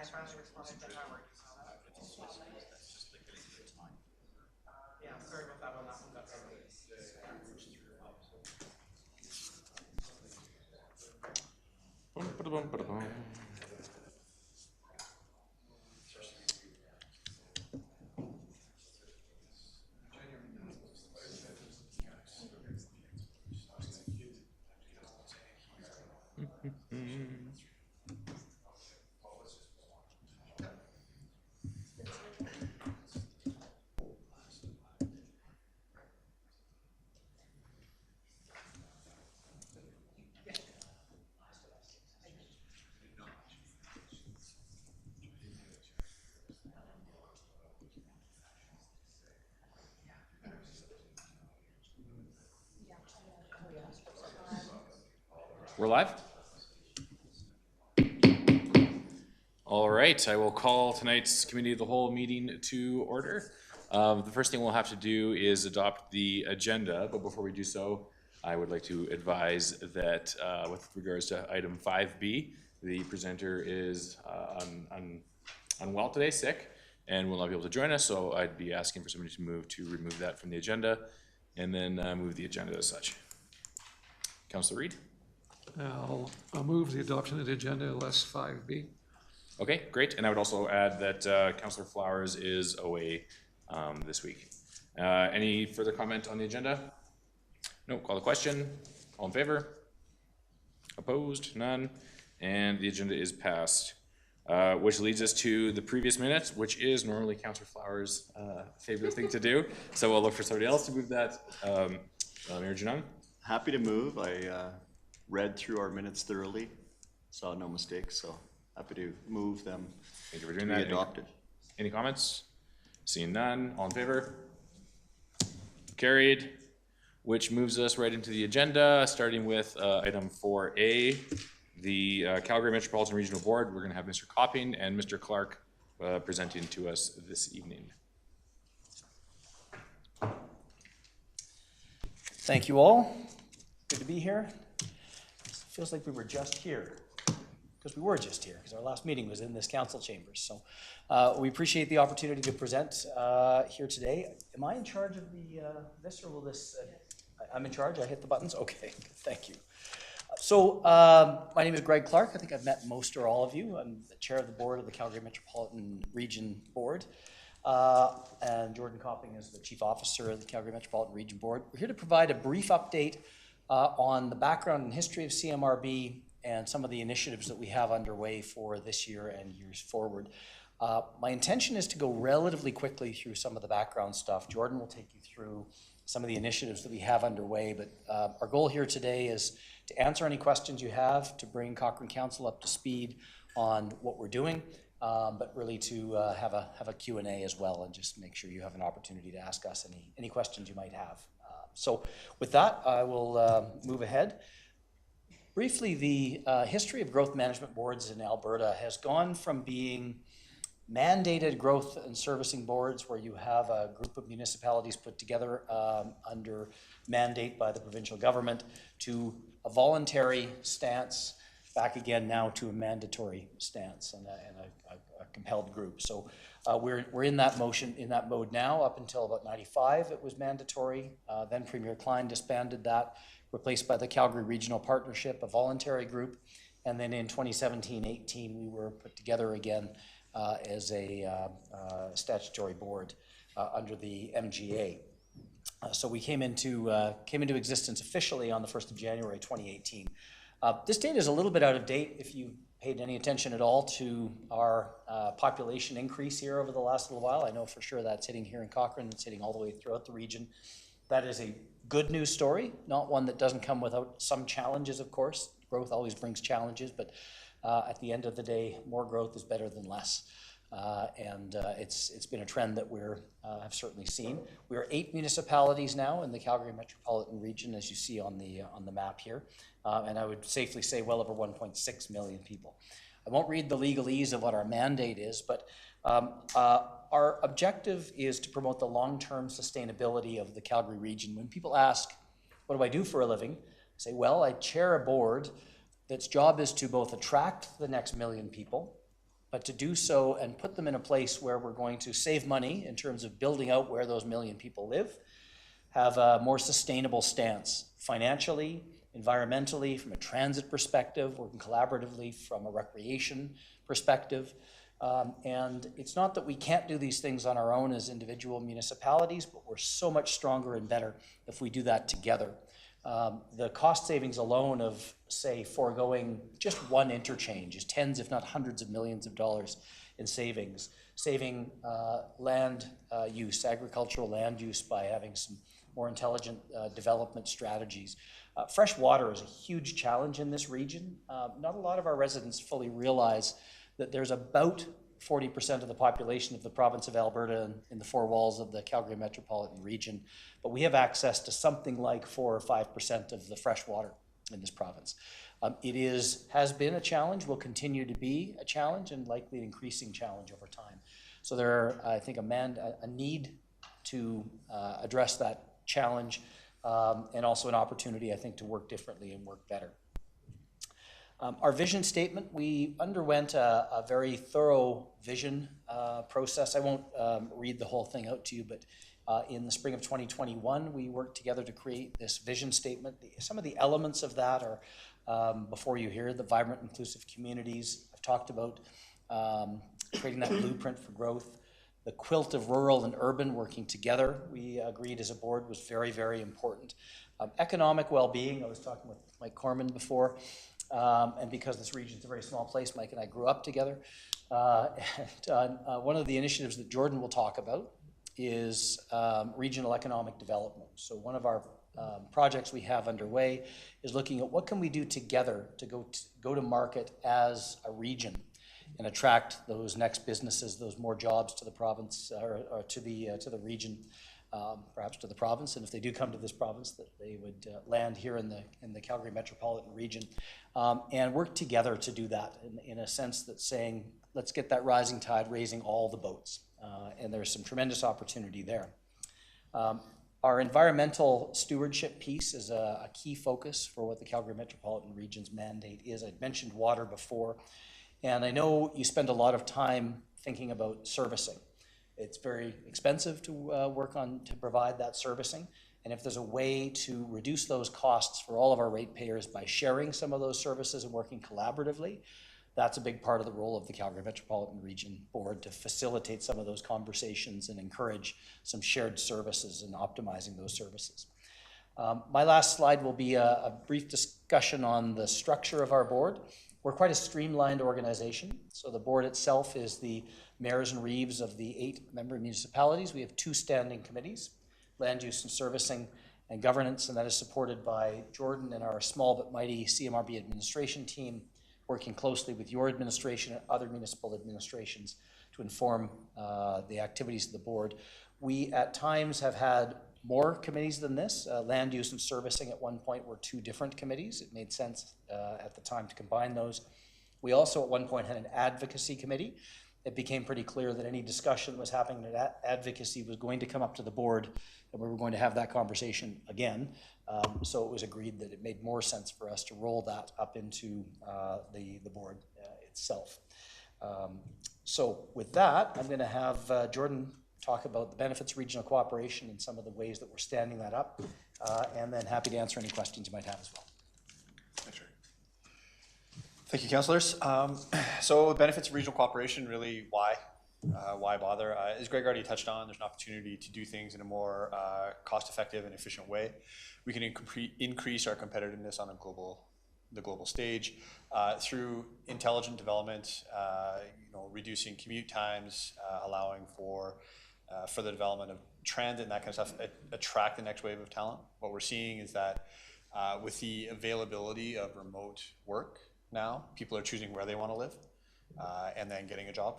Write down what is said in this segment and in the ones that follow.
finally responded to Howard. You saw that? Yeah, sorry about that one. That one got covered. We're live? All right, I will call tonight's Committee of the Whole meeting to order. The first thing we'll have to do is adopt the agenda, but before we do so, I would like to advise that with regards to item 5B, the presenter is unwell today, sick, and will not be able to join us, so I'd be asking for somebody to remove that from the agenda, and then move the agenda as such. Councillor Reid? I'll move the adoption of the agenda unless 5B. Okay, great. And I would also add that Councillor Flowers is away this week. Any further comment on the agenda? No, call the question. All in favor? Opposed? None. And the agenda is passed. Which leads us to the previous minutes, which is normally Councillor Flowers' favorite thing to do. So we'll look for somebody else to move that. Mayor Janung? Happy to move. I read through our minutes thoroughly, saw no mistakes, so happy to move them. Thank you for doing that. Adopted. Any comments? Seeing none, all in favor? Carried, which moves us right into the agenda, starting with item 4A, the Calgary Metropolitan Regional Board. We're gonna have Mr. Copping and Mr. Clark presenting to us this evening. Thank you all. Good to be here. Feels like we were just here, because we were just here, because our last meeting was in this council chambers. So we appreciate the opportunity to present here today. Am I in charge of this, or will this? I'm in charge. I hit the buttons. Okay, thank you. So my name is Greg Clark. I think I've met most or all of you. I'm the chair of the board of the Calgary Metropolitan Region Board. And Jordan Copping is the chief officer of the Calgary Metropolitan Region Board. We're here to provide a brief update on the background and history of CMRB and some of the initiatives that we have underway for this year and years forward. My intention is to go relatively quickly through some of the background stuff. Jordan will take you through some of the initiatives that we have underway, but our goal here today is to answer any questions you have, to bring Cochrane Council up to speed on what we're doing, but really to have a Q&A as well, and just make sure you have an opportunity to ask us any questions you might have. So with that, I will move ahead. Briefly, the history of growth management boards in Alberta has gone from being mandated growth and servicing boards, where you have a group of municipalities put together under mandate by the provincial government, to a voluntary stance, back again now to a mandatory stance and a compelled group. So we're in that mode now. Up until about 95, it was mandatory. Then Premier Klein disbanded that, replaced by the Calgary Regional Partnership, a voluntary group. And then in 2017-18, we were put together again as a statutory board under the MGA. So we came into existence officially on the 1st of January 2018. This date is a little bit out of date if you paid any attention at all to our population increase here over the last little while. I know for sure that's hitting here in Cochrane, it's hitting all the way throughout the region. That is a good news story, not one that doesn't come without some challenges, of course. Growth always brings challenges, but at the end of the day, more growth is better than less. It's been a trend that have certainly seen. We are 8 municipalities now in the Calgary Metropolitan Region, as you see on the map here, and I would safely say well over 1.6 million people. I won't read the legalese of what our mandate is, but our objective is to promote the long-term sustainability of the Calgary region. When people ask, what do I do for a living? I say, well, I chair a board that's job is to both attract the next million people, but to do so and put them in a place where we're going to save money in terms of building out where those million people live, have a more sustainable stance financially, environmentally, from a transit perspective, working collaboratively from a recreation perspective. And it's not that we can't do these things on our own as individual municipalities, but we're so much stronger and better if we do that together. The cost savings alone of, say, foregoing just one interchange is tens, if not hundreds of millions of dollars in savings. Saving land use, agricultural land use, by having some more intelligent development strategies. Fresh water is a huge challenge in this region. Not a lot of our residents fully realize that there's about 40% of the population of the province of Alberta in the four walls of the Calgary Metropolitan region, but we have access to something like 4 or 5% of the fresh water in this province. It has been a challenge, will continue to be a challenge, and likely an increasing challenge over time. So there are, I think, a need to address that challenge, and also an opportunity, I think, to work differently and work better. Our vision statement, we underwent a very thorough vision process. I won't read the whole thing out to you, but in the spring of 2021, we worked together to create this vision statement. Some of the elements of that are, before you hear, the vibrant, inclusive communities. I've talked about creating that blueprint for growth. The quilt of rural and urban working together, we agreed as a board, was very, very important. Economic well-being, I was talking with Mike Corman before, and because this region's a very small place, Mike and I grew up together. One of the initiatives that Jordan will talk about is regional economic development. So one of our projects we have underway is looking at what can we do together to go to market as a region and attract those next businesses, those more jobs to the province, or to the region, perhaps to the province. And if they do come to this province, that they would land here in the Calgary Metropolitan region, and work together to do that in a sense that's saying, let's get that rising tide raising all the boats. And there's some tremendous opportunity there. Our environmental stewardship piece is a key focus for what the Calgary Metropolitan region's mandate is. I'd mentioned water before. And I know you spend a lot of time thinking about servicing. It's very expensive to work on to provide that servicing. And if there's a way to reduce those costs for all of our ratepayers by sharing some of those services and working collaboratively, that's a big part of the role of the Calgary Metropolitan Region Board, to facilitate some of those conversations and encourage some shared services and optimizing those services. My last slide will be a brief discussion on the structure of our board. We're quite a streamlined organization. So the board itself is the mayors and reeves of the 8 member municipalities. We have 2 standing committees, land use and servicing and governance, and that is supported by Jordan and our small but mighty CMRB administration team, working closely with your administration and other municipal administrations to inform the activities of the board. We at times have had more committees than this. Land use and servicing at one point were 2 different committees. It made sense at the time to combine those. We also at one point had an advocacy committee. It became pretty clear that any discussion that was happening at advocacy was going to come up to the board, and we were going to have that conversation again. So it was agreed that it made more sense for us to roll that up into the board itself. So with that, I'm going to have Jordan talk about the benefits of regional cooperation and some of the ways that we're standing that up, and then happy to answer any questions you might have as well. Sure. Thank you, councillors. So benefits of regional cooperation, really why bother? As Greg already touched on, there's an opportunity to do things in a more cost-effective and efficient way. We can increase our competitiveness on the global stage through intelligent development, reducing commute times, allowing for the development of transit and that kind of stuff, attract the next wave of talent. What we're seeing is that with the availability of remote work now, people are choosing where they want to live and then getting a job.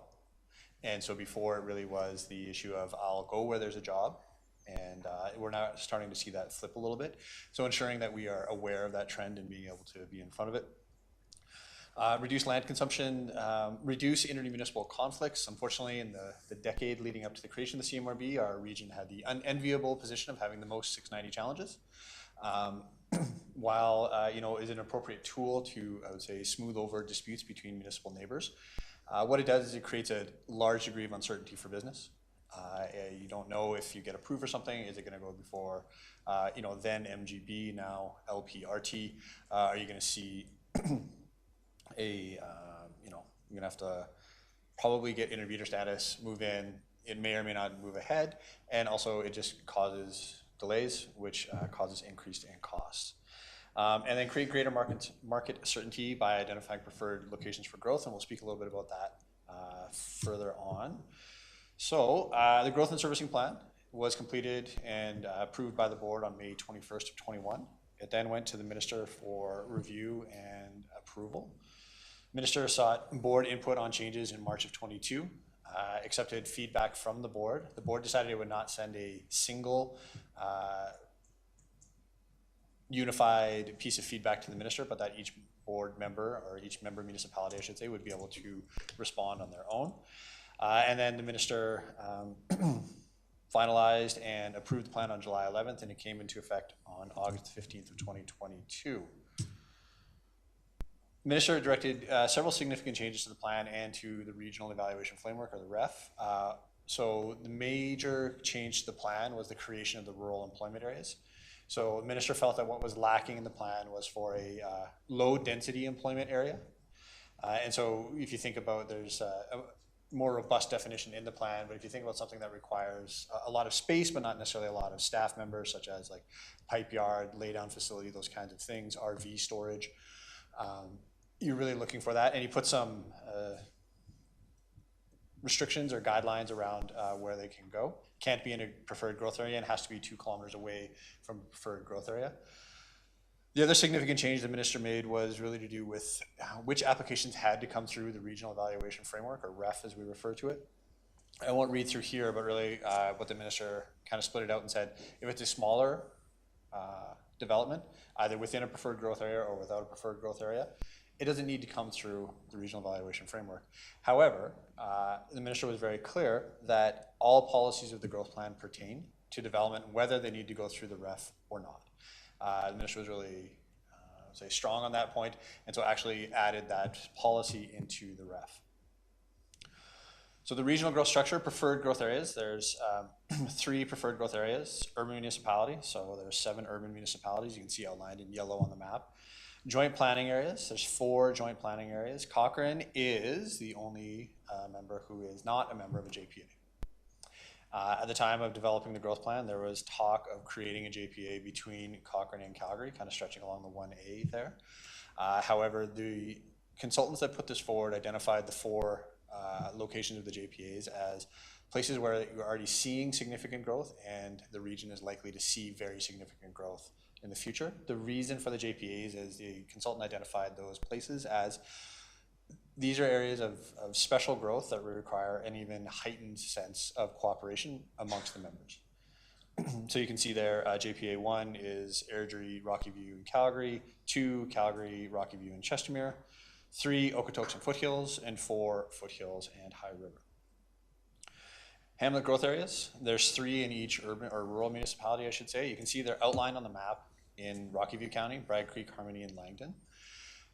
And so before, it really was the issue of I'll go where there's a job, and we're now starting to see that flip a little bit. So ensuring that we are aware of that trend and being able to be in front of it. Reduce land consumption, reduce intermunicipal conflicts. Unfortunately, in the decade leading up to the creation of the CMRB, our region had the unenviable position of having the most 690 challenges. while, is an appropriate tool to, I would say, smooth over disputes between municipal neighbors, what it does is it creates a large degree of uncertainty for business. You don't know if you get approved for something, is it gonna go before, then MGB, now LPRT? Are you gonna see you're gonna have to probably get intervener status, move in, it may or may not move ahead, and also it just causes delays, which causes increased in costs. And then create greater market certainty by identifying preferred locations for growth, and we'll speak a little bit about that further on. So the growth and servicing plan was completed and approved by the board on May 21st of 21. It then went to the minister for review and approval. Minister sought board input on changes in March of 22, accepted feedback from the board. The board decided it would not send a single unified piece of feedback to the minister, but that each board member, or each member municipality, I should say, would be able to respond on their own. And then the minister finalized and approved the plan on July 11th, and it came into effect on August 15th of 2022. The minister directed several significant changes to the plan and to the Regional Evaluation Framework, or the REF. So the major change to the plan was the creation of the rural employment areas. So the minister felt that what was lacking in the plan was for a low density employment area. And so if you think about, there's a more robust definition in the plan, but if you think about something that requires a lot of space, but not necessarily a lot of staff members, such as like pipe yard, lay down facility, those kinds of things, RV storage, you're really looking for that. And you put some restrictions or guidelines around where they can go. Can't be in a preferred growth area and has to be 2 kilometers away from preferred growth area. The other significant change the minister made was really to do with which applications had to come through the Regional Evaluation Framework, or REF as we refer to it. I won't read through here, but really what the minister kind of split it out and said, if it's a smaller development, either within a preferred growth area or without a preferred growth area, it doesn't need to come through the Regional Evaluation Framework. However, the minister was very clear that all policies of the growth plan pertain to development, whether they need to go through the REF or not. The minister was really strong on that point, and so actually added that policy into the REF. So the regional growth structure, preferred growth areas, there's 3 preferred growth areas, urban municipality, so there's 7 urban municipalities, you can see outlined in yellow on the map. Joint planning areas, there's 4 joint planning areas. Cochrane is the only member who is not a member of a JPA. At the time of developing the growth plan, there was talk of creating a JPA between Cochrane and Calgary, kind of stretching along the 1A there. However, the consultants that put this forward identified the 4 locations of the JPAs as places where you're already seeing significant growth, and the region is likely to see very significant growth in the future. The reason for the JPAs is the consultant identified those places as these are areas of special growth that require an even heightened sense of cooperation amongst the members. So you can see there, JPA 1 is Airdrie, Rocky View, and Calgary, 2, Calgary, Rocky View, and Chestermere, 3, Okotoks and Foothills, and 4, Foothills and High River. Hamlet growth areas, there's 3 in each urban or rural municipality, I should say. You can see they're outlined on the map in Rocky View County, Bragg Creek, Harmony, and Langdon.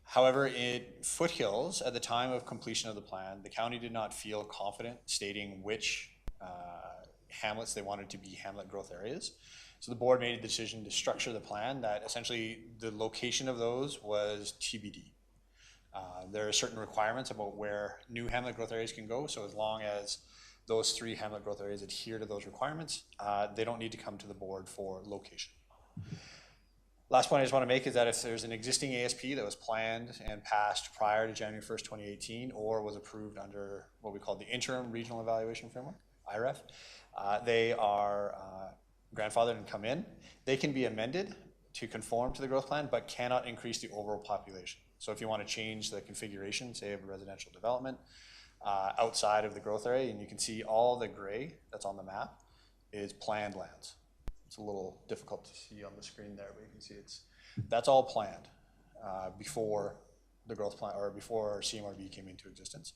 However, in Foothills, at the time of completion of the plan, the county did not feel confident stating which hamlets they wanted to be hamlet growth areas. So the board made a decision to structure the plan that essentially the location of those was TBD. There are certain requirements about where new hamlet growth areas can go, so as long as those 3 hamlet growth areas adhere to those requirements, they don't need to come to the board for location. Last point I just want to make is that if there's an existing ASP that was planned and passed prior to January 1st, 2018, or was approved under what we call the Interim Regional Evaluation Framework, IREF, they are grandfathered and come in. They can be amended to conform to the growth plan, but cannot increase the overall population. So if you want to change the configuration, say of a residential development, outside of the growth area, and you can see all the gray that's on the map is planned lands. It's a little difficult to see on the screen there, but you can see that's all planned before the growth plan or before CMRB came into existence.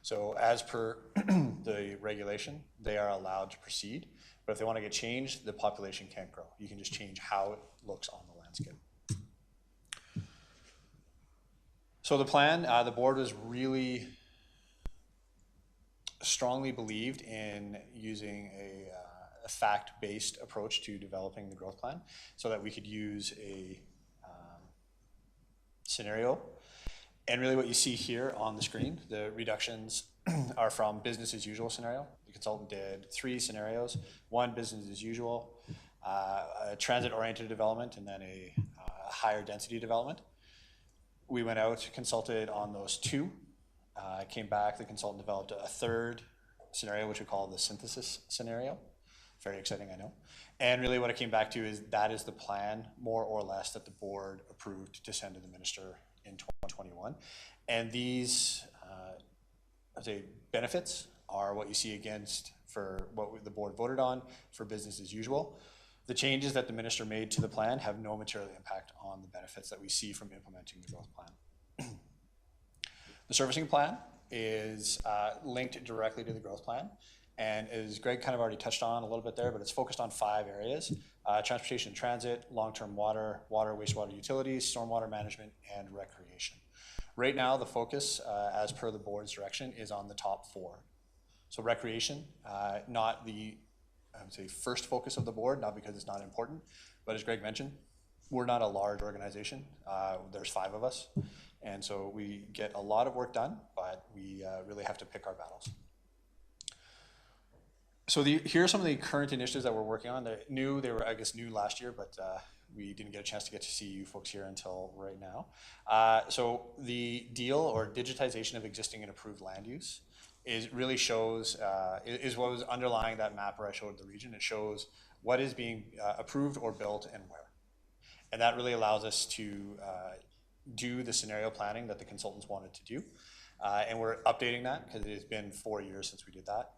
So as per the regulation, they are allowed to proceed, but if they want to get changed, the population can't grow. You can just change how it looks on the landscape. So the plan, the board was really strongly believed in using a fact-based approach to developing the growth plan so that we could use a scenario. And really what you see here on the screen, the reductions are from business as usual scenario. The consultant did 3 scenarios, 1 business as usual, a transit-oriented development, and then a higher density development. We went out, consulted on those 2, came back, the consultant developed a 3rd scenario, which we call the synthesis scenario. Very exciting, I know. And really what it came back to is that is the plan, more or less, that the board approved to send to the minister in 2021. And these, I'd say, benefits are what you see against for what the board voted on for business as usual. The changes that the minister made to the plan have no material impact on the benefits that we see from implementing the growth plan. The servicing plan is linked directly to the growth plan. And as Greg kind of already touched on a little bit there, but it's focused on 5 areas: transportation and transit, long-term water, wastewater utilities, stormwater management, and recreation. Right now, the focus, as per the board's direction, is on the top 4. So recreation, not the, I would say, first focus of the board, not because it's not important, but as Greg mentioned, we're not a large organization. There's 5 of us. And so we get a lot of work done, but we really have to pick our battles. So here are some of the current initiatives that we're working on. They're new, they were, I guess, new last year, but we didn't get a chance to get to see you folks here until right now. So the deal or digitization of existing and approved land use really shows, is what was underlying that map where I showed the region. It shows what is being approved or built and where. And that really allows us to do the scenario planning that the consultants wanted to do. And we're updating that because it has been 4 years since we did that.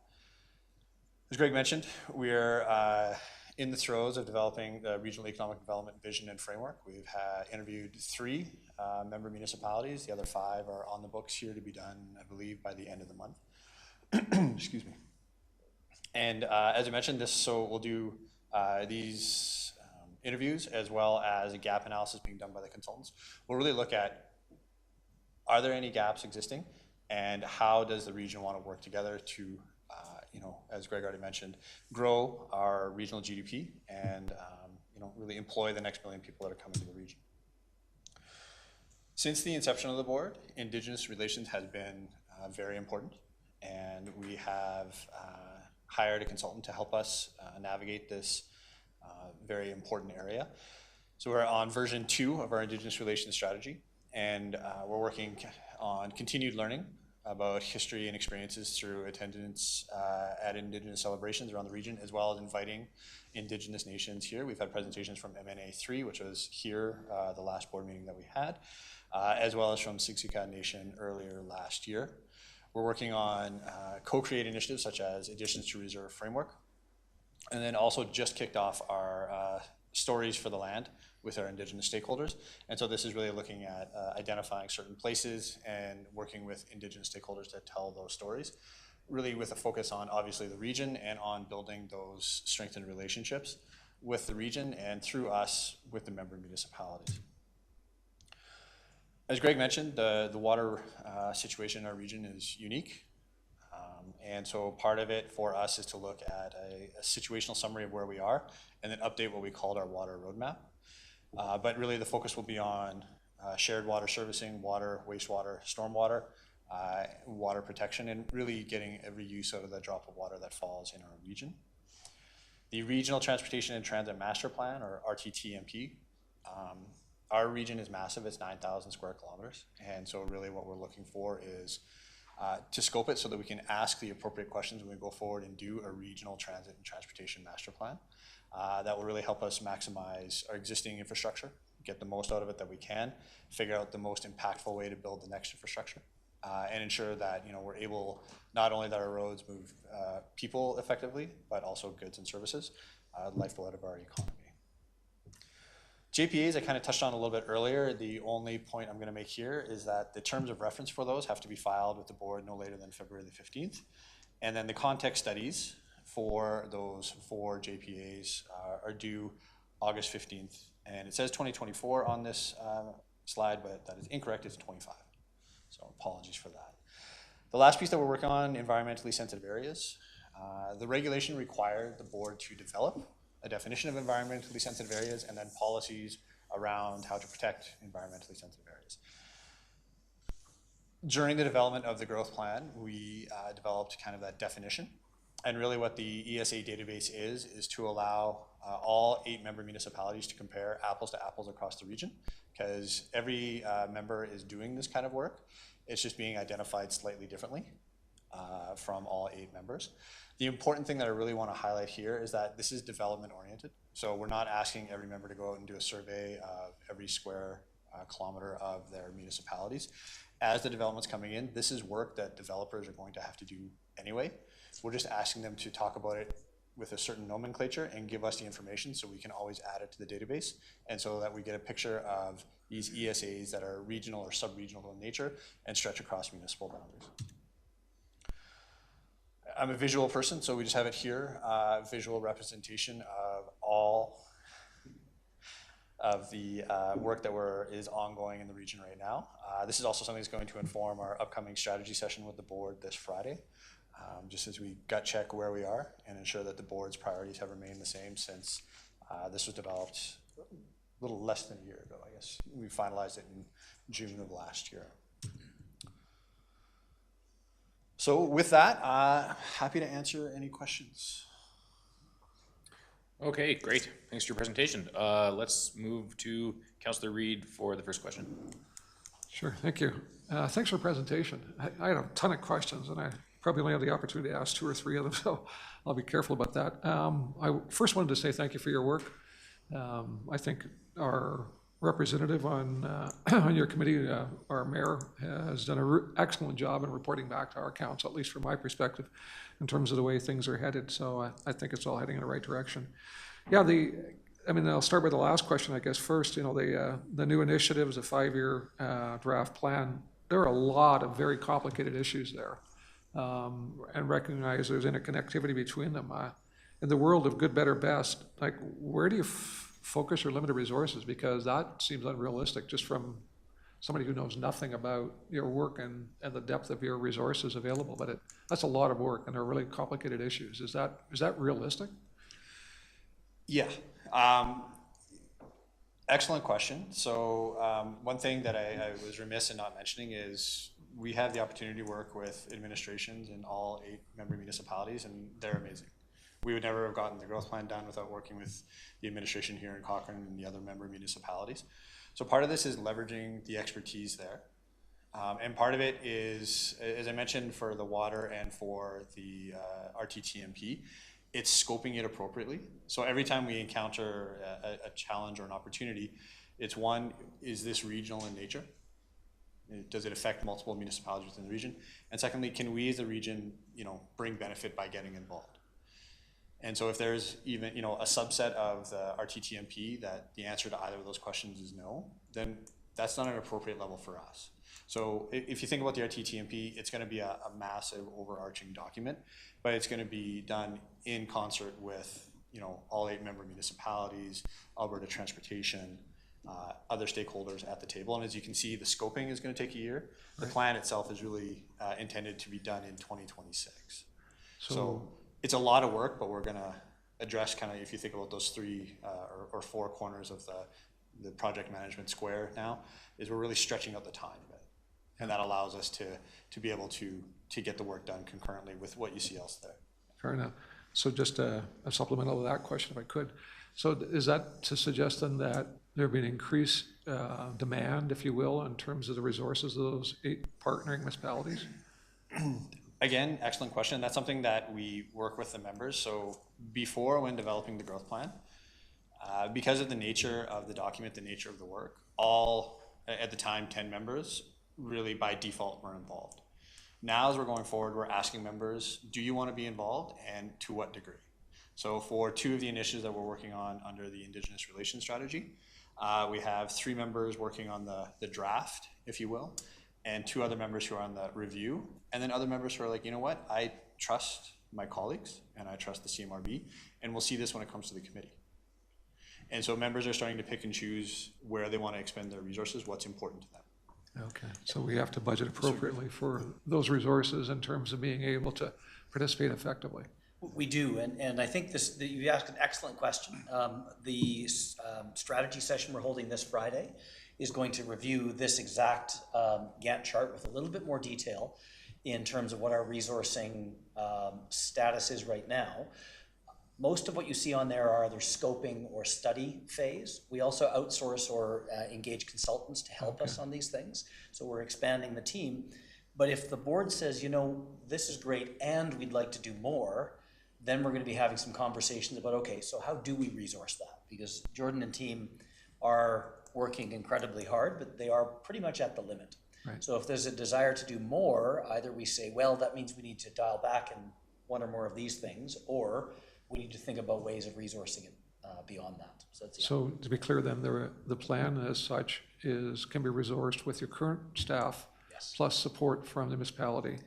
As Greg mentioned, we're in the throes of developing the regional economic development vision and framework. We've interviewed 3 member municipalities. The other 5 are on the books here to be done, I believe, by the end of the month. Excuse me. And as I mentioned, we'll do these interviews as well as a gap analysis being done by the consultants. We'll really look at, are there any gaps existing, and how does the region want to work together to as Greg already mentioned, grow our regional GDP and really employ the next 1 million people that are coming to the region. Since the inception of the board, Indigenous relations has been very important, and we have hired a consultant to help us navigate this very important area. So we're on version 2 of our Indigenous relations strategy, and we're working on continued learning about history and experiences through attendance at Indigenous celebrations around the region, as well as inviting Indigenous nations here. We've had presentations from MNA 3, which was here the last board meeting that we had, as well as from Siksika Nation earlier last year. We're working on co-create initiatives such as additions to reserve framework, and then also just kicked off our stories for the land with our Indigenous stakeholders. And so this is really looking at identifying certain places and working with Indigenous stakeholders to tell those stories, really with a focus on obviously the region and on building those strengthened relationships with the region and through us with the member municipalities. As Greg mentioned, the water situation in our region is unique. And so part of it for us is to look at a situational summary of where we are and then update what we called our water roadmap. But really the focus will be on shared water servicing, water, wastewater, stormwater, water protection, and really getting every use out of the drop of water that falls in our region. The Regional Transportation and Transit Master Plan, or RTTMP, our region is massive, it's 9,000 square kilometers. And so really what we're looking for is to scope it so that we can ask the appropriate questions when we go forward and do a regional transit and transportation master plan. That will really help us maximize our existing infrastructure, get the most out of it that we can, figure out the most impactful way to build the next infrastructure, and ensure that we're able, not only that our roads move people effectively, but also goods and services, lifeblood of our economy. JPAs I kind of touched on a little bit earlier. The only point I'm going to make here is that the terms of reference for those have to be filed with the board no later than February the 15th. And then the context studies for those 4 JPAs are due August 15th. And it says 2024 on this slide, but that is incorrect, it's 25. So apologies for that. The last piece that we're working on, environmentally sensitive areas. The regulation required the board to develop a definition of environmentally sensitive areas and then policies around how to protect environmentally sensitive areas. During the development of the growth plan, we developed kind of that definition. And really what the ESA database is to allow all 8 member municipalities to compare apples to apples across the region, because every member is doing this kind of work. It's just being identified slightly differently from all 8 members. The important thing that I really want to highlight here is that this is development oriented. So we're not asking every member to go out and do a survey of every square kilometer of their municipalities. As the development's coming in, this is work that developers are going to have to do anyway. We're just asking them to talk about it with a certain nomenclature and give us the information so we can always add it to the database, and so that we get a picture of these ESAs that are regional or sub-regional in nature and stretch across municipal boundaries. I'm a visual person, so we just have it here, visual representation of all of the work that is ongoing in the region right now. This is also something that's going to inform our upcoming strategy session with the board this Friday, just as we gut check where we are and ensure that the board's priorities have remained the same since this was developed a little less than a year ago, I guess. We finalized it in June of last year. So with that, happy to answer any questions. Okay, great. Thanks for your presentation. Let's move to Councillor Reid for the first question. Sure, thank you. Thanks for the presentation. I had a ton of questions, and I probably only have the opportunity to ask 2 or 3 of them, so I'll be careful about that. I first wanted to say thank you for your work. I think our representative on your committee, our mayor, has done an excellent job in reporting back to our council, at least from my perspective, in terms of the way things are headed. So I think it's all heading in the right direction. Yeah, I'll start with the last question, I guess, first. You know, the new initiatives, the 5-year draft plan, there are a lot of very complicated issues there, and recognize there's interconnectivity between them. In the world of good, better, best, like, where do you focus your limited resources? Because that seems unrealistic just from somebody who knows nothing about your work and the depth of your resources available. But that's a lot of work, and they're really complicated issues. Is that realistic? Yeah. Excellent question. So one thing that I was remiss in not mentioning is we have the opportunity to work with administrations in all 8 member municipalities, and they're amazing. We would never have gotten the growth plan done without working with the administration here in Cochrane and the other member municipalities. So part of this is leveraging the expertise there. And part of it is, as I mentioned, for the water and for the RTTMP, it's scoping it appropriately. So every time we encounter a challenge or an opportunity, it's one, is this regional in nature? Does it affect multiple municipalities within the region? And secondly, can we as a region, bring benefit by getting involved? And so if there's even, a subset of the RTTMP that the answer to either of those questions is no, then that's not an appropriate level for us. So if you think about the RTTMP, it's going to be a massive overarching document, but it's going to be done in concert with, all 8 member municipalities, Alberta Transportation, other stakeholders at the table. And as you can see, the scoping is going to take a year. The plan itself is really intended to be done in 2026. So it's a lot of work, but we're going to address kind of, if you think about those 3 or 4 corners of the project management square now, is we're really stretching out the time a bit. And that allows us to be able to get the work done concurrently with what you see else there. Fair enough. So just a supplemental to that question, if I could. So is that to suggest then that there will be an increased demand, if you will, in terms of the resources of those 8 partnering municipalities? Again, excellent question. That's something that we work with the members. So before, when developing the growth plan, because of the nature of the document, the nature of the work, all, at the time, 10 members really by default were involved. Now, as we're going forward, we're asking members, do you want to be involved, and to what degree? So for 2 of the initiatives that we're working on under the Indigenous Relations Strategy, we have 3 members working on the draft, if you will, and 2 other members who are on the review, and then other members who are like, you know what, I trust my colleagues and I trust the CMRB, and we'll see this when it comes to the committee. And so members are starting to pick and choose where they want to expend their resources, what's important to them. Okay, so we have to budget appropriately for those resources in terms of being able to participate effectively. We do, and I think this, you asked an excellent question. The strategy session we're holding this Friday is going to review this exact Gantt chart with a little bit more detail in terms of what our resourcing status is right now. Most of what you see on there are either scoping or study phase. We also outsource or engage consultants to help us on these things. So we're expanding the team. But if the board says, you know, this is great and we'd like to do more, then we're going to be having some conversations about, okay, so how do we resource that? Because Jordan and team are working incredibly hard, but they are pretty much at the limit. Right. So if there's a desire to do more, either we say, well, that means we need to dial back in one or more of these things, or we need to think about ways of resourcing it beyond that. So, that's, yeah. So to be clear then, the plan as such can be resourced with your current staff, Yes. plus support from the municipality.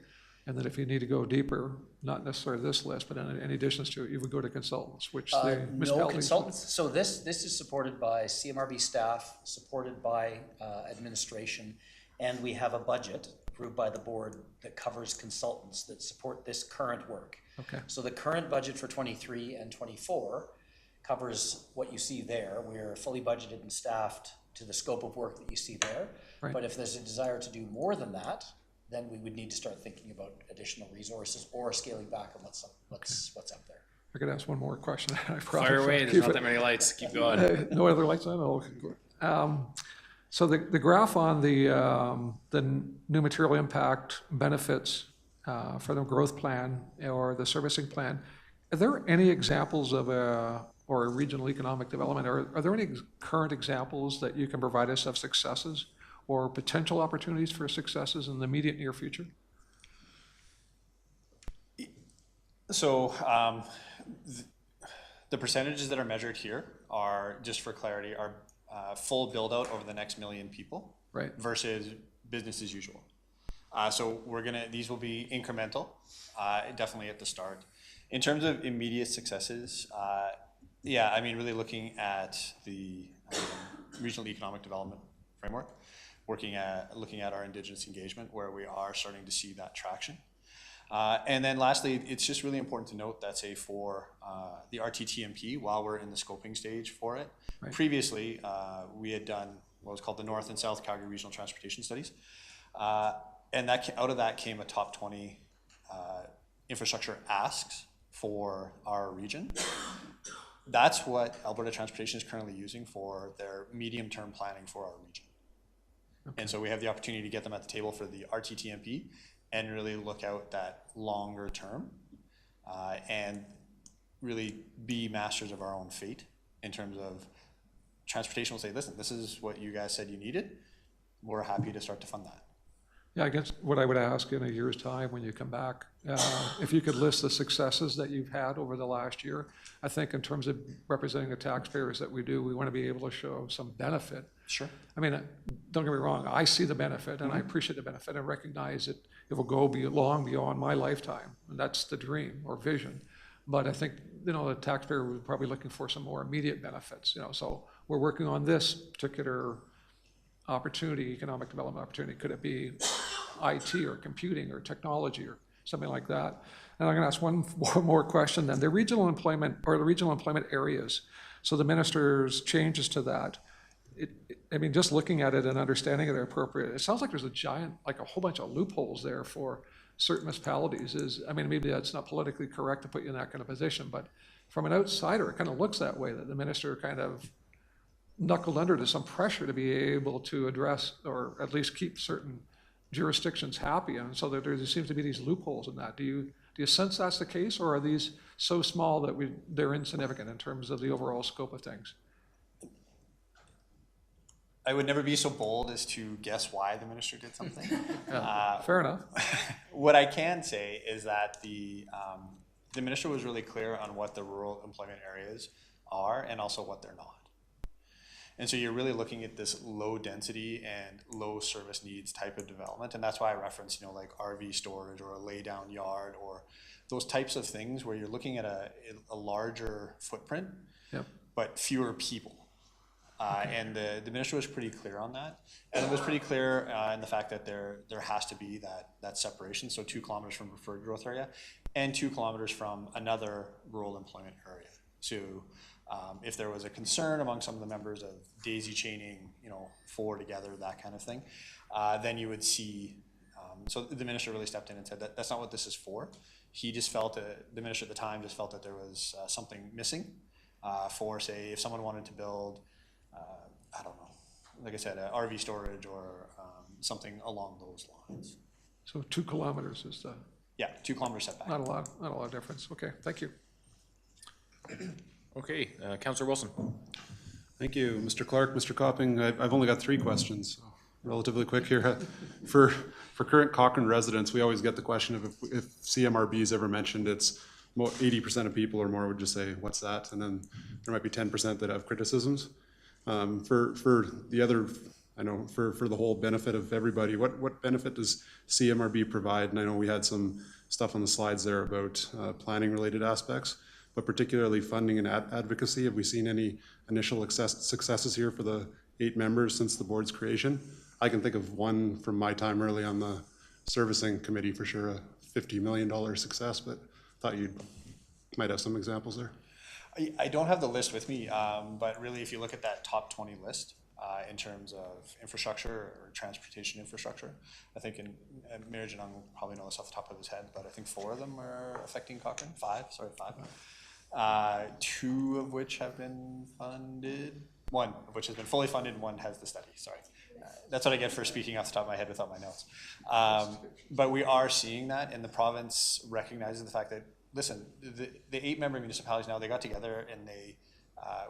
And then if you need to go deeper, not necessarily this list, but in additions to it, you would go to consultants, which the No municipalities. consultants. So this is supported by CMRB staff, supported by administration, and we have a budget approved by the board that covers consultants that support this current work. Okay. So the current budget for 23 and 24 covers what you see there. We're fully budgeted and staffed to the scope of work that you see there. Right. But if there's a desire to do more than that, then we would need to start thinking about additional resources or scaling back on what's up there. I could ask one more question. I Fire away, there's not that many lights, keep going. No other lights on? Oh. So the graph on the new material impact benefits for the growth plan or the servicing plan, are there any examples of a regional economic development, or are there any current examples that you can provide us of successes or potential opportunities for successes in the immediate near future? So the percentages that are measured here are, just for clarity, are full build out over the next 1 million people, Right. versus business as usual. So these will be incremental, definitely at the start. In terms of immediate successes, yeah, I mean, really looking at the regional economic development framework, looking at our Indigenous engagement, where we are starting to see that traction. And then lastly, it's just really important to note that, say, for the RTTMP, while we're in the scoping stage for it, Right. previously we had done what was called the North and South Calgary Regional Transportation Studies. And out of that came a top 20 infrastructure asks for our region. That's what Alberta Transportation is currently using for their medium-term planning for our region. Okay. And so we have the opportunity to get them at the table for the RTTMP and really look out that longer term and really be masters of our own fate in terms of transportation will say, listen, this is what you guys said you needed. We're happy to start to fund that. Yeah, I guess what I would ask in a year's time when you come back, if you could list the successes that you've had over the last year. I think in terms of representing the taxpayers that we do, we want to be able to show some benefit. Sure. I mean, don't get me wrong, I see the benefit and I appreciate the benefit and recognize it will go long beyond my lifetime. And that's the dream or vision. But I think, the taxpayer was probably looking for some more immediate benefits, so we're working on this particular opportunity, economic development opportunity. Could it be IT or computing or technology or something like that? And I'm going to ask one more question then. The regional employment areas, so the minister's changes to that, I mean, just looking at it and understanding it appropriate, it sounds like there's a whole bunch of loopholes there for certain municipalities. I mean, maybe that's not politically correct to put you in that kind of position, but from an outsider, it kind of looks that way, that the minister kind of knuckled under to some pressure to be able to address or at least keep certain jurisdictions happy, and so there seems to be these loopholes in that. Do you sense that's the case, or are these so small that they're insignificant in terms of the overall scope of things? I would never be so bold as to guess why the minister did something. Fair enough. What I can say is that the minister was really clear on what the rural employment areas are and also what they're not. And so you're really looking at this low density and low service needs type of development. And that's why I referenced, like RV storage or a lay down yard or those types of things where you're looking at a larger footprint, Yep. but fewer people. And the minister was pretty clear on that. And it was pretty clear in the fact that there has to be that separation, so 2 kilometers from preferred growth area and 2 kilometers from another rural employment area. So if there was a concern among some of the members of daisy chaining, 4 together, that kind of thing, then you would see, so the minister really stepped in and said that that's not what this is for. He just felt, the minister at the time just felt that there was something missing for, say, if someone wanted to build, I don't know, like I said, RV storage or something along those lines. So 2 kilometers is the, Yeah, 2 kilometer setback. not a lot of difference. Okay, thank you. Okay, Councillor Wilson. Thank you, Mr. Clark, Mr. Copping. I've only got 3 questions, so relatively quick here. For current Cochrane residents, we always get the question of if CMRB is ever mentioned, it's 80% of people or more would just say, what's that? And then there might be 10% that have criticisms. For the other, I know, for the whole benefit of everybody, what benefit does CMRB provide? And I know we had some stuff on the slides there about planning related aspects, but particularly funding and advocacy. Have we seen any initial successes here for the 8 members since the board's creation? I can think of one from my time early on the servicing committee, for sure, a $50 million success, but thought you might have some examples there. I don't have the list with me, but really if you look at that top 20 list in terms of infrastructure or transportation infrastructure, I think Mayor Janung probably knows off the top of his head, but I think 4 of them are affecting Cochrane. 5. 2 of which have been funded, 1 of which has been fully funded, 1 has the study, sorry. That's what I get for speaking off the top of my head without my notes. But we are seeing that, and the province recognizes the fact that, listen, the 8-member municipalities now, they got together and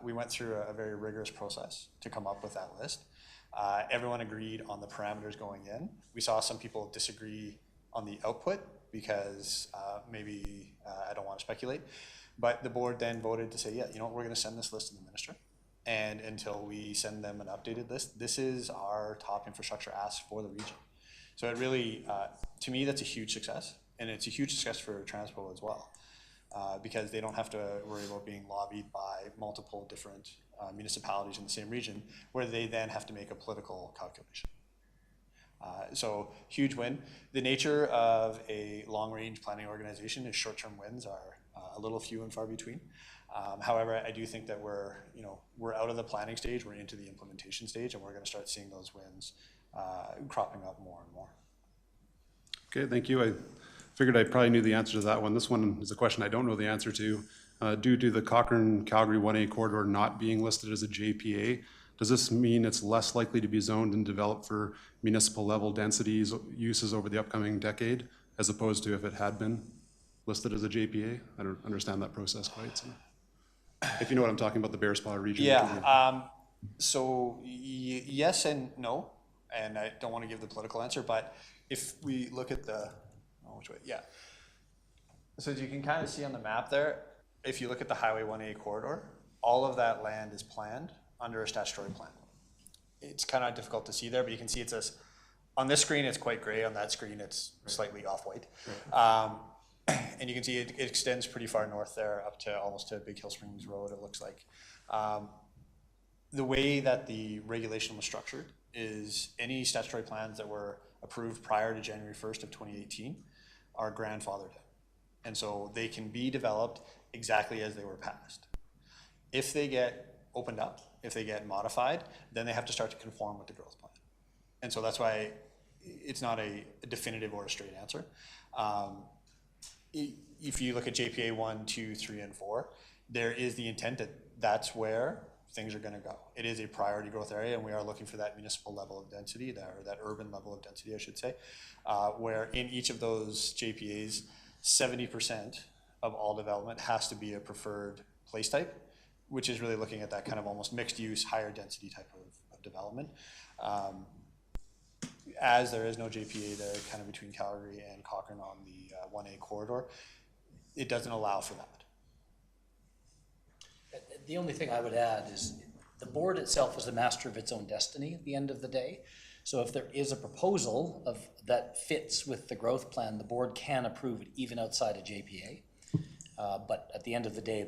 we went through a very rigorous process to come up with that list. Everyone agreed on the parameters going in. We saw some people disagree on the output because maybe, I don't want to speculate, but the board then voted to say, yeah, you know what, we're going to send this list to the minister. And until we send them an updated list, this is our top infrastructure ask for the region. So it really, to me, that's a huge success. And it's a huge success for Transpo as well, because they don't have to worry about being lobbied by multiple different municipalities in the same region, where they then have to make a political calculation. So huge win. The nature of a long-range planning organization is short-term wins are a little few and far between. However, I do think that we're out of the planning stage, we're into the implementation stage, and we're going to start seeing those wins cropping up more and more. Okay, thank you. I figured I probably knew the answer to that one. This one is a question I don't know the answer to. Due to the Cochrane-Calgary 1A corridor not being listed as a JPA, does this mean it's less likely to be zoned and developed for municipal level densities uses over the upcoming decade, as opposed to if it had been listed as a JPA? I don't understand that process quite. So. If you know what I'm talking about, the Bear Spa region. Yeah, so yes and no, and I don't want to give the political answer, but if we look at the, which way, yeah. So as you can kind of see on the map there, if you look at the Highway 1A corridor, all of that land is planned under a statutory plan. It's kind of difficult to see there, but you can see it's on this screen it's quite gray, on that screen it's slightly off-white. And you can see it extends pretty far north there up to almost to Big Hill Springs Road, it looks like. The way that the regulation was structured is any statutory plans that were approved prior to January 1st of 2018 are grandfathered in. And so they can be developed exactly as they were passed. If they get opened up, if they get modified, then they have to start to conform with the growth plan. And so that's why it's not a definitive or a straight answer. If you look at JPA 1, 2, 3, and 4, there is the intent that that's where things are going to go. It is a priority growth area, and we are looking for that municipal level of density, or that urban level of density, I should say, where in each of those JPAs, 70% of all development has to be a preferred place type, which is really looking at that kind of almost mixed use, higher density type of development. As there is no JPA there kind of between Calgary and Cochrane on the 1A corridor, it doesn't allow for that. The only thing I would add is the board itself is the master of its own destiny at the end of the day. So if there is a proposal that fits with the growth plan, the board can approve it even outside of JPA. But at the end of the day,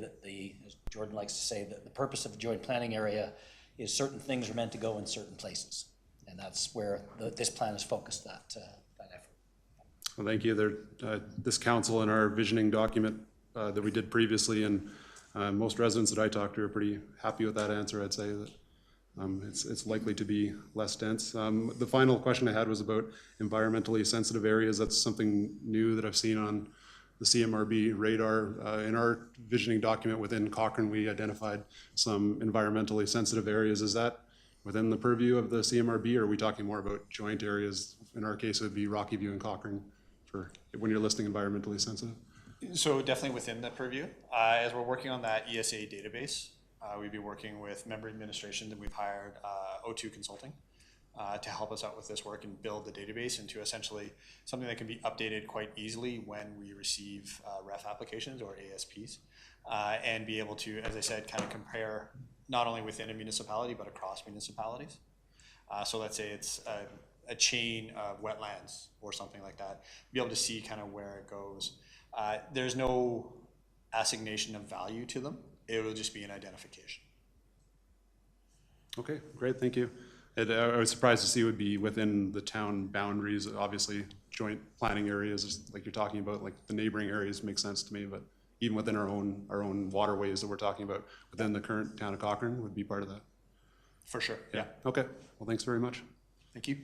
as Jordan likes to say, that the purpose of the joint planning area is certain things are meant to go in certain places. And that's where this plan is focused, that effort. Well, thank you. This council in our visioning document that we did previously, and most residents that I talked to are pretty happy with that answer. I'd say that it's likely to be less dense. The final question I had was about environmentally sensitive areas. That's something new that I've seen on the CMRB radar. In our visioning document within Cochrane, we identified some environmentally sensitive areas. Is that within the purview of the CMRB, or are we talking more about joint areas? In our case, it would be Rocky View and Cochrane for when you're listing environmentally sensitive. So definitely within the purview. As we're working on that ESA database, we'd be working with member administration that we've hired O2 Consulting to help us out with this work and build the database into essentially something that can be updated quite easily when we receive REF applications or ASPs, and be able to, as I said, kind of compare not only within a municipality but across municipalities. So let's say it's a chain of wetlands or something like that, be able to see kind of where it goes. There's no assignation of value to them. It will just be an identification. Okay, great, thank you. I was surprised to see it would be within the town boundaries. Obviously, joint planning areas, like you're talking about, like the neighboring areas make sense to me, but even within our own waterways that we're talking about, within the current town of Cochrane would be part of that. For sure, yeah. Okay, well, thanks very much. Thank you.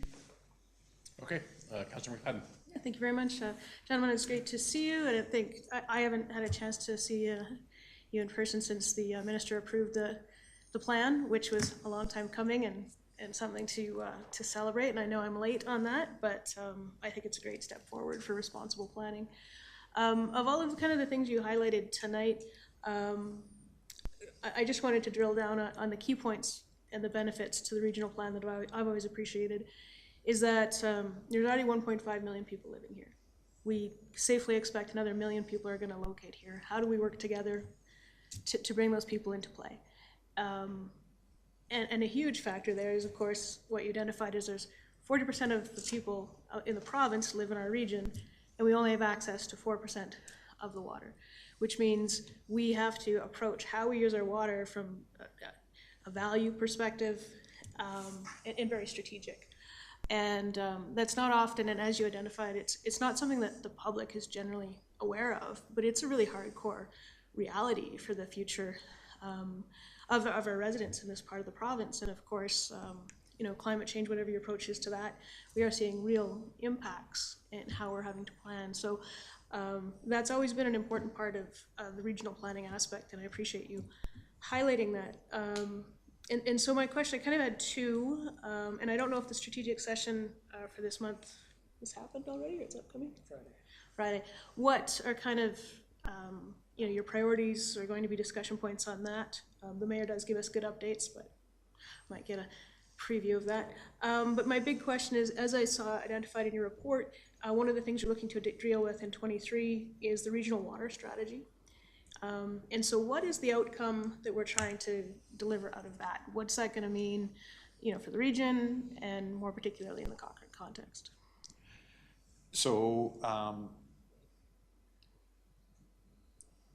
Okay, Councilor McFadden. Yeah, thank you very much. Gentlemen, it's great to see you, and I think I haven't had a chance to see you in person since the minister approved the plan, which was a long time coming and something to celebrate. And I know I'm late on that, but I think it's a great step forward for responsible planning. Of all of kind of the things you highlighted tonight, I just wanted to drill down on the key points and the benefits to the regional plan that I've always appreciated, is that there's already 1.5 million people living here. We safely expect another 1 million people are going to locate here. How do we work together to bring those people into play? And a huge factor there is, of course, what you identified is there's 40% of the people in the province live in our region, and we only have access to 4% of the water, which means we have to approach how we use our water from a value perspective and very strategic. And that's not often, and as you identified, it's not something that the public is generally aware of, but it's a really hardcore reality for the future of our residents in this part of the province. And of course, you know, climate change, whatever your approach is to that, we are seeing real impacts in how we're having to plan. So that's always been an important part of the regional planning aspect, and I appreciate you highlighting that. And so my question, I kind of had two, and I don't know if the strategic session for this month has happened already, or it's upcoming? Friday. What are kind of, you know, your priorities? Are going to be discussion points on that? The mayor does give us good updates, but might get a preview of that. But my big question is, as I saw identified in your report, one of the things you're looking to deal with in 23 is the regional water strategy. And so what is the outcome that we're trying to deliver out of that? What's that going to mean, you know, for the region and more particularly in the Cochrane context? So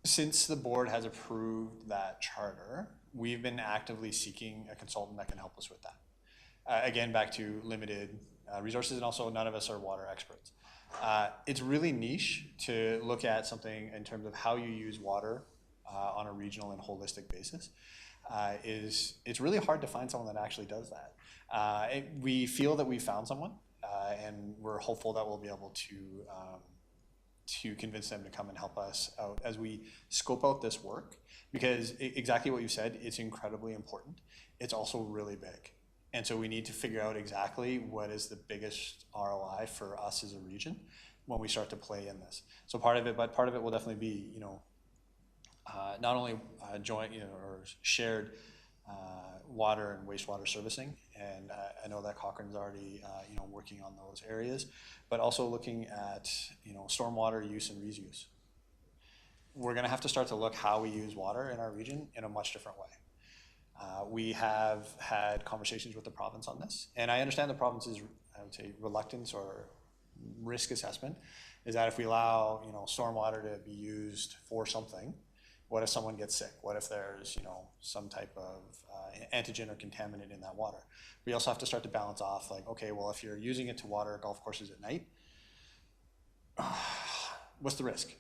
since the board has approved that charter, we've been actively seeking a consultant that can help us with that. Again, back to limited resources, and also none of us are water experts. It's really niche to look at something in terms of how you use water on a regional and holistic basis. It's really hard to find someone that actually does that. We feel that we found someone, and we're hopeful that we'll be able to convince them to come and help us out as we scope out this work, because exactly what you said, it's incredibly important. It's also really big. And so we need to figure out exactly what is the biggest ROI for us as a region when we start to play in this. So part of it will definitely be, you know, not only joint, you know, or shared water and wastewater servicing, and I know that Cochrane's already, you know, working on those areas, but also looking at, you know, stormwater use and reuse. We're going to have to start to look how we use water in our region in a much different way. We have had conversations with the province on this, and I understand the province's, I would say, reluctance or risk assessment is that if we allow, you know, stormwater to be used for something, What if someone gets sick? What if there's, you know, some type of antigen or contaminant in that water? We also have to start to balance off, like, okay, well, if you're using it to water golf courses at night, what's the risk?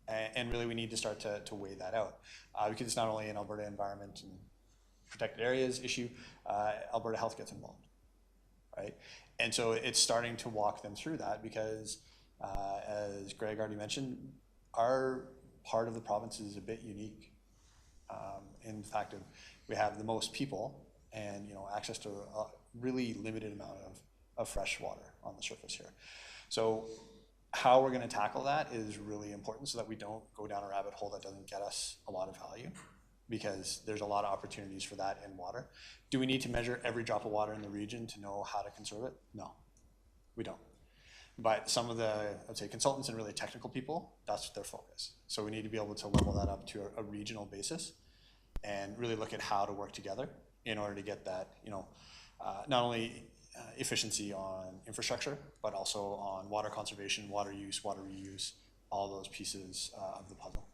And really, we need to start to weigh that out, because it's not only an Alberta environment and protected areas issue, Alberta Health gets involved, right? And so it's starting to walk them through that because, as Greg already mentioned, our part of the province is a bit unique in the fact of we have the most people and, you know, access to a really limited amount of fresh water on the surface here. So how we're going to tackle that is really important so that we don't go down a rabbit hole that doesn't get us a lot of value, because there's a lot of opportunities for that in water. Do we need to measure every drop of water in the region to know how to conserve it? No, we don't. But some of the, I'd say, consultants and really technical people, that's their focus. So we need to be able to level that up to a regional basis and really look at how to work together in order to get that, you know, not only efficiency on infrastructure, but also on water conservation, water use, water reuse, all those pieces of the puzzle.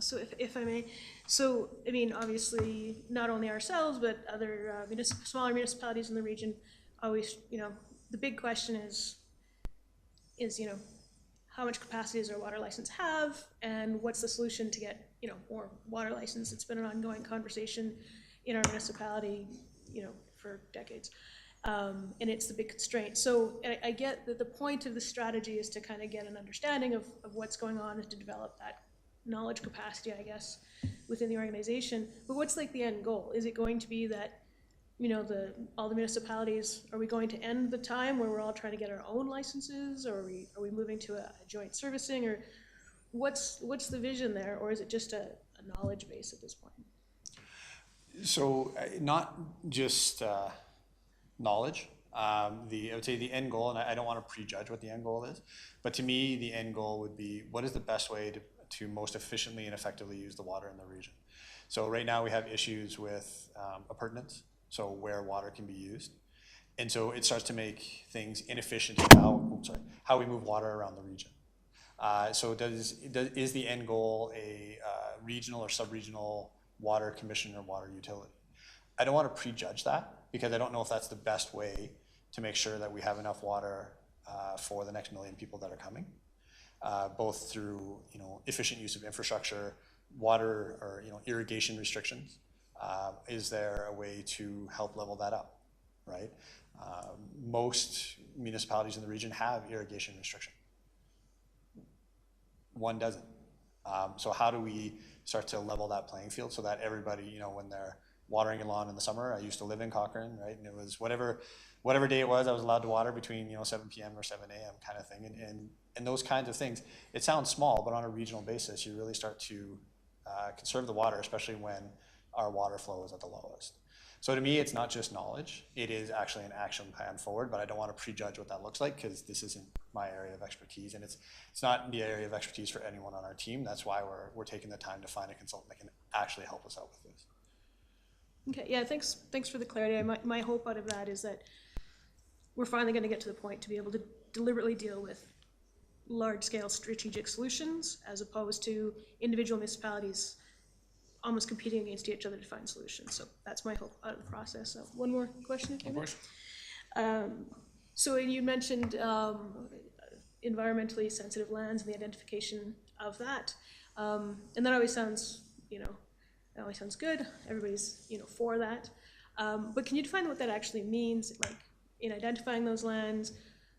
So if I may, so, I mean, obviously, not only ourselves, but other smaller municipalities in the region, always, you know, the big question is, you know, how much capacity does our water license have, and what's the solution to get, you know, more water license? It's been an ongoing conversation in our municipality, you know, for decades. And it's the big constraint. So I get that the point of the strategy is to kind of get an understanding of what's going on and to develop that knowledge capacity, I guess, within the organization. But what's like the end goal? Is it going to be that, you know, all the municipalities, are we going to end the time where we're all trying to get our own licenses, or are we moving to a joint servicing, or what's the vision there, or is it just a knowledge base at this point? So not just knowledge. I would say the end goal, and I don't want to prejudge what the end goal is, but to me, the end goal would be, what is the best way to most efficiently and effectively use the water in the region? So right now we have issues with appurtenance, so where water can be used. And so it starts to make things inefficient in how we move water around the region. So is the end goal a regional or sub-regional water commission or water utility? I don't want to prejudge that, because I don't know if that's the best way to make sure that we have enough water for the next million people that are coming, both through, you know, efficient use of infrastructure, water, or, you know, irrigation restrictions. Is there a way to help level that up, right? Most municipalities in the region have irrigation restriction. One doesn't. So how do we start to level that playing field so that everybody, you know, when they're watering a lawn in the summer, I used to live in Cochrane, right? And it was whatever day it was, I was allowed to water between, you know, 7 p.m. or 7 a.m. kind of thing. And those kinds of things, it sounds small, but on a regional basis, you really start to conserve the water, especially when our water flow is at the lowest. So to me, it's not just knowledge, it is actually an action plan forward, but I don't want to prejudge what that looks like, because this isn't my area of expertise, and it's not the area of expertise for anyone on our team. That's why we're taking the time to find a consultant that can actually help us out with this. Okay, yeah, thanks for the clarity. My hope out of that is that we're finally going to get to the point to be able to deliberately deal with large-scale strategic solutions, as opposed to individual municipalities almost competing against each other to find solutions. So that's my hope out of the process. So one more question, if you may. So you mentioned environmentally sensitive lands and the identification of that, and that always sounds, you know, that always sounds good. Everybody's, you know, for that. But can you define what that actually means, like in identifying those lands?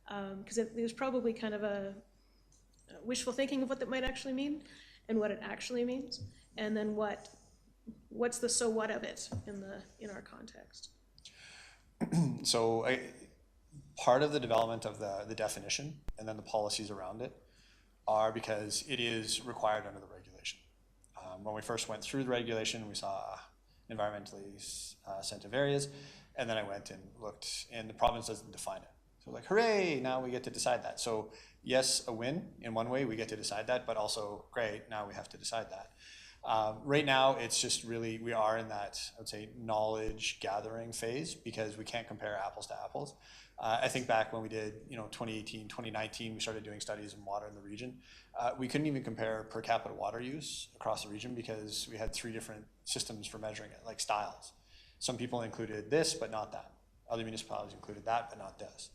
Because there's probably kind of a wishful thinking of what that might actually mean and what it actually means, and then what's the so what of it in our context. So part of the development of the definition and then the policies around it are because it is required under the regulation. When we first went through the regulation, we saw environmentally sensitive areas, and then I went and looked, and the province doesn't define it. So like, hooray, now we get to decide that. So yes, a win in one way, we get to decide that, but also great, now we have to decide that. Right now, it's just really, we are in that, I would say, knowledge gathering phase, because we can't compare apples to apples. I think back when we did, 2018, 2019, we started doing studies in water in the region. We couldn't even compare per capita water use across the region because we had 3 different systems for measuring it, like styles. Some people included this, but not that. Other municipalities included that, but not this.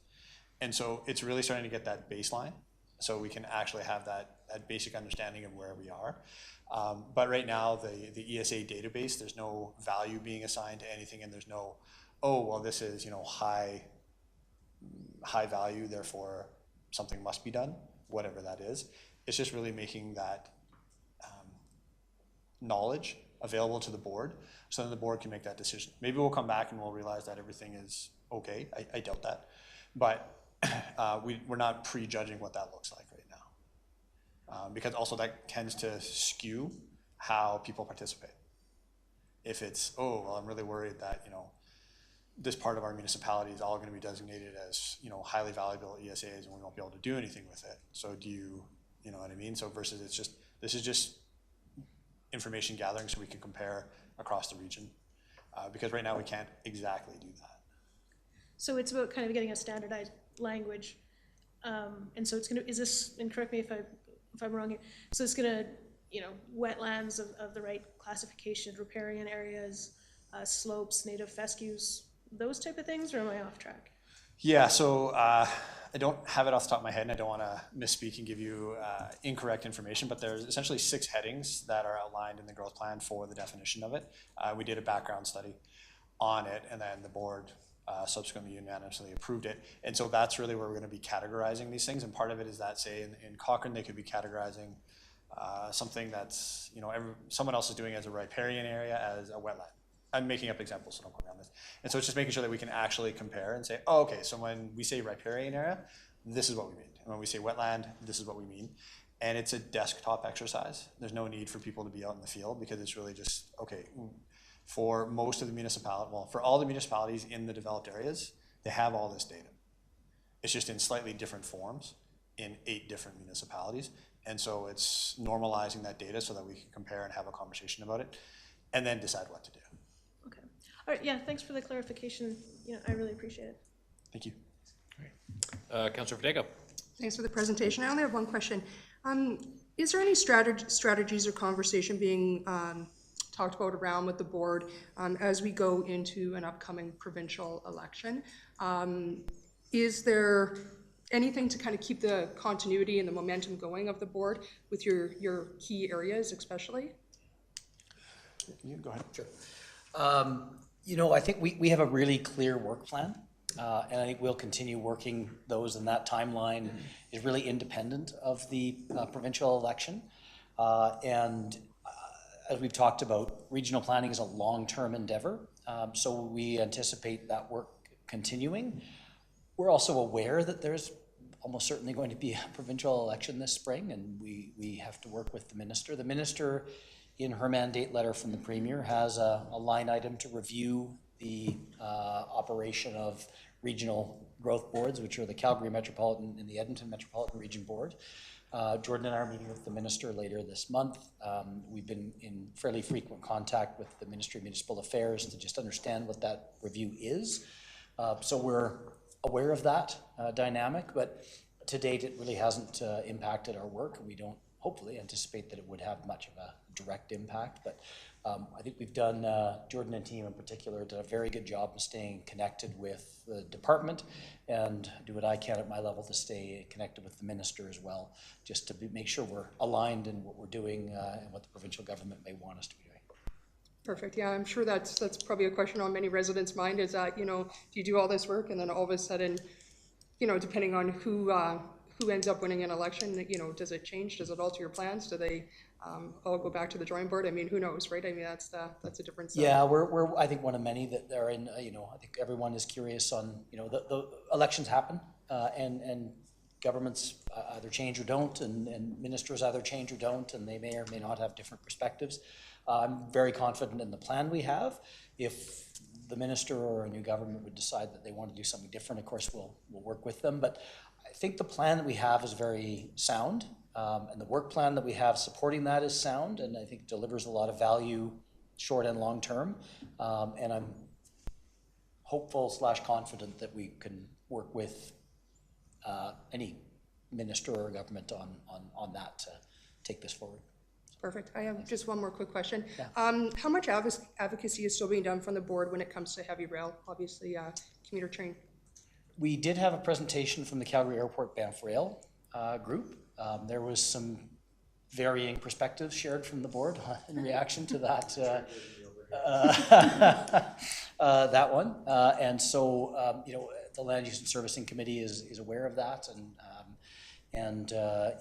And so it's really starting to get that baseline, so we can actually have that basic understanding of where we are. But right now, the ESA database, there's no value being assigned to anything, and there's no, oh, well, this is, high value, therefore something must be done, whatever that is. It's just really making that knowledge available to the board, so then the board can make that decision. Maybe we'll come back and we'll realize that everything is okay. I doubt that. But we're not prejudging what that looks like right now. Because also that tends to skew how people participate. If it's, oh, well, I'm really worried that, this part of our municipality is all going to be designated as, highly valuable ESAs and we won't be able to do anything with it. So do you know what I mean? So versus this is just information gathering so we can compare across the region. Because right now we can't exactly do that. So it's about kind of getting a standardized language. And so it's gonna, is this, and correct me if I'm wrong here, so it's gonna, wetlands of the right classification, riparian areas, slopes, native fescues, those type of things, or am I off track? Yeah, so I don't have it off the top of my head, and I don't want to misspeak and give you incorrect information, but there's essentially 6 headings that are outlined in the growth plan for the definition of it. We did a background study on it, and then the board subsequently unanimously approved it. And so that's really where we're going to be categorizing these things, and part of it is that, say, in Cochrane, they could be categorizing something that's, someone else is doing as a riparian area as a wetland. I'm making up examples, so don't quote me on this. And so it's just making sure that we can actually compare and say, oh, okay, so when we say riparian area, this is what we mean. And when we say wetland, this is what we mean. And it's a desktop exercise. There's no need for people to be out in the field because it's really just, okay, for most of the municipalities, well, for all the municipalities in the developed areas, they have all this data. It's just in slightly different forms in 8 different municipalities. And so it's normalizing that data so that we can compare and have a conversation about it and then decide what to do. Okay. All right, yeah, thanks for the clarification. I really appreciate it. Thank you. Councillor Fadego. Thanks for the presentation. I only have one question. Is there any strategies or conversation being talked about around with the board as we go into an upcoming provincial election? Is there anything to kind of keep the continuity and the momentum going of the board with your key areas especially? You go ahead. Sure. I think we have a really clear work plan, and I think we'll continue working those, and that timeline is really independent of the provincial election. As we've talked about, regional planning is a long-term endeavor, so we anticipate that work continuing. We're also aware that there's almost certainly going to be a provincial election this spring, and we have to work with the minister. The minister, in her mandate letter from the Premier, has a line item to review the operation of regional growth boards, which are the Calgary Metropolitan and the Edmonton Metropolitan Region Board. Jordan and I are meeting with the minister later this month. We've been in fairly frequent contact with the Ministry of Municipal Affairs to just understand what that review is. So we're aware of that dynamic, but to date it really hasn't impacted our work. We don't hopefully anticipate that it would have much of a direct impact, but I think we've done, Jordan and team in particular, did a very good job of staying connected with the department and do what I can at my level to stay connected with the minister as well, just to make sure we're aligned in what we're doing and what the provincial government may want us to be doing. Perfect. Yeah, I'm sure that's probably a question on many residents' mind is that, if you do all this work and then all of a sudden, depending on who ends up winning an election, does it change? Does it alter your plans? Do they all go back to the drawing board? I mean, who knows, right? I mean, that's a different side. Yeah, we're I think one of many that are in, I think everyone is curious on, the elections happen and governments either change or don't, and ministers either change or don't, and they may or may not have different perspectives. I'm very confident in the plan we have. If the minister or a new government would decide that they want to do something different, of course, we'll work with them. But I think the plan that we have is very sound, and the work plan that we have supporting that is sound, and I think delivers a lot of value short and long term. And I'm hopeful / confident that we can work with any minister or government on that to take this forward. Perfect. I have just one more quick question. How much advocacy is still being done from the board when it comes to heavy rail, obviously commuter train? We did have a presentation from the Calgary Airport Banff Rail group. There was some varying perspectives shared from the board in reaction to that that one. And so, you know, the Land Use and Servicing Committee is aware of that, and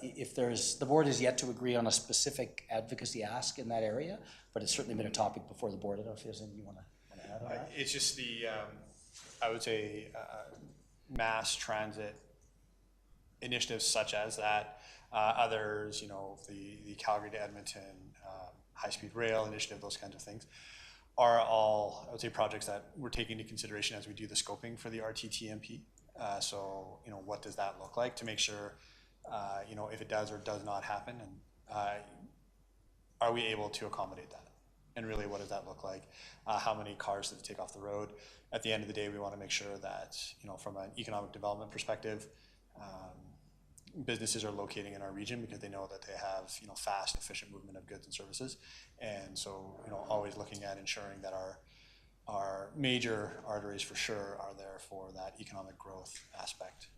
if there's, the board is yet to agree on a specific advocacy ask in that area, but it's certainly been a topic before the board. I don't know if there's anything you want to add on that. It's just the, I would say, mass transit initiatives such as that, others, you know, the Calgary to Edmonton high-speed rail initiative, those kinds of things, are all, I would say, projects that we're taking into consideration as we do the scoping for the RTTMP. So, you know, what does that look like to make sure, you know, if it does or does not happen, and are we able to accommodate that? And really, what does that look like? How many cars does it take off the road? At the end of the day, we want to make sure that, you know, from an economic development perspective, businesses are locating in our region because they know that they have, you know, fast, efficient movement of goods and services. And so, you know, always looking at ensuring that our major arteries for sure are there for that economic growth aspect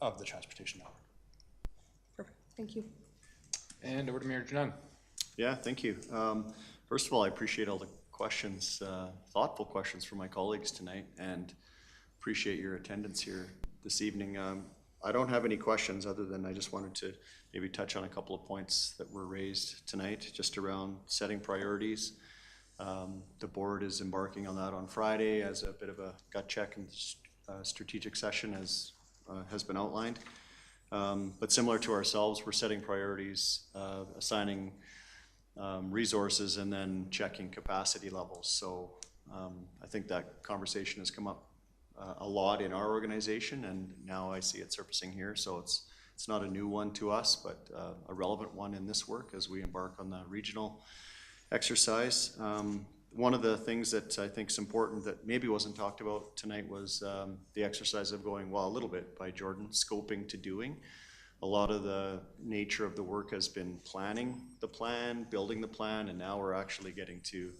of the transportation network. Perfect. Thank you. And over to Mayor Janung. Yeah, thank you. First of all, I appreciate all the questions, thoughtful questions from my colleagues tonight, and appreciate your attendance here this evening. I don't have any questions other than I just wanted to maybe touch on a couple of points that were raised tonight, just around setting priorities. The board is embarking on that on Friday as a bit of a gut check and strategic session, as has been outlined. But similar to ourselves, we're setting priorities, assigning resources, and then checking capacity levels. So I think that conversation has come up a lot in our organization, and now I see it surfacing here. So it's not a new one to us, but a relevant one in this work as we embark on the regional exercise. One of the things that I think is important that maybe wasn't talked about tonight was the exercise of going, well, a little bit by Jordan, scoping to doing. A lot of the nature of the work has been planning the plan, building the plan, and now we're actually getting to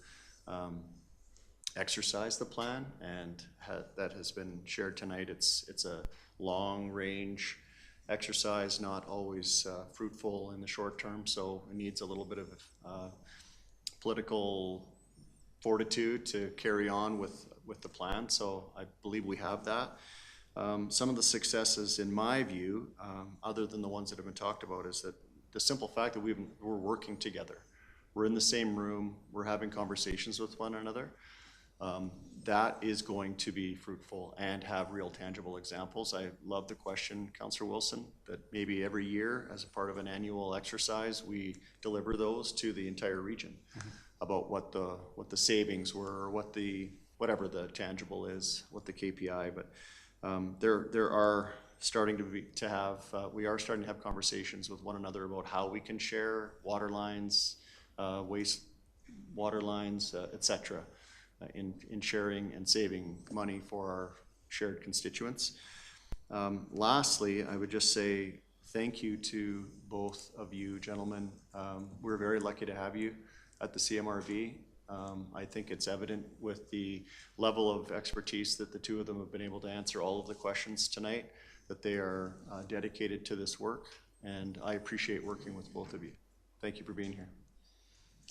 exercise the plan, and that has been shared tonight. It's a long range exercise, not always fruitful in the short term, so it needs a little bit of political fortitude to carry on with the plan. So I believe we have that. Some of the successes, in my view, other than the ones that have been talked about, is that the simple fact that we're working together. We're in the same room, we're having conversations with one another. That is going to be fruitful and have real tangible examples. I love the question, Councillor Wilson, that maybe every year as a part of an annual exercise, we deliver those to the entire region about what the savings were, or whatever the tangible is, what the KPI. But there are starting we are starting to have conversations with one another about how we can share water lines, waste water lines, etc. In sharing and saving money for our shared constituents. Lastly, I would just say thank you to both of you gentlemen. We're very lucky to have you at the CMRV. I think it's evident with the level of expertise that the two of them have been able to answer all of the questions tonight, that they are dedicated to this work, and I appreciate working with both of you. Thank you for being here.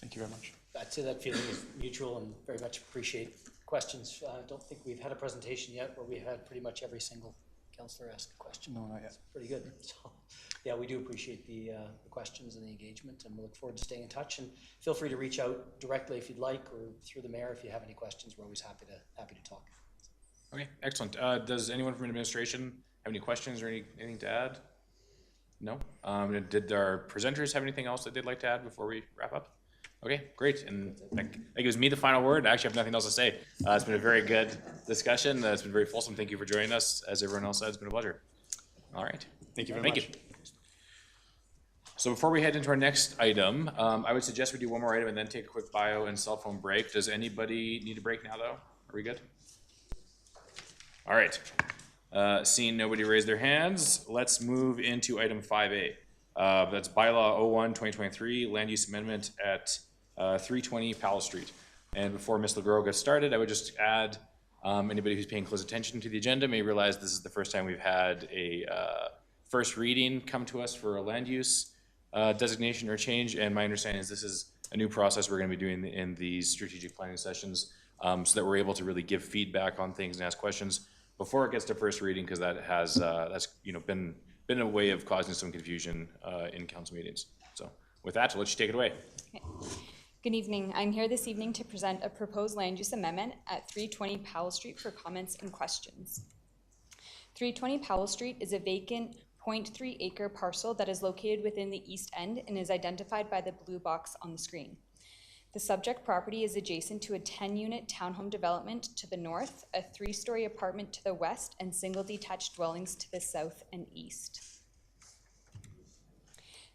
Thank you very much. I'd say that feeling is mutual, and very much appreciate questions. I don't think we've had a presentation yet where we had pretty much every single councillor ask a question. No, not yet. It's pretty good. So, yeah, we do appreciate the questions and the engagement, and we look forward to staying in touch. And feel free to reach out directly if you'd like, or through the mayor if you have any questions. We're always happy to talk. Okay, excellent. Does anyone from administration have any questions or anything to add? No? Did our presenters have anything else that they'd like to add before we wrap up? Okay, great. And that gives me the final word. I actually have nothing else to say. It's been a very good discussion. It's been very fulsome. Thank you for joining us. As everyone else said, it's been a pleasure. All right. Thank you very much. So before we head into our next item, I would suggest we do one more item and then take a quick bio and cell phone break. Does anybody need a break now, though? Are we good? All right. Seeing nobody raise their hands, let's move into item 5A. That's Bylaw 01-2023, Land Use Amendment at 320 Powell Street. And before Ms. LeGros gets started, I would just add, anybody who's paying close attention to the agenda may realize this is the first time we've had a first reading come to us for a land use designation or change. And my understanding is this is a new process we're going to be doing in these strategic planning sessions, so that we're able to really give feedback on things and ask questions before it gets to first reading, because that has that's been a way of causing some confusion in council meetings. So with that, I'll let you take it away. Okay. Good evening. I'm here this evening to present a proposed land use amendment at 320 Powell Street for comments and questions. 320 Powell Street is a vacant 0.3 acre parcel that is located within the east end and is identified by the blue box on the screen. The subject property is adjacent to a 10-unit townhome development to the north, a 3-story apartment to the west, and single detached dwellings to the south and east.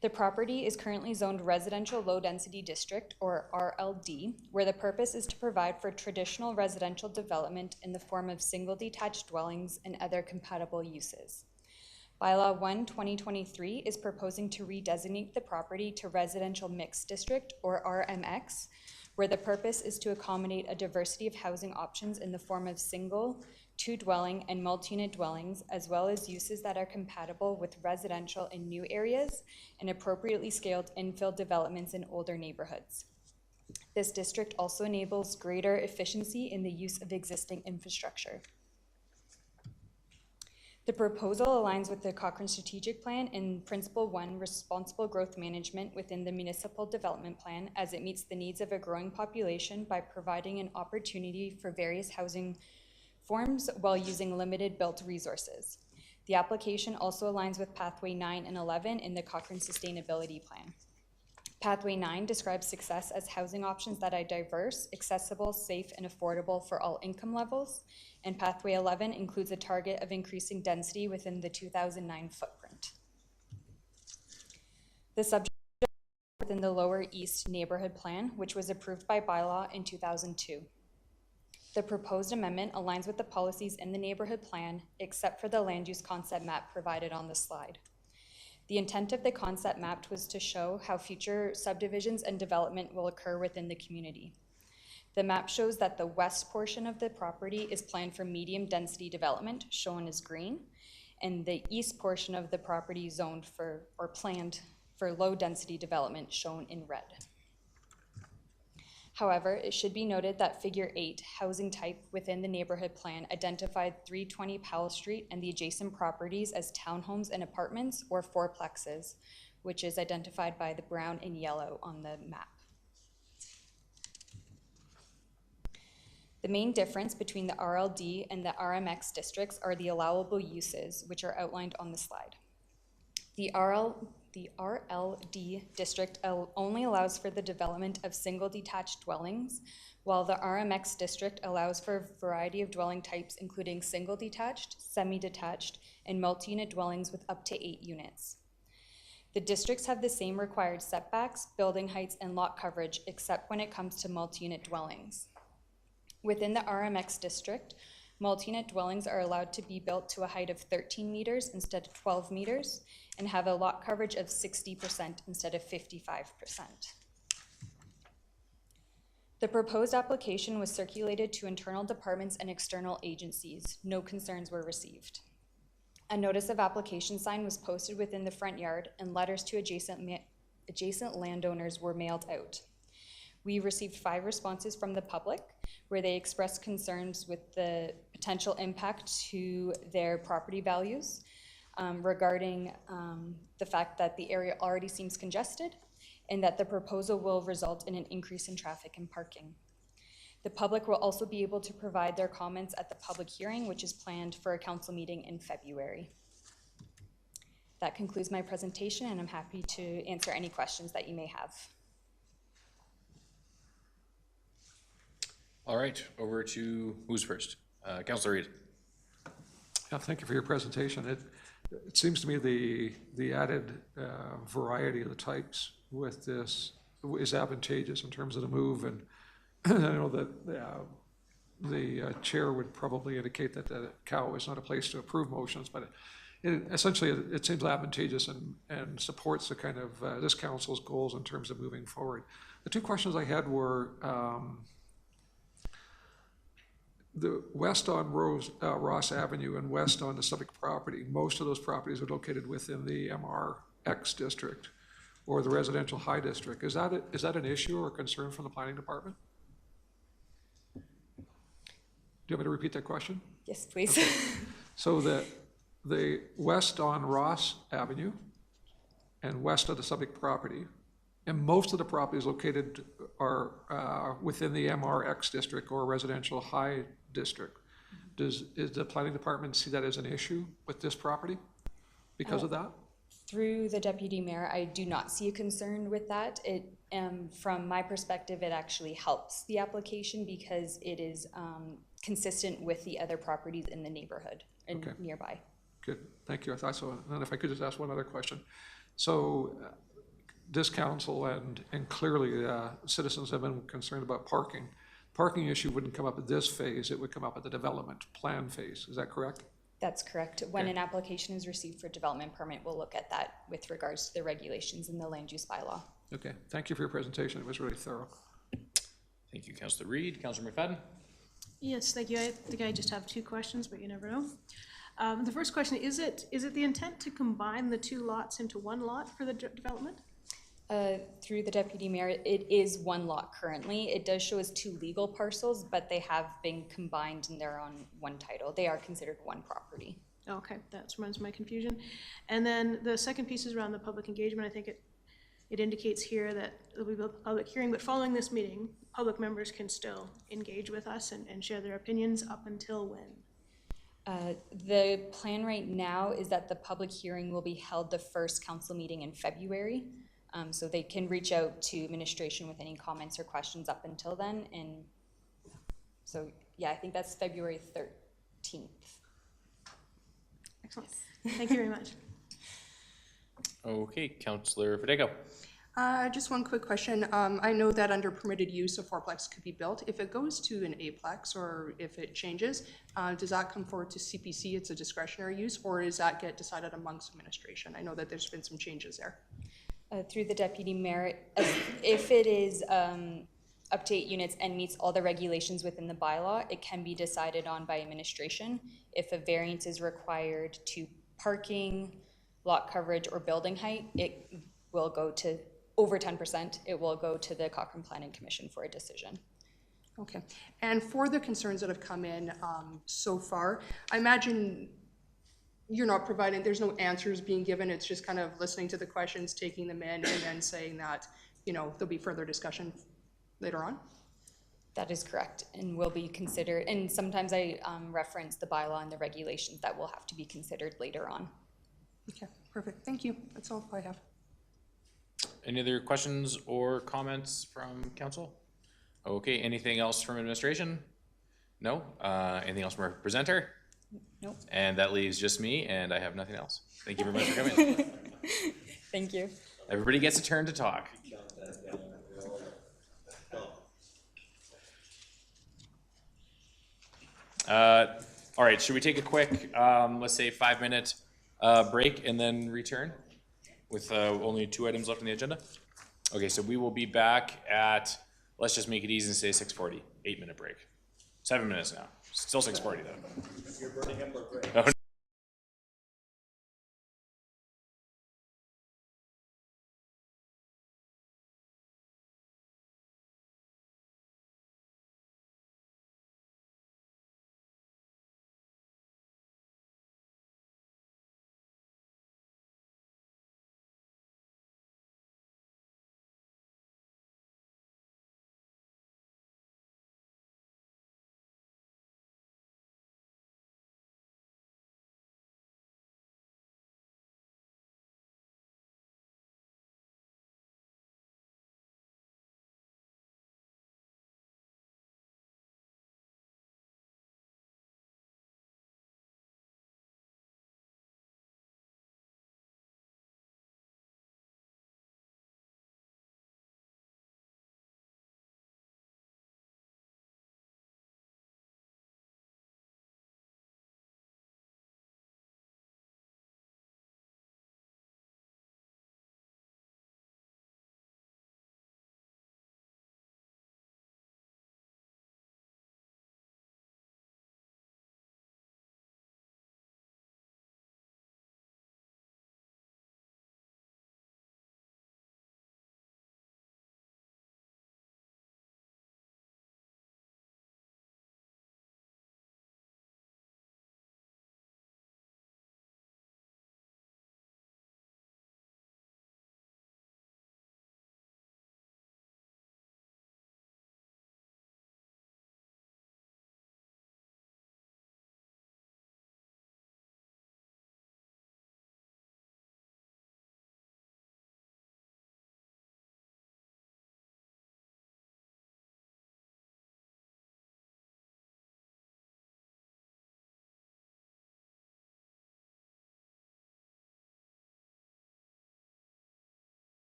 The property is currently zoned Residential Low Density District, or RLD, where the purpose is to provide for traditional residential development in the form of single detached dwellings and other compatible uses. Bylaw 1-2023 is proposing to redesignate the property to Residential Mixed District, or RMX, where the purpose is to accommodate a diversity of housing options in the form of single, two-dwelling, and multi-unit dwellings, as well as uses that are compatible with residential in new areas and appropriately scaled infill developments in older neighborhoods. This district also enables greater efficiency in the use of existing infrastructure. The proposal aligns with the Cochrane Strategic Plan in Principle 1, Responsible Growth Management within the Municipal Development Plan, as it meets the needs of a growing population by providing an opportunity for various housing forms while using limited built resources. The application also aligns with Pathway 9 and 11 in the Cochrane Sustainability Plan. Pathway 9 describes success as housing options that are diverse, accessible, safe, and affordable for all income levels. And Pathway 11 includes a target of increasing density within the 2009 footprint. The subject is within the Lower East Neighborhood Plan, which was approved by bylaw in 2002. The proposed amendment aligns with the policies in the neighborhood plan, except for the land use concept map provided on the slide. The intent of the concept map was to show how future subdivisions and development will occur within the community. The map shows that the west portion of the property is planned for medium density development, shown as green, and the east portion of the property zoned for, or planned for, low density development, shown in red. However, it should be noted that Figure 8, housing type within the neighborhood plan, identified 320 Powell Street and the adjacent properties as townhomes and apartments or fourplexes, which is identified by the brown and yellow on the map. The main difference between the RLD and the RMX districts are the allowable uses, which are outlined on the slide. The RLD district only allows for the development of single detached dwellings, while the RMX district allows for a variety of dwelling types, including single detached, semi-detached, and multi-unit dwellings with up to 8 units. The districts have the same required setbacks, building heights, and lot coverage, except when it comes to multi-unit dwellings. Within the RMX district, multi-unit dwellings are allowed to be built to a height of 13 meters instead of 12 meters and have a lot coverage of 60% instead of 55%. The proposed application was circulated to internal departments and external agencies. No concerns were received. A notice of application sign was posted within the front yard, and letters to adjacent landowners were mailed out. We received 5 responses from the public where they expressed concerns with the potential impact to their property values regarding the fact that the area already seems congested and that the proposal will result in an increase in traffic and parking. The public will also be able to provide their comments at the public hearing, which is planned for a council meeting in February. That concludes my presentation, and I'm happy to answer any questions that you may have. All right, over to who's first? Councillor Reid. Yeah, thank you for your presentation. It seems to me the added variety of the types with this is advantageous in terms of the move, and I know that the chair would probably indicate that the COW is not a place to approve motions, but essentially, it seems advantageous and supports the kind of, this council's goals in terms of moving forward. The two questions I had were, the west on Ross Avenue and west on the Suffolk property, most of those properties are located within the MRX district or the residential high district. Is that an issue or concern from the planning department? Do you want me to repeat that question? Yes, please. So the west on Ross Avenue and west of the Suffolk property, and most of the properties located are within the MRX district or residential high district. Is the planning department see that as an issue with this property because of that? Through the deputy mayor, I do not see a concern with that. From my perspective, it actually helps the application because it is consistent with the other properties in the neighborhood and nearby. Good, thank you. I thought so. And if I could just ask one other question. So this council and clearly citizens have been concerned about parking. Parking issue wouldn't come up at this phase, it would come up at the development plan phase. Is that correct? That's correct. When an application is received for development permit, we'll look at that with regards to the regulations in the land use bylaw. Okay, thank you for your presentation. It was really thorough. Thank you, Councillor Reid. Councillor McFadden? Yes, thank you. I think I just have two questions, but you never know. The first question, is it the intent to combine the two lots into one lot for the development? Through the deputy mayor, it is one lot currently. It does show as two legal parcels, but they have been combined and they're on one title. They are considered one property. Okay, that reminds my confusion. And then the second piece is around the public engagement. I think it indicates here that there'll be a public hearing, but following this meeting, public members can still engage with us and share their opinions up until when? The plan right now is that the public hearing will be held the first council meeting in February. So they can reach out to administration with any comments or questions up until then. And so, yeah, I think that's February 13th. Excellent. Thank you very much. Okay, Councillor Fidego. Just one quick question. I know that under permitted use, a fourplex could be built. If it goes to an eightplex or if it changes, does that come forward to CPC? It's a discretionary use, or does that get decided amongst administration? I know that there's been some changes there. Through the deputy mayor, if it is up to 8 units and meets all the regulations within the bylaw, it can be decided on by administration. If a variance is required to parking, lot coverage, or building height, it will go to over 10%. It will go to the Cochrane Planning Commission for a decision. Okay, and for the concerns that have come in so far, I imagine you're not providing, there's no answers being given, it's just kind of listening to the questions, taking them in, and then saying that, you know, there'll be further discussion later on? That is correct, and will be considered, and sometimes I reference the bylaw and the regulations that will have to be considered later on. Okay, perfect, thank you, that's all I have. Any other questions or comments from council? Okay, anything else from administration? No? Anything else from our presenter? Nope. And that leaves just me, and I have nothing else. Thank you very much for coming. Thank you. Everybody gets a turn to talk. All right, should we take a quick, let's say 5-minute break and then return with only 2 items left on the agenda? Okay, so we will be back at, let's just make it easy and say 6:40, 8-minute break. 7 minutes now, still 6:40 though. You're burning up our break. Oh,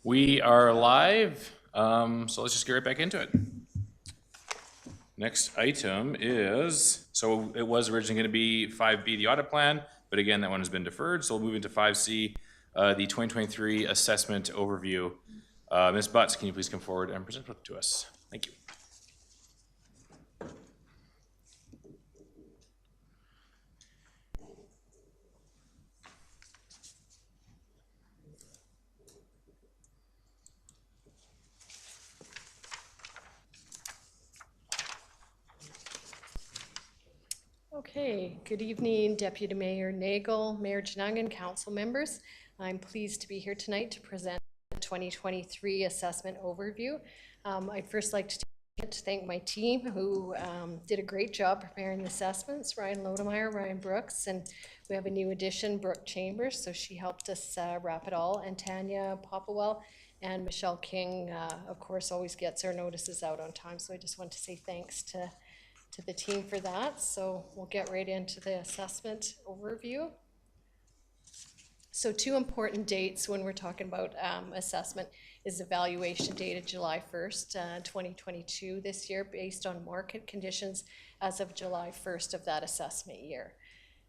We are live, so let's just get right back into it. Next item is, so it was originally going to be 5B, the audit plan, but again, that one has been deferred, so we'll move into 5C, the 2023 assessment overview. Ms. Butts, can you please come forward and present it to us? Thank you. Okay, good evening, Deputy Mayor Nagel, Mayor Janungan, council members. I'm pleased to be here tonight to present the 2023 assessment overview. I'd first like to thank my team who did a great job preparing the assessments, Ryan Lodemeyer, Ryan Brooks, and we have a new addition, Brooke Chambers, so she helped us wrap it all, and Tanya Popowell and Michelle King, of course, always gets our notices out on time, so I just want to say thanks to the team for that. So we'll get right into the assessment overview. So 2 important dates when we're talking about assessment is the valuation dated July 1st, 2022 this year based on market conditions as of July 1st of that assessment year.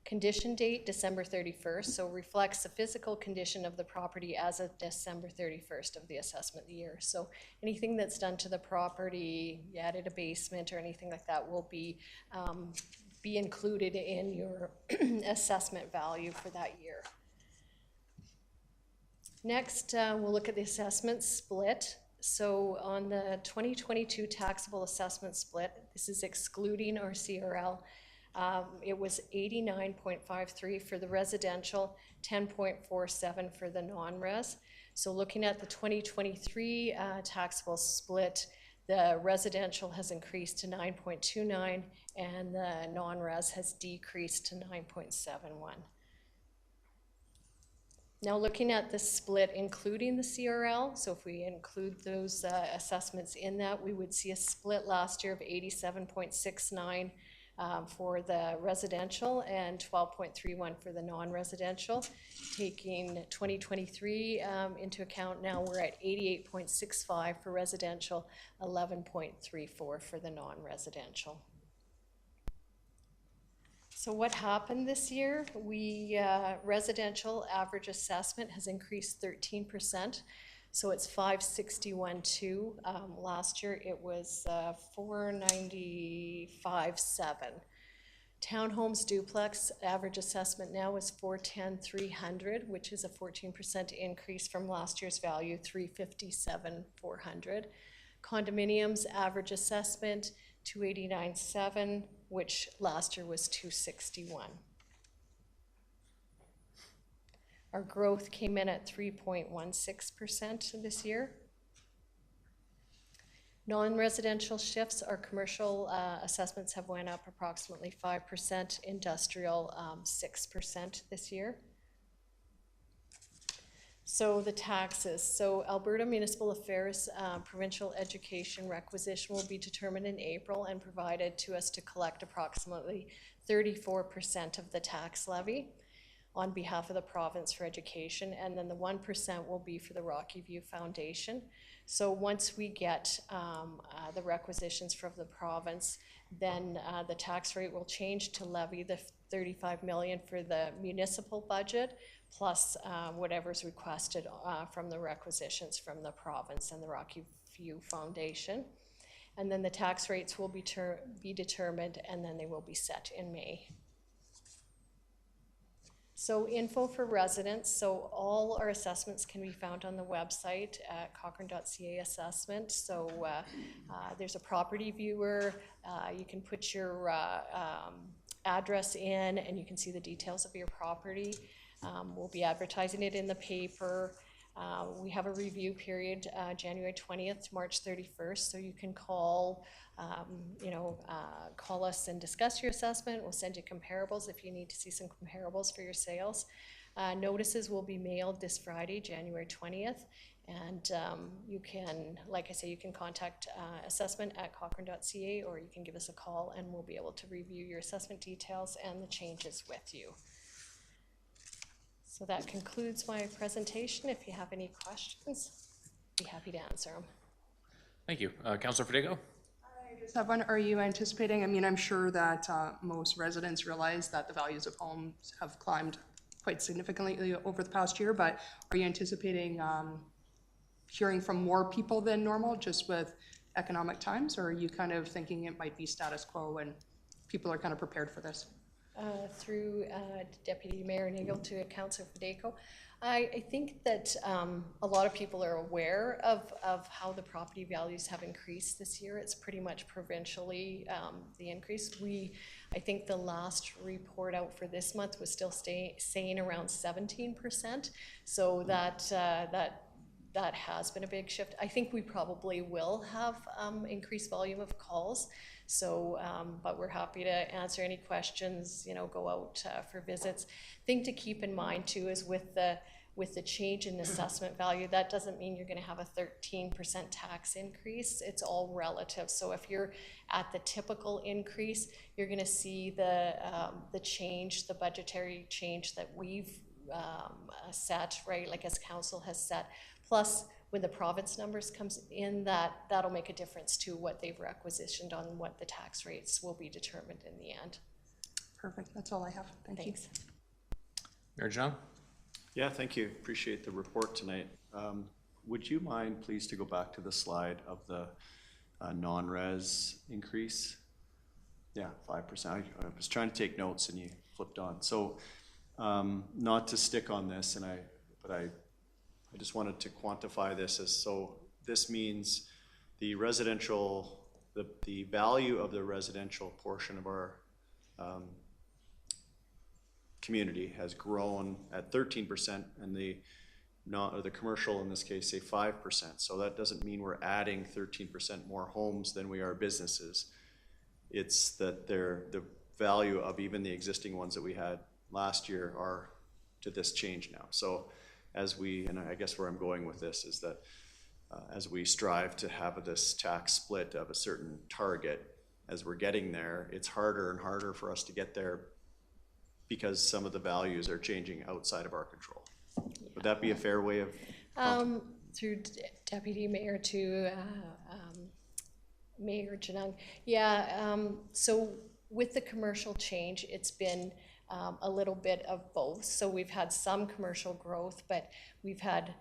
Condition date, December 31st, so reflects the physical condition of the property as of December 31st of the assessment year. So anything that's done to the property, you added a basement or anything like that will be included in your assessment value for that year. Next, we'll look at the assessment split. So on the 2022 taxable assessment split, this is excluding our CRL, it was 89.53 for the residential, 10.47 for the non-res. So looking at the 2023 taxable split, the residential has increased to 9.29 and the non-res has decreased to 9.71. Now looking at the split including the CRL, so if we include those assessments in that, we would see a split last year of 87.69 for the residential and 12.31 for the non-residential. Taking 2023 into account, now we're at 88.65 for residential, 11.34 for the non-residential. So what happened this year? Residential average assessment has increased 13%. So it's 561.2. Last year it was 495.7. Townhomes duplex average assessment now is 410.300, which is a 14% increase from last year's value, 357.400. Condominiums average assessment 289.7, which last year was 261. Our growth came in at 3.16% this year. Non-residential shifts, our commercial assessments have went up approximately 5%, industrial 6% this year. So the taxes, so Alberta Municipal Affairs provincial education requisition will be determined in April and provided to us to collect approximately 34% of the tax levy on behalf of the province for education, and then the 1% will be for the Rocky View Foundation. So once we get the requisitions from the province, then the tax rate will change to levy the 35 million for the municipal budget, plus whatever's requested from the requisitions from the province and the Rocky View Foundation. And then the tax rates will be determined, and then they will be set in May. So info for residents, so all our assessments can be found on the website at cochrane.ca assessment. So there's a property viewer, you can put your address in and you can see the details of your property. We'll be advertising it in the paper. We have a review period January 20th to March 31st, so you can call call us and discuss your assessment. We'll send you comparables if you need to see some comparables for your sales. Notices will be mailed this Friday, January 20th, and you can, like I say, you can contact assessment at cochrane.ca, or you can give us a call and we'll be able to review your assessment details and the changes with you. So that concludes my presentation. If you have any questions. be happy to answer them. Thank you. Councilor Fidego? Just have one, are you anticipating, I mean, I'm sure that most residents realize that the values of homes have climbed quite significantly over the past year, but are you anticipating hearing from more people than normal just with economic times, or are you kind of thinking it might be status quo and people are kind of prepared for this? Through Deputy Mayor Nagel to Councilor Fidego. I think that a lot of people are aware of how the property values have increased this year. It's pretty much provincially the increase. I think the last report out for this month was still saying around 17%. So that has been a big shift. I think we probably will have increased volume of calls. So, but we're happy to answer any questions, you know, go out for visits. Thing to keep in mind too is with the change in assessment value, that doesn't mean you're gonna have a 13% tax increase. It's all relative. So if you're at the typical increase, you're gonna see the change, the budgetary change that we've set, right, like as council has set. Plus, when the province numbers comes in, that'll make a difference to what they've requisitioned on what the tax rates will be determined in the end. Perfect, that's all I have, thank you. Thanks. Mayor John? Yeah, thank you. Appreciate the report tonight. Would you mind, please, to go back to the slide of the non-res increase? Yeah, 5%. I was trying to take notes and you flipped on. So not to stick on this, but I just wanted to quantify this as, so this means the residential, the value of the residential portion of our community has grown at 13%, and the commercial in this case say 5%. So that doesn't mean we're adding 13% more homes than we are businesses. It's that the value of even the existing ones that we had last year are to this change now. So as we, and I guess where I'm going with this is that as we strive to have this tax split of a certain target, as we're getting there, it's harder and harder for us to get there because some of the values are changing outside of our control. Would that be a fair way of? Through Deputy Mayor to Mayor Janung. Yeah, so with the commercial change, it's been a little bit of both. So we've had some commercial growth, but we've had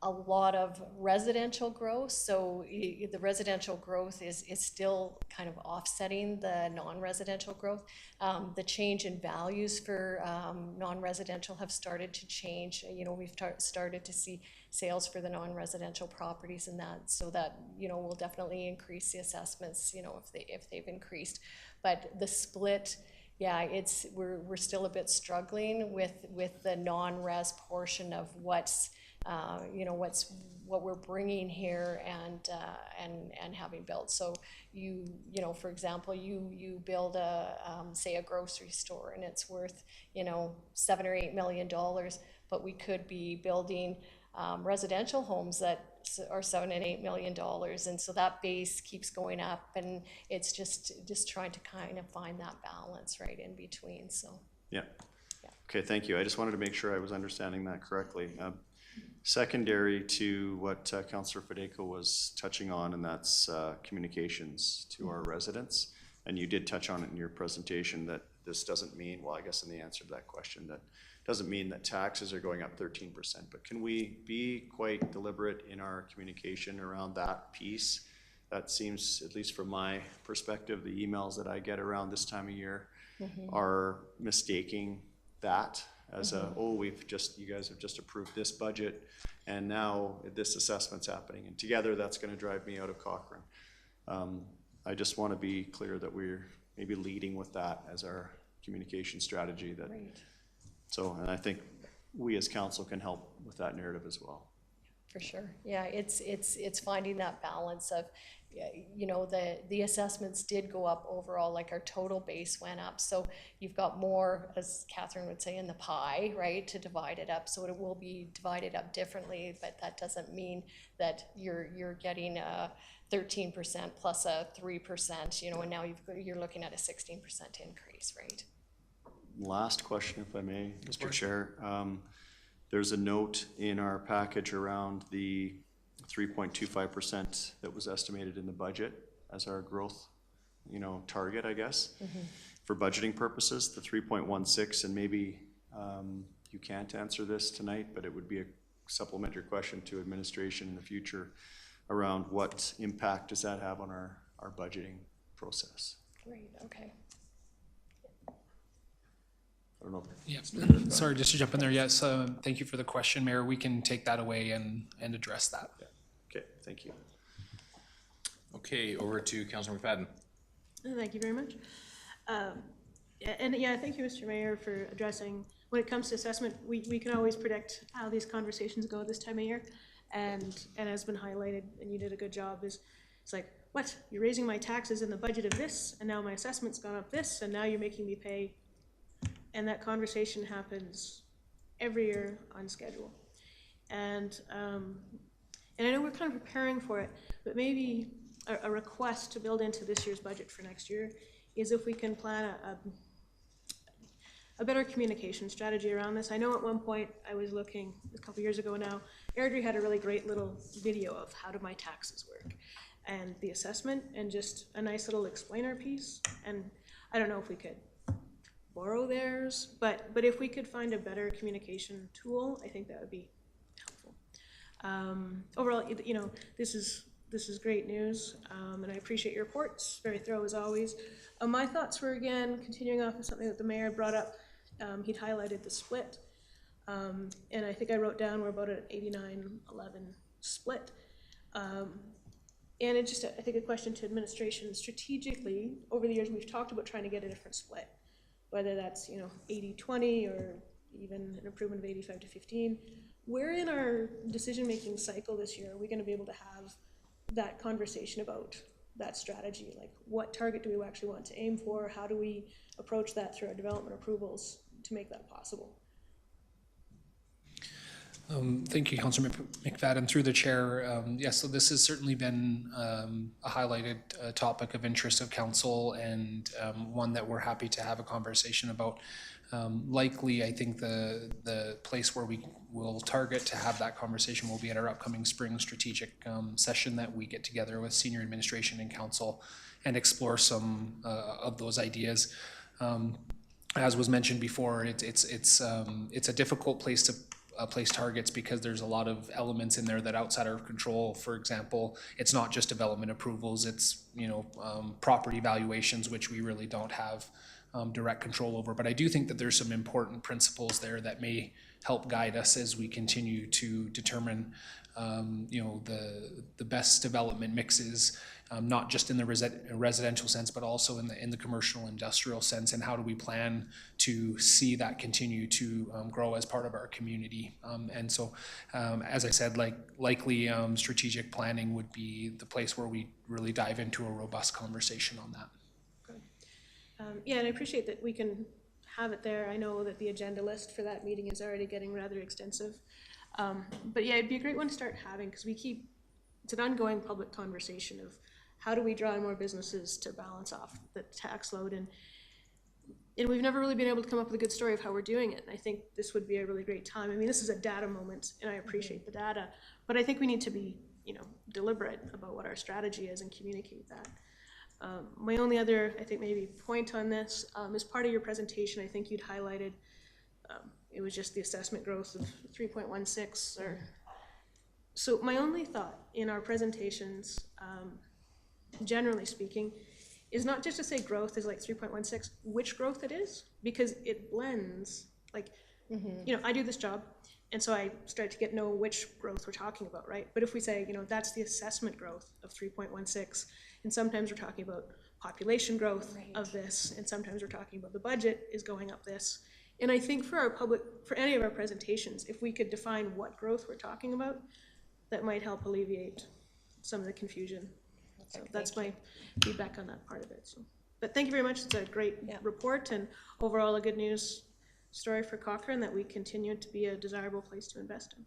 a lot of residential growth. So the residential growth is still kind of offsetting the non-residential growth. The change in values for non-residential have started to change. You know, we've started to see sales for the non-residential properties and that, so that, you know, will definitely increase the assessments, you know, if they've increased. But the split, yeah, we're still a bit struggling with the non-res portion of what's you know, what we're bringing here and having built. So you know, for example, you build say a grocery store and it's worth, you know, $7 or $8 million, but we could be building residential homes that are $7 and $8 million, and so that base keeps going up, and it's just trying to kind of find that balance right in between. So yeah. Okay, thank you. I just wanted to make sure I was understanding that correctly. Secondary to what Councillor Fidego was touching on, and that's communications to our residents. And you did touch on it in your presentation that this doesn't mean, well, I guess in the answer to that question, that doesn't mean that taxes are going up 13%, but can we be quite deliberate in our communication around that piece? That seems, at least from my perspective, the emails that I get around this time of year are mistaking that as you guys have just approved this budget and now this assessment's happening, and together that's going to drive me out of Cochrane. I just want to be clear that we're maybe leading with that as our communication strategy. That right. So, and I think we as council can help with that narrative as well. For sure, yeah, it's finding that balance of, you know, the assessments did go up overall, like our total base went up, so you've got more, as Catherine would say, in the pie, right, to divide it up, so it will be divided up differently, but that doesn't mean that you're getting a 13% plus a 3%, you know, and now you're looking at a 16% increase, right? Last question, if I may, Mr. Chair. There's a note in our package around the 3.25% that was estimated in the budget as our growth, target, I guess, for budgeting purposes, the 3.16, and maybe you can't answer this tonight, but it would be a supplementary question to administration in the future around what impact does that have on our budgeting process. Great, okay. I don't know. Yeah, sorry, just to jump in there, yes, thank you for the question, Mayor. We can take that away and address that. Okay, thank you. Okay, over to Councilor McFadden. Thank you very much. Thank you, Mr. Mayor, for addressing, when it comes to assessment, we can always predict how these conversations go this time of year. And has been highlighted, and you did a good job, it's like, what? You're raising my taxes in the budget of this, and now my assessment's gone up this, and now you're making me pay. And that conversation happens every year on schedule. And I know we're kind of preparing for it, but maybe a request to build into this year's budget for next year is if we can plan a better communication strategy around this. I know at one point I was looking a couple years ago now, Airdrie had a really great little video of how do my taxes work and the assessment and just a nice little explainer piece. And I don't know if we could borrow theirs, but if we could find a better communication tool, I think that would be helpful. Overall, this is great news, and I appreciate your reports, very thorough as always. My thoughts were, again, continuing off of something that the mayor brought up. He'd highlighted the split, and I think I wrote down we're about an 89-11 split. And it's just, I think, a question to administration. Strategically, over the years, we've talked about trying to get a different split, whether that's 80-20 or even an improvement of 85-15. Where in our decision-making cycle this year are we going to be able to have that conversation about that strategy? Like, what target do we actually want to aim for? How do we approach that through our development approvals to make that possible? Thank you, Councilor McFadden. Through the chair, yes, so this has certainly been a highlighted topic of interest of council, and one that we're happy to have a conversation about. Likely, I think the place where we will target to have that conversation will be at our upcoming spring strategic session that we get together with senior administration and council and explore some of those ideas. As was mentioned before, it's a difficult place to place targets because there's a lot of elements in there that are outside our control. For example, it's not just development approvals, it's property valuations, which we really don't have direct control over. But I do think that there's some important principles there that may help guide us as we continue to determine the best development mixes, not just in the residential sense, but also in the commercial industrial sense, and how do we plan to see that continue to grow as part of our community. And so, as I said, likely strategic planning would be the place where we really dive into a robust conversation on that. Yeah, and I appreciate that we can have it there. I know that the agenda list for that meeting is already getting rather extensive. But yeah, it'd be a great one to start having, because it's an ongoing public conversation of how do we draw in more businesses to balance off the tax load, and we've never really been able to come up with a good story of how we're doing it. And I think this would be a really great time. I mean, this is a data moment, and I appreciate the data, but I think we need to be, deliberate about what our strategy is and communicate that. My only other, I think, maybe point on this, as part of your presentation, I think you'd highlighted, it was just the assessment growth of 3.16, or, so my only thought in our presentations, generally speaking, is not just to say growth is like 3.16, which growth it is, because it blends, like, I do this job, and so I start to know which growth we're talking about, right? But if we say, that's the assessment growth of 3.16, and sometimes we're talking about population growth of this, and sometimes we're talking about the budget is going up this. And I think for any of our presentations, if we could define what growth we're talking about, that might help alleviate some of the confusion. So that's my feedback on that part of it. So, but thank you very much. It's a great report, and overall a good news story for Cochrane that we continue to be a desirable place to invest in.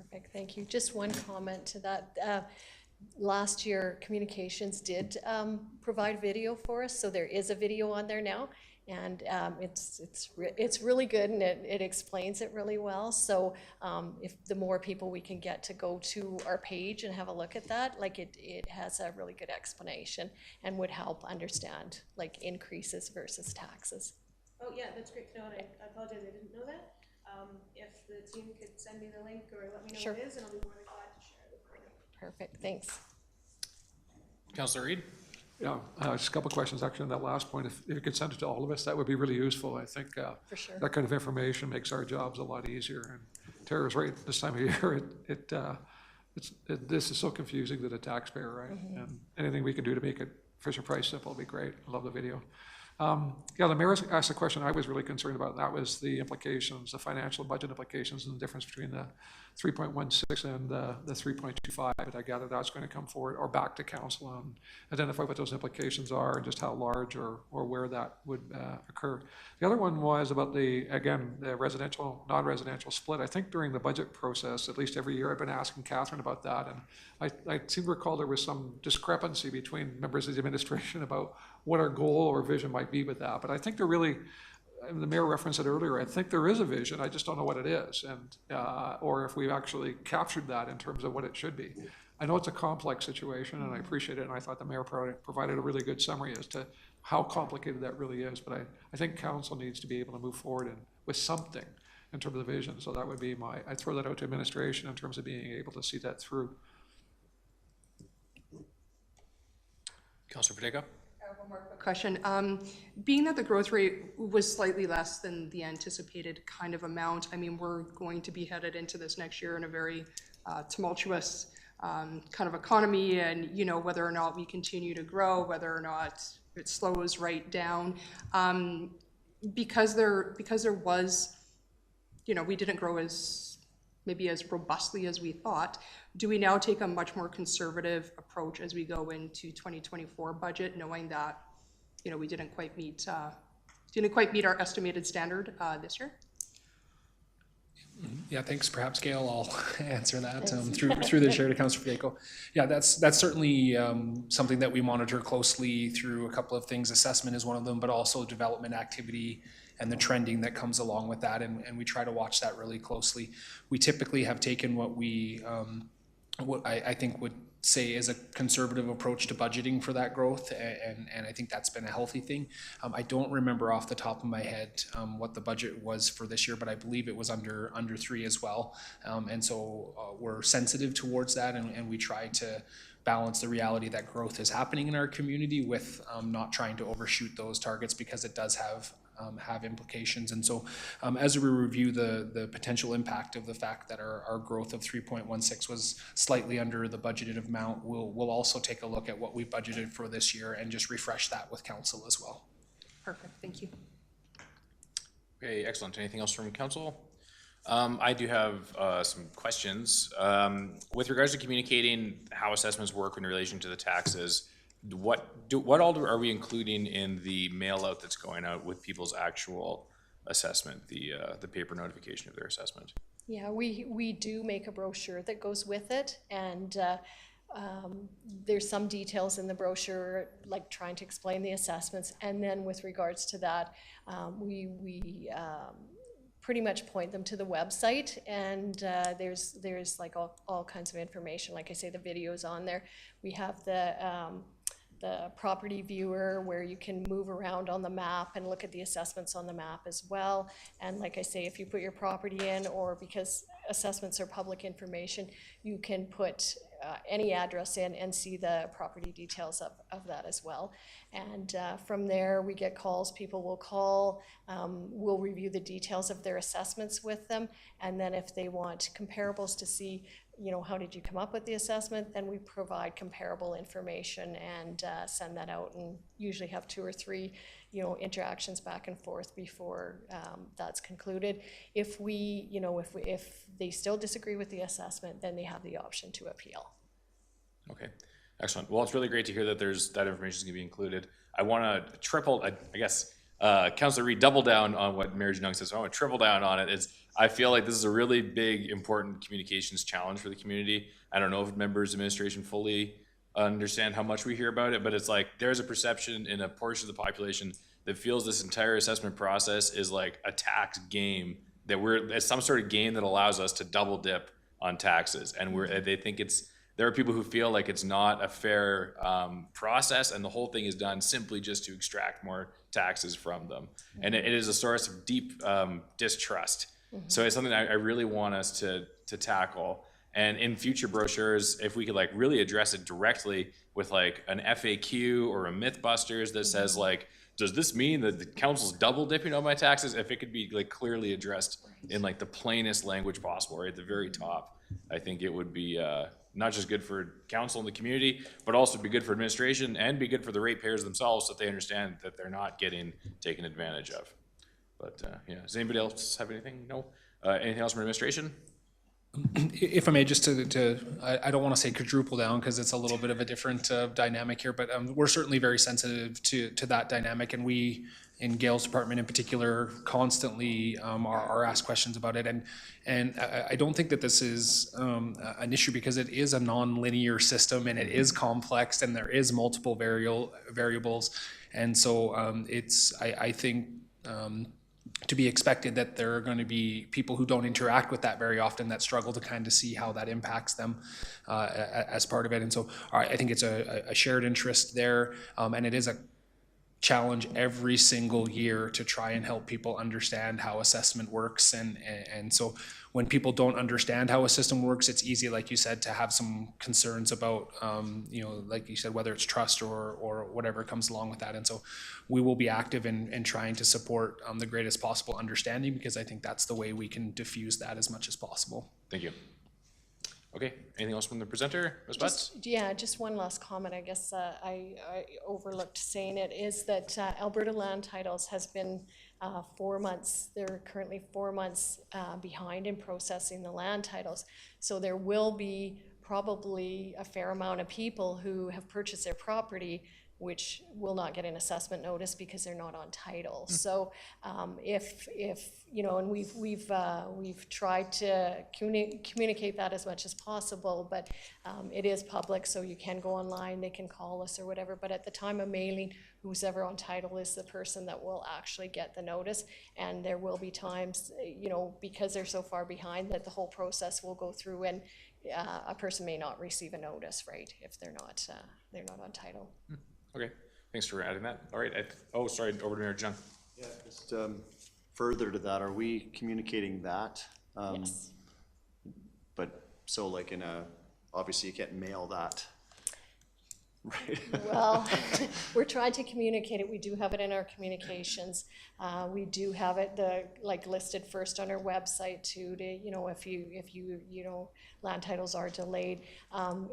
Perfect, thank you. Just one comment to that. Last year, Communications did provide video for us, so there is a video on there now. And it's really good, and it explains it really well. So if the more people we can get to go to our page and have a look at that, like it has a really good explanation and would help understand like increases versus taxes. Oh, yeah, that's great to know, and I apologize, I didn't know that. If the team could send me the link or let me know Sure. what it is, and I'll be more than glad to share it with you. Perfect, thanks. Councillor Reid? Yeah, just a couple of questions actually on that last point. If you could send it to all of us, that would be really useful. I think For sure. that kind of information makes our jobs a lot easier. And Tara's right, this time of year, this is so confusing to the taxpayer, right? And anything we can do to make it Fisher Price simple would be great. I love the video. Yeah, the mayor asked a question I was really concerned about, and that was the implications, the financial budget implications, and the difference between the 3.16 and the 3.25. And I gather that's going to come forward or back to council and identify what those implications are and just how large or where that would occur. The other one was about the residential, non-residential split. I think during the budget process, at least every year, I've been asking Catherine about that, and I seem to recall there was some discrepancy between members of the administration about what our goal or vision might be with that. But I think there really, and the mayor referenced it earlier, I think there is a vision, I just don't know what it is, and or if we've actually captured that in terms of what it should be. I know it's a complex situation, and I appreciate it, and I thought the mayor provided a really good summary as to how complicated that really is, but I think council needs to be able to move forward with something in terms of the vision. So that would be I'd throw that out to administration in terms of being able to see that through. Councillor Pacheco? One more quick question. Being that the growth rate was slightly less than the anticipated kind of amount, I mean, we're going to be headed into this next year in a very tumultuous kind of economy, and, you know, whether or not we continue to grow, whether or not it slows right down. Because there was, you know, we didn't grow maybe as robustly as we thought. Do we now take a much more conservative approach as we go into 2024 budget, knowing that, you know, we didn't quite meet our estimated standard this year? Yeah, thanks. Perhaps Gail, I'll answer that through the chair to Councillor Pacheco. Yeah, that's certainly something that we monitor closely through a couple of things. Assessment is one of them, but also development activity and the trending that comes along with that, and we try to watch that really closely. We typically have taken what I think would say is a conservative approach to budgeting for that growth, and I think that's been a healthy thing. I don't remember off the top of my head what the budget was for this year, but I believe it was under 3 as well, and so we're sensitive towards that, and we try to balance the reality that growth is happening in our community with not trying to overshoot those targets, because it does have implications. And so as we review the potential impact of the fact that our growth of 3.16 was slightly under the budgeted amount, we'll also take a look at what we budgeted for this year and just refresh that with council as well. Perfect, thank you. Okay, excellent. Anything else from council? I do have some questions. With regards to communicating how assessments work in relation to the taxes, what all are we including in the mail out that's going out with people's actual assessment, the paper notification of their assessment? Yeah, we do make a brochure that goes with it, and there's some details in the brochure, like trying to explain the assessments, and then with regards to that, we pretty much point them to the website, and there's like all kinds of information. Like I say, the video's on there. We have the property viewer where you can move around on the map and look at the assessments on the map as well. And like I say, if you put your property in, or because assessments are public information, you can put any address in and see the property details of that as well. And from there, we get calls. People will call. We'll review the details of their assessments with them. And then if they want comparables to see, you know, how did you come up with the assessment, then we provide comparable information and send that out, and usually have 2 or 3, you know, interactions back and forth before that's concluded. If if they still disagree with the assessment, then they have the option to appeal. Okay, excellent. Well, it's really great to hear that that information is going to be included. I want to triple, I guess, Councillor Reid, double down on what Mayor Young says. So I want to triple down on it. I feel like this is a really big, important communications challenge for the community. I don't know if members of administration fully understand how much we hear about it, but it's like there's a perception in a portion of the population that feels this entire assessment process is like a tax game, that it's some sort of game that allows us to double dip on taxes. And they think there are people who feel like it's not a fair process, and the whole thing is done simply just to extract more taxes from them. And it is a source of deep distrust. So it's something I really want us to tackle. And in future brochures, if we could like really address it directly with like an FAQ or a Mythbusters that says like, does this mean that the council's double dipping on my taxes? If it could be like clearly addressed in like the plainest language possible, right at the very top, I think it would be not just good for council and the community, but also be good for administration and be good for the ratepayers themselves, so that they understand that they're not getting taken advantage of. But yeah, does anybody else have anything? No? Anything else from administration? If I may, just I don't want to say quadruple down because it's a little bit of a different dynamic here, but we're certainly very sensitive to that dynamic, and we, in Gail's department in particular, constantly are asked questions about it. And I don't think that this is an issue because it is a non-linear system and it is complex and there is multiple variables. And so I think to be expected that there are going to be people who don't interact with that very often that struggle to kind of see how that impacts them as part of it. And so I think it's a shared interest there, and it is a challenge every single year to try and help people understand how assessment works. And so when people don't understand how a system works, it's easy, like you said, to have some concerns about, like you said, whether it's trust or whatever comes along with that. And so we will be active in trying to support the greatest possible understanding, because I think that's the way we can diffuse that as much as possible. Thank you. Okay, anything else from the presenter, Ms. Butts? Yeah, just one last comment, I guess I overlooked saying it, is that Alberta Land Titles has been 4 months, they're currently 4 months behind in processing the land titles. So there will be probably a fair amount of people who have purchased their property which will not get an assessment notice because they're not on title. So if and we've tried to communicate that as much as possible, but it is public, so you can go online, they can call us or whatever, but at the time of mailing, who's ever on title is the person that will actually get the notice. And there will be times, because they're so far behind, that the whole process will go through and a person may not receive a notice, right, if they're not on title. Okay, thanks for adding that. All right, sorry, over to Mayor Jung. Yeah, just further to that, are we communicating that? Yes. But so like obviously you can't mail that, right? Well, we're trying to communicate it. We do have it in our communications. We do have it listed first on our website too, to, if you land titles are delayed.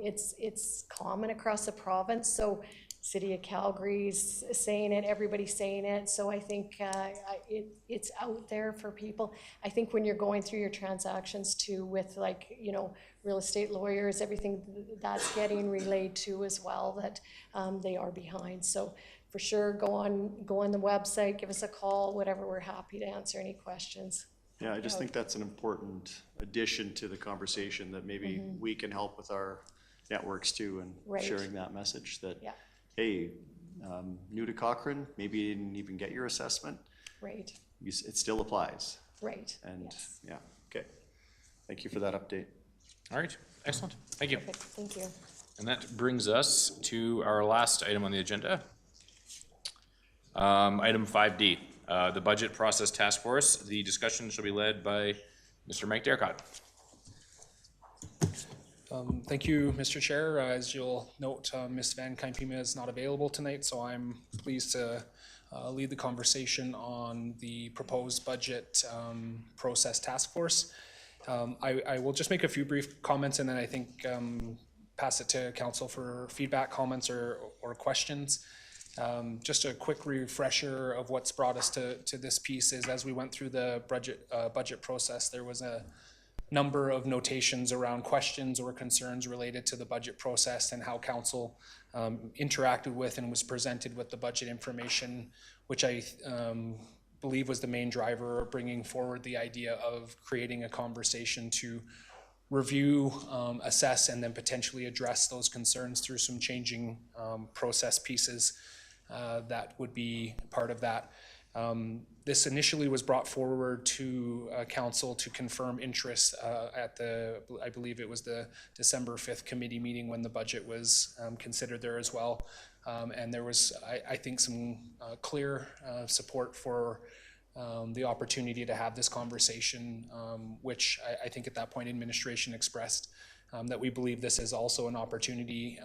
It's common across the province. So City of Calgary's saying it, everybody's saying it. So I think it's out there for people. I think when you're going through your transactions too with real estate lawyers, everything that's getting relayed to as well, that they are behind. So for sure, go on the website, give us a call, whatever, we're happy to answer any questions. Yeah, I just think that's an important addition to the conversation, that maybe we can help with our networks too, and sharing that message that, hey, new to Cochrane, maybe you didn't even get your assessment. Right. It still applies. Right. And yeah, okay. Thank you for that update. All right, excellent. Thank you. Perfect. Thank you. And that brings us to our last item on the agenda. Item 5D, the Budget Process Task Force. The discussion shall be led by Mr. Mike Dercott. Thank you, Mr. Chair. As you'll note, Ms. Van Kijmpema is not available tonight, so I'm pleased to lead the conversation on the proposed budget process task force. I will just make a few brief comments and then I think pass it to council for feedback, comments, or questions. Just a quick refresher of what's brought us to this piece is, as we went through the budget process, there was a number of notations around questions or concerns related to the budget process and how council interacted with and was presented with the budget information, which I believe was the main driver of bringing forward the idea of creating a conversation to review, assess, and then potentially address those concerns through some changing process pieces. that would be part of that. This initially was brought forward to council to confirm interest at I believe it was the December 5th committee meeting when the budget was considered there as well. And there was, I think, some clear support for the opportunity to have this conversation, which I think at that point administration expressed that we believe this is also an opportunity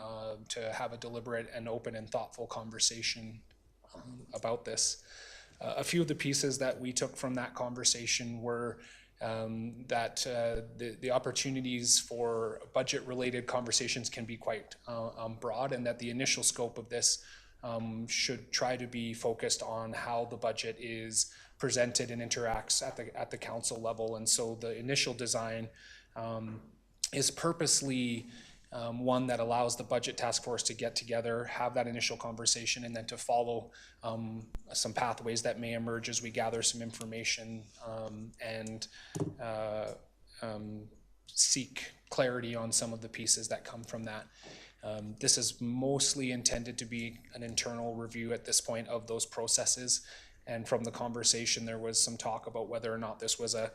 to have a deliberate and open and thoughtful conversation about this. A few of the pieces that we took from that conversation were that the opportunities for budget-related conversations can be quite broad, and that the initial scope of this should try to be focused on how the budget is presented and interacts at the council level. And so the initial design is purposely one that allows the budget task force to get together, have that initial conversation, and then to follow some pathways that may emerge as we gather some information and seek clarity on some of the pieces that come from that. This is mostly intended to be an internal review at this point of those processes. And from the conversation, there was some talk about whether or not this was an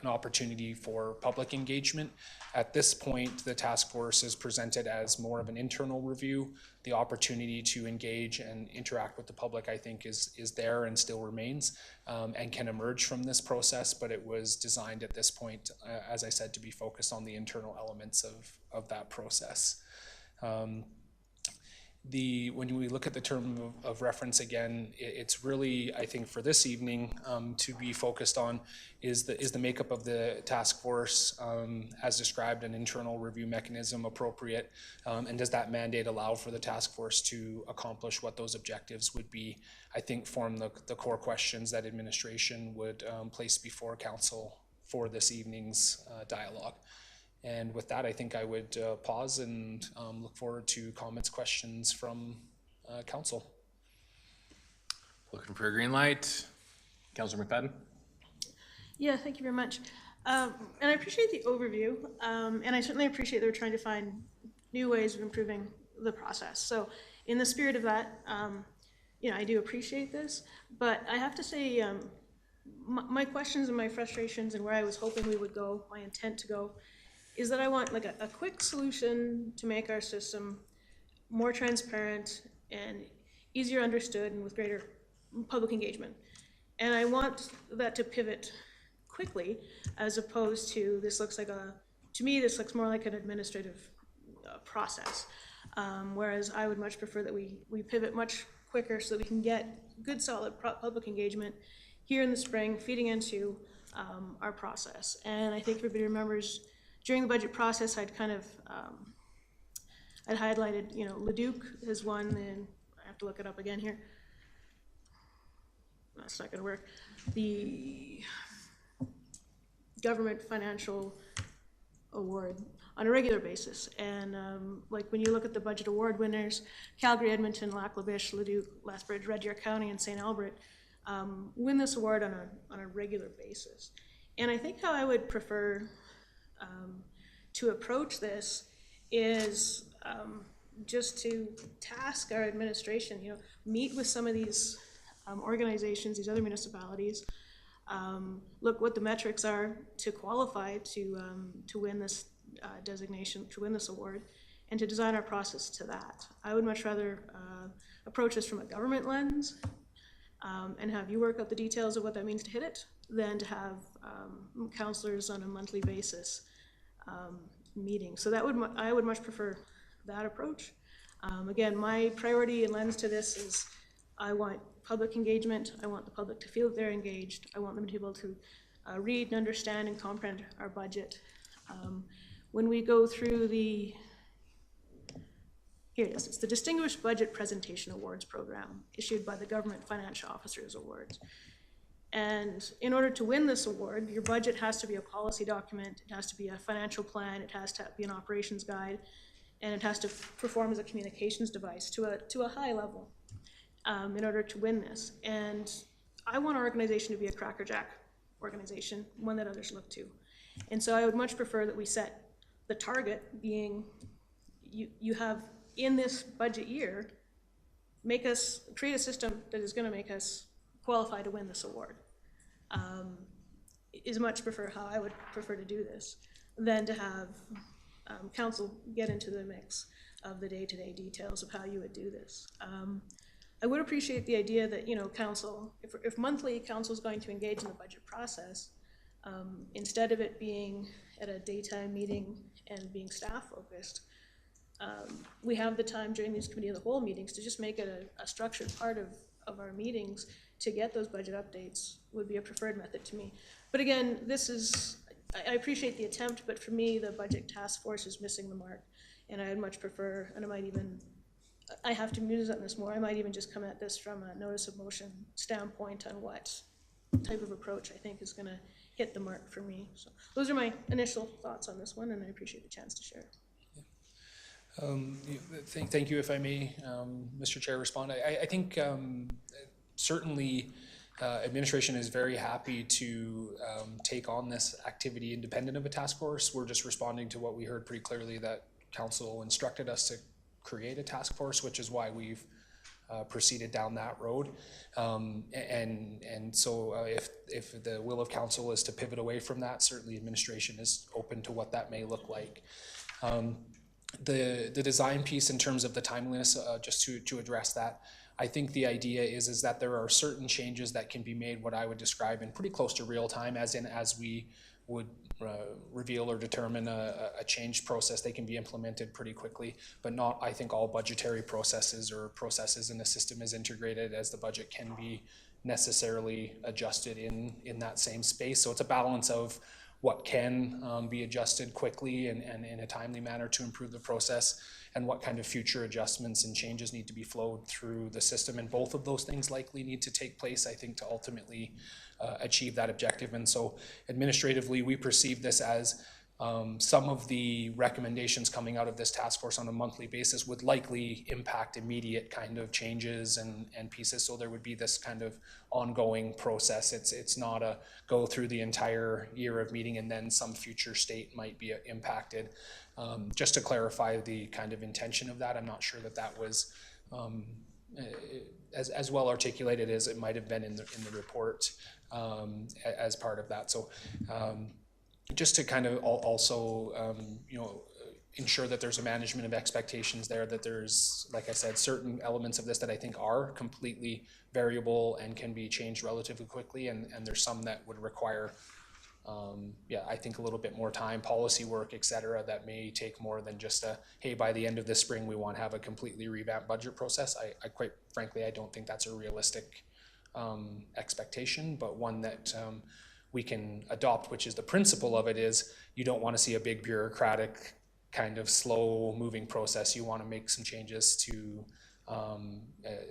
opportunity for public engagement. At this point, the task force is presented as more of an internal review. The opportunity to engage and interact with the public, I think, is there and still remains and can emerge from this process, but it was designed at this point, as I said, to be focused on the internal elements of that process. When we look at the term of reference again, it's really, I think, for this evening to be focused on is the makeup of the task force as described, an internal review mechanism appropriate, and does that mandate allow for the task force to accomplish what those objectives would be? I think form the core questions that administration would place before council for this evening's dialogue. And with that, I think I would pause and look forward to comments, questions from council. Looking for a green light. Councillor McFadden? Yeah, thank you very much. And I appreciate the overview, and I certainly appreciate that we're trying to find new ways of improving the process. So in the spirit of that, I do appreciate this, but I have to say my questions and my frustrations and where I was hoping we would go, my intent to go, is that I want like a quick solution to make our system more transparent and easier understood and with greater public engagement. And I want that to pivot quickly, as opposed to this looks like to me this looks more like an administrative process. Whereas I would much prefer that we pivot much quicker so that we can get good solid public engagement here in the spring, feeding into our process. And I think everybody remembers during the budget process, I'd kind of, I'd highlighted, Leduc is one, and I have to look it up again here. That's not gonna work. The government financial award on a regular basis. And like when you look at the budget award winners, Calgary, Edmonton, Lac La Biche, Leduc, Lethbridge, Red Deer County, and St. Albert win this award on a regular basis. And I think how I would prefer to approach this is just to task our administration, meet with some of these organizations, these other municipalities, look what the metrics are to qualify to win this designation, to win this award, and to design our process to that. I would much rather approach this from a government lens and have you work out the details of what that means to hit it, than to have councillors on a monthly basis meeting. So I would much prefer that approach. Again, my priority and lens to this is I want public engagement. I want the public to feel that they're engaged. I want them to be able to read and understand and comprehend our budget. When we go through here it is, it's the Distinguished Budget Presentation Awards Program issued by the Government Financial Officers Awards. And in order to win this award, your budget has to be a policy document, it has to be a financial plan, it has to be an operations guide, and it has to perform as a communications device to a high level in order to win this. And I want our organization to be a crackerjack organization, one that others look to. And so I would much prefer that we set the target being, you have in this budget year create a system that is gonna make us qualify to win this award. Is much prefer how I would prefer to do this than to have council get into the mix of the day-to-day details of how you would do this. I would appreciate the idea that, you know, council, if monthly council is going to engage in the budget process, instead of it being at a daytime meeting and being staff focused, we have the time during these committee of the whole meetings to just make it a structured part of our meetings to get those budget updates would be a preferred method to me. But again, this is, I appreciate the attempt, but for me, the budget task force is missing the mark. And I would much prefer, and I might even, I have to muse on this more, I might even just come at this from a notice of motion standpoint on what type of approach I think is gonna hit the mark for me. So those are my initial thoughts on this one, and I appreciate the chance to share. Thank you, if I may, Mr. Chair, respond. I think certainly administration is very happy to take on this activity independent of a task force. We're just responding to what we heard pretty clearly, that council instructed us to create a task force, which is why we've proceeded down that road. And so if the will of council is to pivot away from that, certainly administration is open to what that may look like. The design piece in terms of the timeliness, just to address that, I think the idea is that there are certain changes that can be made what I would describe in pretty close to real time, as we would reveal or determine a change process. They can be implemented pretty quickly, but not, I think, all budgetary processes or processes in the system is integrated as the budget can be necessarily adjusted in that same space. So it's a balance of what can be adjusted quickly and in a timely manner to improve the process, and what kind of future adjustments and changes need to be flowed through the system. And both of those things likely need to take place, I think, to ultimately achieve that objective. And so administratively, we perceive this as some of the recommendations coming out of this task force on a monthly basis would likely impact immediate kind of changes and pieces. So there would be this kind of ongoing process. It's not a go through the entire year of meeting and then some future state might be impacted. Just to clarify the kind of intention of that, I'm not sure that was as well articulated as it might have been in the report as part of that. So just to kind of also, ensure that there's a management of expectations there, that there's, like I said, certain elements of this that I think are completely variable and can be changed relatively quickly, and there's some that would require, I think a little bit more time, policy work, et cetera, that may take more than just hey, by the end of this spring, we want to have a completely revamped budget process. I quite frankly, I don't think that's a realistic expectation, but one that we can adopt, which is the principle of it is you don't want to see a big bureaucratic kind of slow moving process. You want to make some changes to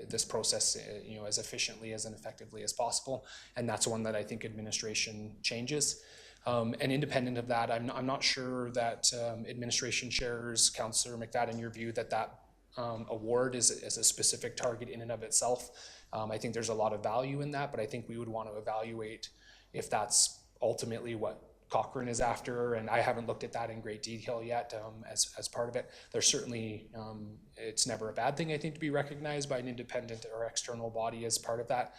this process, as efficiently as and effectively as possible. And that's one that I think administration changes. And independent of that, I'm not sure that administration shares, Councillor McFadden, your view that award is a specific target in and of itself. I think there's a lot of value in that, but I think we would want to evaluate if that's ultimately what Cochrane is after, and I haven't looked at that in great detail yet as part of it. There's certainly, it's never a bad thing, I think, to be recognized by an independent or external body as part of that.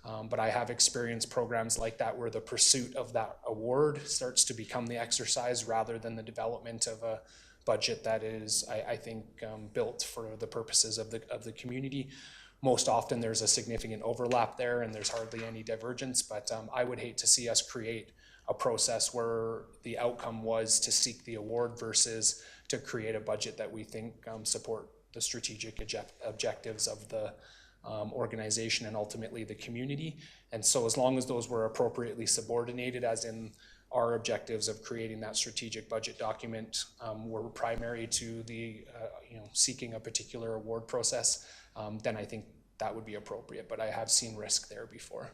But I have experienced programs like that where the pursuit of that award starts to become the exercise rather than the development of a budget that is, I think, built for the purposes of the community. Most often there's a significant overlap there and there's hardly any divergence, but I would hate to see us create a process where the outcome was to seek the award versus to create a budget that we think support the strategic objectives of the organization and ultimately the community. And so as long as those were appropriately subordinated, as in our objectives of creating that strategic budget document were primary to the seeking a particular award process, then I think that would be appropriate. But I have seen risk there before.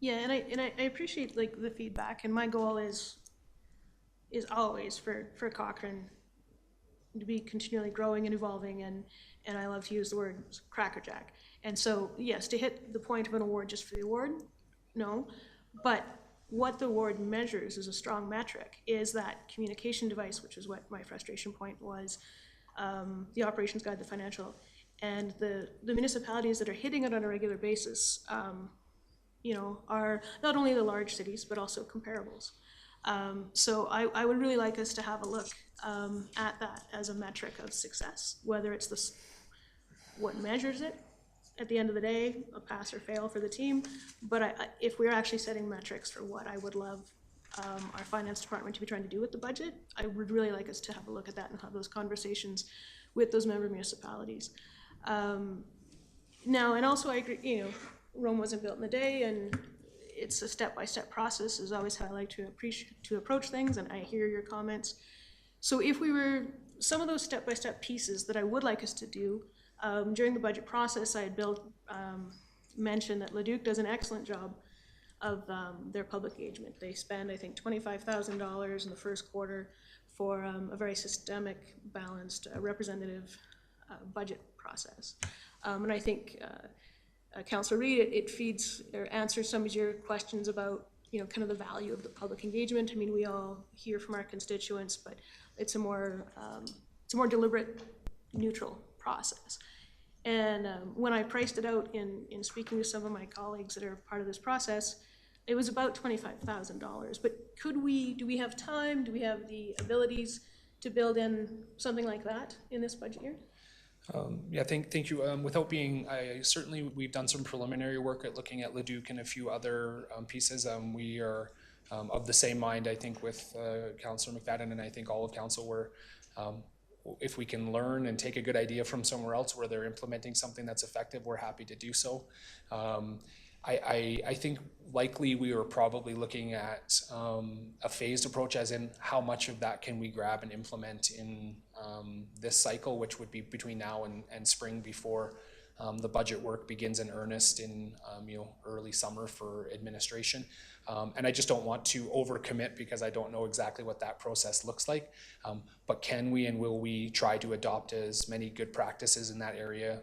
Yeah, and I appreciate the feedback, and my goal is always for Cochrane to be continually growing and evolving, and I love to use the word crackerjack. And so yes, to hit the point of an award just for the award, no, but what the award measures is a strong metric, is that communication device, which is what my frustration point was, the operations guide, the financial, and the municipalities that are hitting it on a regular basis, you know, are not only the large cities, but also comparables. So I would really like us to have a look at that as a metric of success, whether it's what measures it at the end of the day, a pass or fail for the team. But if we're actually setting metrics for what I would love our finance department to be trying to do with the budget, I would really like us to have a look at that and have those conversations with those member municipalities. Now, and also I agree, you know, Rome wasn't built in a day, and it's a step-by-step process is always how I like to approach things, and I hear your comments. So if we were, some of those step-by-step pieces that I would like us to do, during the budget process, I had mentioned that Leduc does an excellent job of their public engagement. They spend, I think, $25,000 in the first quarter for a very systemic, balanced, representative budget process. And I think Councillor Reid, it feeds or answers some of your questions about, you know, kind of the value of the public engagement. I mean, we all hear from our constituents, but it's a more deliberate, neutral process. And when I priced it out in speaking to some of my colleagues that are part of this process, it was about $25,000. But do we have time? Do we have the abilities to build in something like that in this budget year? Yeah, thank you. Certainly we've done some preliminary work at looking at Leduc and a few other pieces. We are of the same mind, I think, with Councillor McFadden, and I think all of council were, if we can learn and take a good idea from somewhere else where they're implementing something that's effective, we're happy to do so. I think likely we were probably looking at a phased approach, as in how much of that can we grab and implement in this cycle, which would be between now and spring, before the budget work begins in earnest in early summer for administration. And I just don't want to overcommit because I don't know exactly what that process looks like. But can we and will we try to adopt as many good practices in that area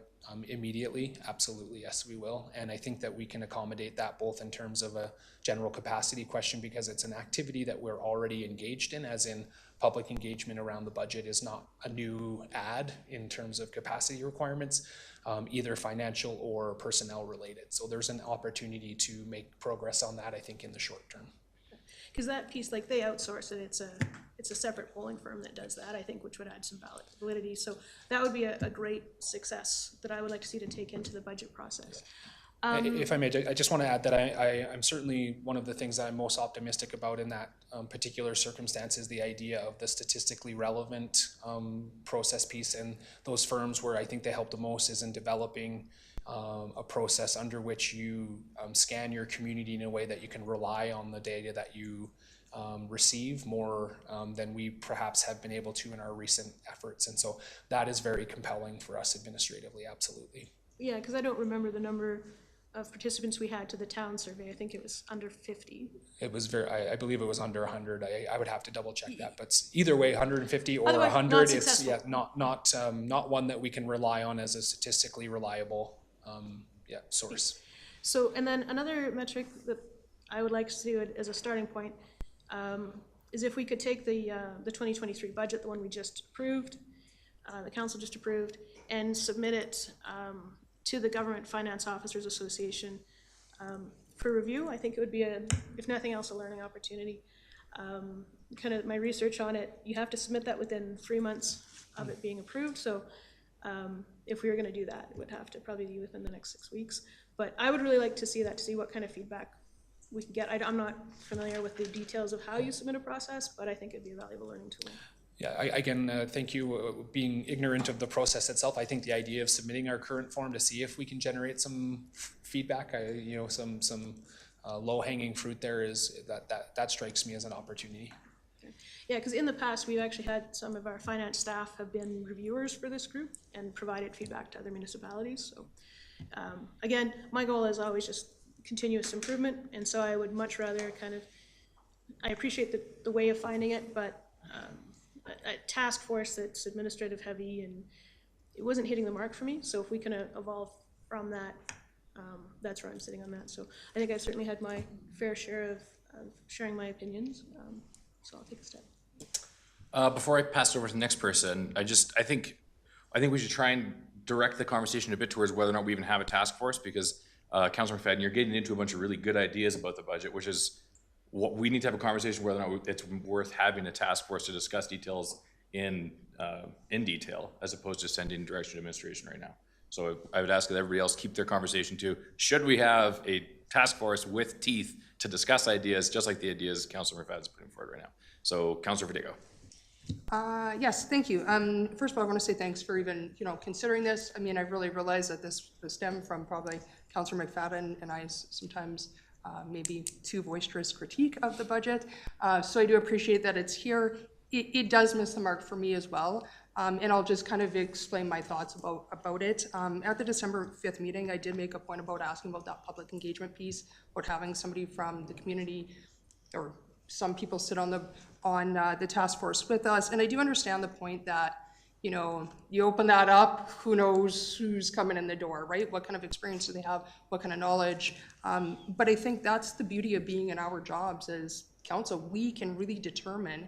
immediately? Absolutely, yes, we will. And I think that we can accommodate that both in terms of a general capacity question, because it's an activity that we're already engaged in, as in public engagement around the budget is not a new add in terms of capacity requirements, either financial or personnel related. So there's an opportunity to make progress on that, I think, in the short term. Because that piece, like, they outsource it, it's a separate polling firm that does that, I think, which would add some validity. So that would be a great success that I would like to see to take into the budget process. If I may, I just want to add that I'm certainly, one of the things that I'm most optimistic about in that particular circumstance is the idea of the statistically relevant process piece, and those firms where I think they help the most is in developing a process under which you scan your community in a way that you can rely on the data that you receive more than we perhaps have been able to in our recent efforts. And so that is very compelling for us administratively, absolutely. Yeah, because I don't remember the number of participants we had to the town survey. I think it was under 50. It was I believe it was under 100. I would have to double check that, but either way, 150 or Otherwise, 100, it's not one that we can rely on as a statistically reliable source. So, and then another metric that I would like to do it as a starting point is if we could take the 2023 budget, the one we just approved, the council just approved, and submit it to the Government Finance Officers Association for review. I think it would be, if nothing else, a learning opportunity. Kind of my research on it, you have to submit that within 3 months of it being approved. So if we were going to do that, it would have to probably be within the next 6 weeks. But I would really like to see that, to see what kind of feedback we can get. I'm not familiar with the details of how you submit a process, but I think it'd be a valuable learning tool. Yeah, again, thank you. Being ignorant of the process itself, I think the idea of submitting our current form to see if we can generate some feedback, some low-hanging fruit there, is that strikes me as an opportunity. Yeah, because in the past, we've actually had some of our finance staff have been reviewers for this group and provided feedback to other municipalities. So again, my goal is always just continuous improvement, and so I would much rather I appreciate the way of finding it, but a task force that's administrative heavy, and it wasn't hitting the mark for me. So if we can evolve from that, that's where I'm sitting on that. So I think I've certainly had my fair share of sharing my opinions. So I'll take a step. Before I pass it over to the next person, I think I think we should try and direct the conversation a bit towards whether or not we even have a task force, because Councilor McFadden, you're getting into a bunch of really good ideas about the budget, which is what we need to have a conversation whether or not it's worth having a task force to discuss details in detail, as opposed to sending direction to administration right now. So I would ask that everybody else keep their conversation to, should we have a task force with teeth to discuss ideas, just like the ideas Councilor McFadden is putting forward right now. So Councilor Verdigo. Yes, thank you. First of all, I want to say thanks for even, considering this. I mean, I really realize that this stemmed from probably Councilor McFadden and I's sometimes maybe too boisterous critique of the budget. So I do appreciate that it's here. It does miss the mark for me as well. And I'll just kind of explain my thoughts about it. At the December 5th meeting, I did make a point about asking about that public engagement piece, about having somebody from the community or some people sit on the task force with us. And I do understand the point that, you open that up, who knows who's coming in the door, right? What kind of experience do they have? What kind of knowledge? But I think that's the beauty of being in our jobs as council. We can really determine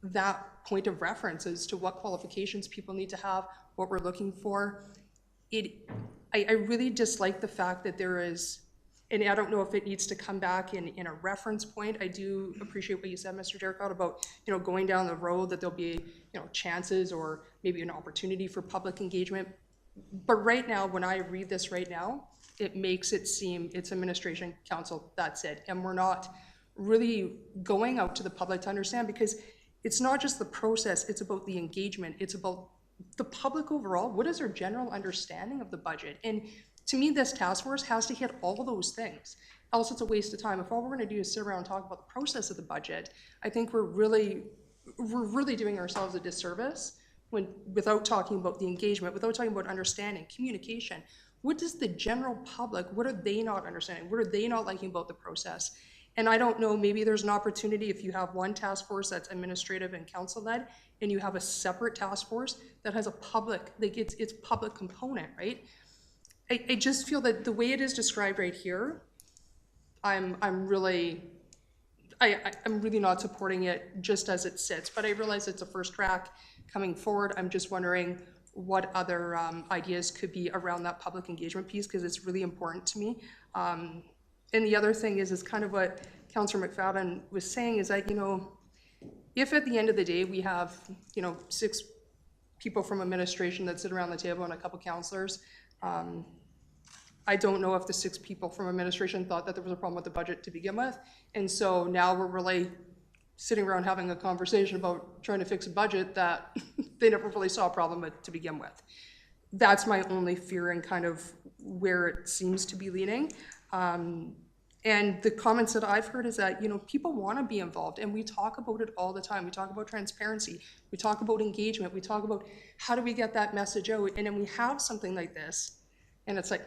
that point of reference as to what qualifications people need to have, what we're looking for. I really dislike the fact that there is, and I don't know if it needs to come back in a reference point. I do appreciate what you said, Mr. Derricotte, about going down the road that there'll be chances or maybe an opportunity for public engagement. But right now, when I read this right now, it makes it seem it's administration, council, that's it, and we're not really going out to the public to understand, because it's not just the process, it's about the engagement, it's about the public overall. What is their general understanding of the budget? And to me, this task force has to hit all of those things. Else it's a waste of time. If all we're gonna do is sit around and talk about the process of the budget, I think we're really doing ourselves a disservice without talking about the engagement, without talking about understanding, communication. What does the general public, what are they not understanding? What are they not liking about the process? And I don't know, maybe there's an opportunity if you have one task force that's administrative and council-led, and you have a separate task force that has a public, like it's public component, right? I just feel that the way it is described right here, I'm really not supporting it just as it sits, but I realize it's a first track coming forward. I'm just wondering what other ideas could be around that public engagement piece, because it's really important to me. And the other thing is kind of what Councillor McFadden was saying, is that, if at the end of the day we have, 6 people from administration that sit around the table and a couple councillors, I don't know if the 6 people from administration thought that there was a problem with the budget to begin with. And so now we're really sitting around having a conversation about trying to fix a budget that they never really saw a problem with to begin with. That's my only fear and kind of where it seems to be leaning. And the comments that I've heard is that, people want to be involved, and we talk about it all the time. We talk about transparency, we talk about engagement, we talk about how do we get that message out, and then we have something like this, and it's like,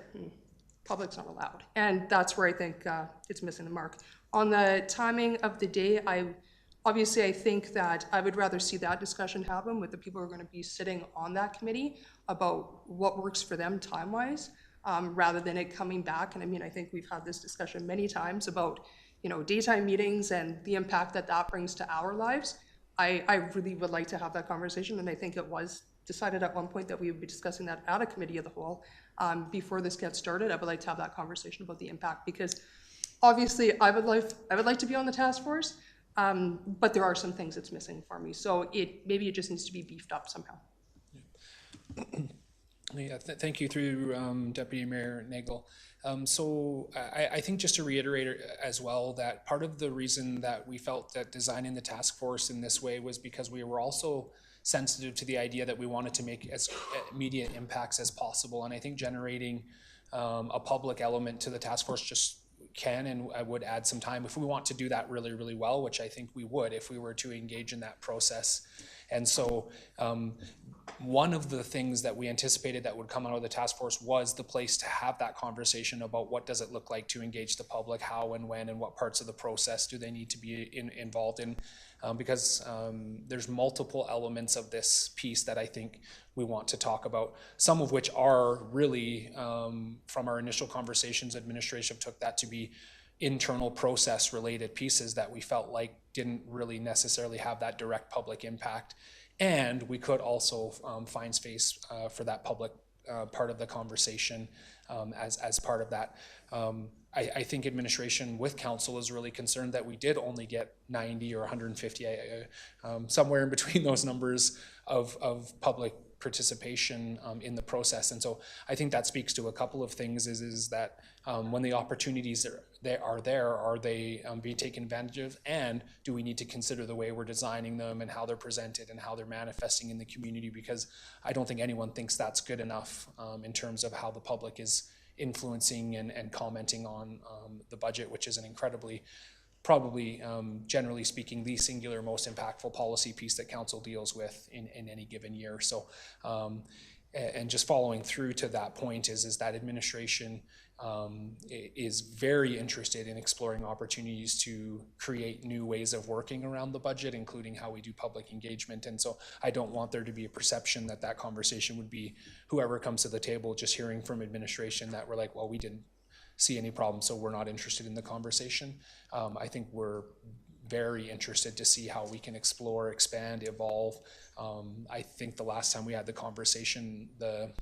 public's not allowed. And that's where I think it's missing the mark. On the timing of the day, I think that I would rather see that discussion happen with the people who are going to be sitting on that committee about what works for them time-wise, rather than it coming back. And I mean, I think we've had this discussion many times about, daytime meetings and the impact that that brings to our lives. I really would like to have that conversation, and I think it was decided at one point that we would be discussing that at a committee of the whole. Before this gets started, I would like to have that conversation about the impact, because obviously I would like to be on the task force, but there are some things that's missing for me. So maybe it just needs to be beefed up somehow. Yeah, thank you through Deputy Mayor Nagel. So I think just to reiterate as well, that part of the reason that we felt that designing the task force in this way was because we were also sensitive to the idea that we wanted to make as immediate impacts as possible. And I think generating a public element to the task force just can and I would add some time if we want to do that really, really well, which I think we would if we were to engage in that process. And so one of the things that we anticipated that would come out of the task force was the place to have that conversation about what does it look like to engage the public, how and when and what parts of the process do they need to be involved in, because there's multiple elements of this piece that I think we want to talk about, some of which are really, from our initial conversations, administration took that to be internal process related pieces that we felt like didn't really necessarily have that direct public impact. And we could also find space for that public part of the conversation as part of that. I think administration with council is really concerned that we did only get 90 or 150, somewhere in between those numbers of public participation in the process. And so I think that speaks to a couple of things is that when the opportunities are they being taken advantage of? And do we need to consider the way we're designing them and how they're presented and how they're manifesting in the community? Because I don't think anyone thinks that's good enough in terms of how the public is influencing and commenting on the budget, which is an incredibly, probably generally speaking, the singular most impactful policy piece that council deals with in any given year. So, and just following through to that point is that administration is very interested in exploring opportunities to create new ways of working around the budget, including how we do public engagement. And so I don't want there to be a perception that that conversation would be whoever comes to the table just hearing from administration that we're like, well, we didn't see any problem, so we're not interested in the conversation. I think we're very interested to see how we can explore, expand, evolve. I think the last time we had the conversation, the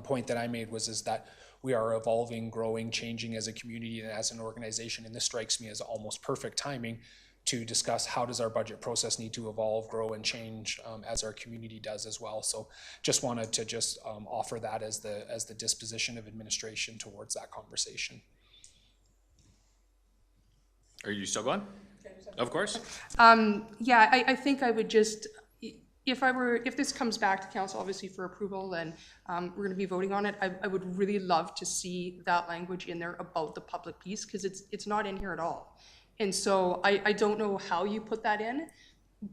point that I made is that we are evolving, growing, changing as a community and as an organization, and this strikes me as almost perfect timing to discuss how does our budget process need to evolve, grow, and change as our community does as well. So just wanted to just offer that as the disposition of administration towards that conversation. Are you still going? Of course. Yeah, I think I would just, if this comes back to council, obviously for approval, then we're gonna be voting on it. I would really love to see that language in there about the public piece, because it's not in here at all. And so I don't know how you put that in,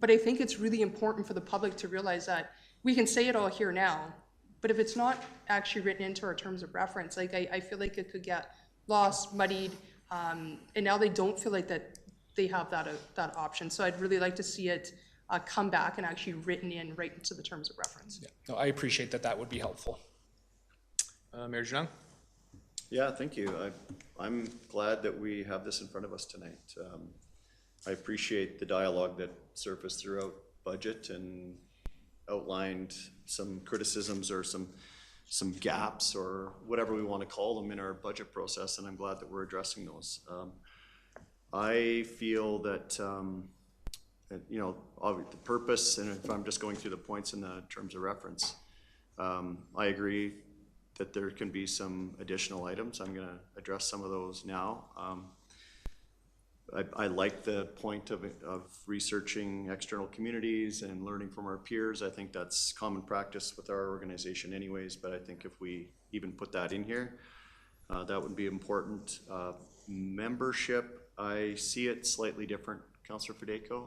but I think it's really important for the public to realize that we can say it all here now, but if it's not actually written into our terms of reference, like I feel like it could get lost, muddied, and now they don't feel like that they have that option. So I'd really like to see it come back and actually written in right into the terms of reference. Yeah. No, I appreciate that would be helpful. Mayor Junong? Yeah, thank you. I'm glad that we have this in front of us tonight. I appreciate the dialogue that surfaced throughout budget and outlined some criticisms or some gaps or whatever we want to call them in our budget process, and I'm glad that we're addressing those. I feel that, you know, the purpose, and if I'm just going through the points in the terms of reference, I agree that there can be some additional items. I'm gonna address some of those now. I like the point of researching external communities and learning from our peers. I think that's common practice with our organization anyways, but I think if we even put that in here, that would be important. Membership, I see it slightly different, Councillor Fedayko.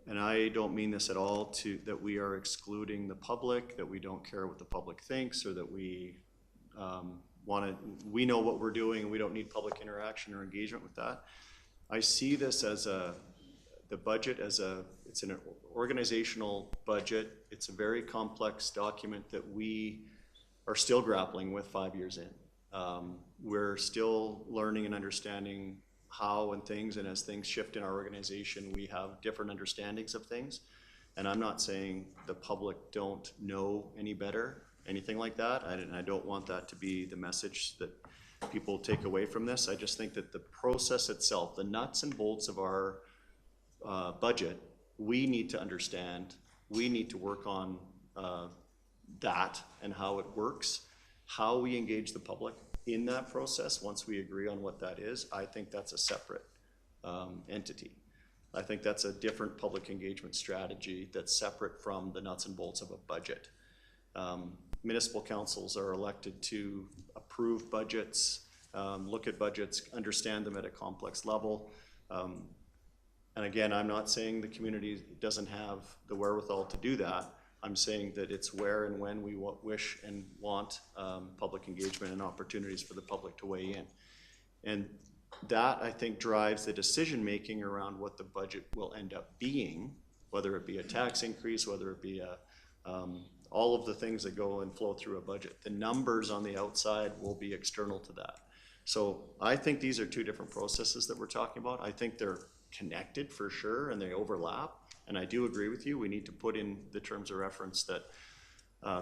And I don't mean this at all that we are excluding the public, that we don't care what the public thinks, or that we we know what we're doing and we don't need public interaction or engagement with that. I see this as the budget as it's an organizational budget. It's a very complex document that we are still grappling with 5 years in. We're still learning and understanding how and things, and as things shift in our organization, we have different understandings of things. And I'm not saying the public don't know any better, anything like that. I don't want that to be the message that people take away from this. I just think that the process itself, the nuts and bolts of our budget, we need to understand. We need to work on that and how it works, how we engage the public in that process. Once we agree on what that is, I think that's a separate entity. I think that's a different public engagement strategy that's separate from the nuts and bolts of a budget. Municipal councils are elected to approve budgets, look at budgets, understand them at a complex level. And again, I'm not saying the community doesn't have the wherewithal to do that. I'm saying that it's where and when we wish and want public engagement and opportunities for the public to weigh in. And that, I think, drives the decision-making around what the budget will end up being, whether it be a tax increase, whether it be all of the things that go and flow through a budget. The numbers on the outside will be external to that. So I think these are two different processes that we're talking about. I think they're connected for sure, and they overlap. And I do agree with you, we need to put in the terms of reference that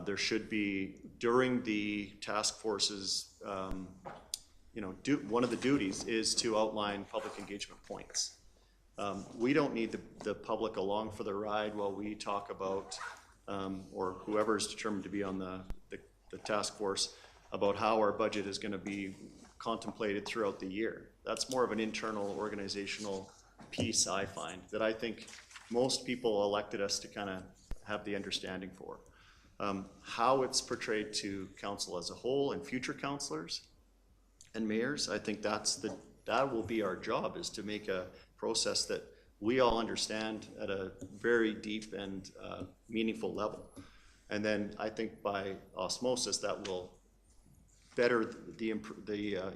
there should be, during the task force's, one of the duties is to outline public engagement points. We don't need the public along for the ride while we talk about, or whoever is determined to be on the task force, about how our budget is gonna be contemplated throughout the year. That's more of an internal organizational piece, I find, that I think most people elected us to kind of have the understanding for. How it's portrayed to council as a whole and future councillors and mayors, I think that will be our job, is to make a process that we all understand at a very deep and meaningful level. And then I think by osmosis, that will better the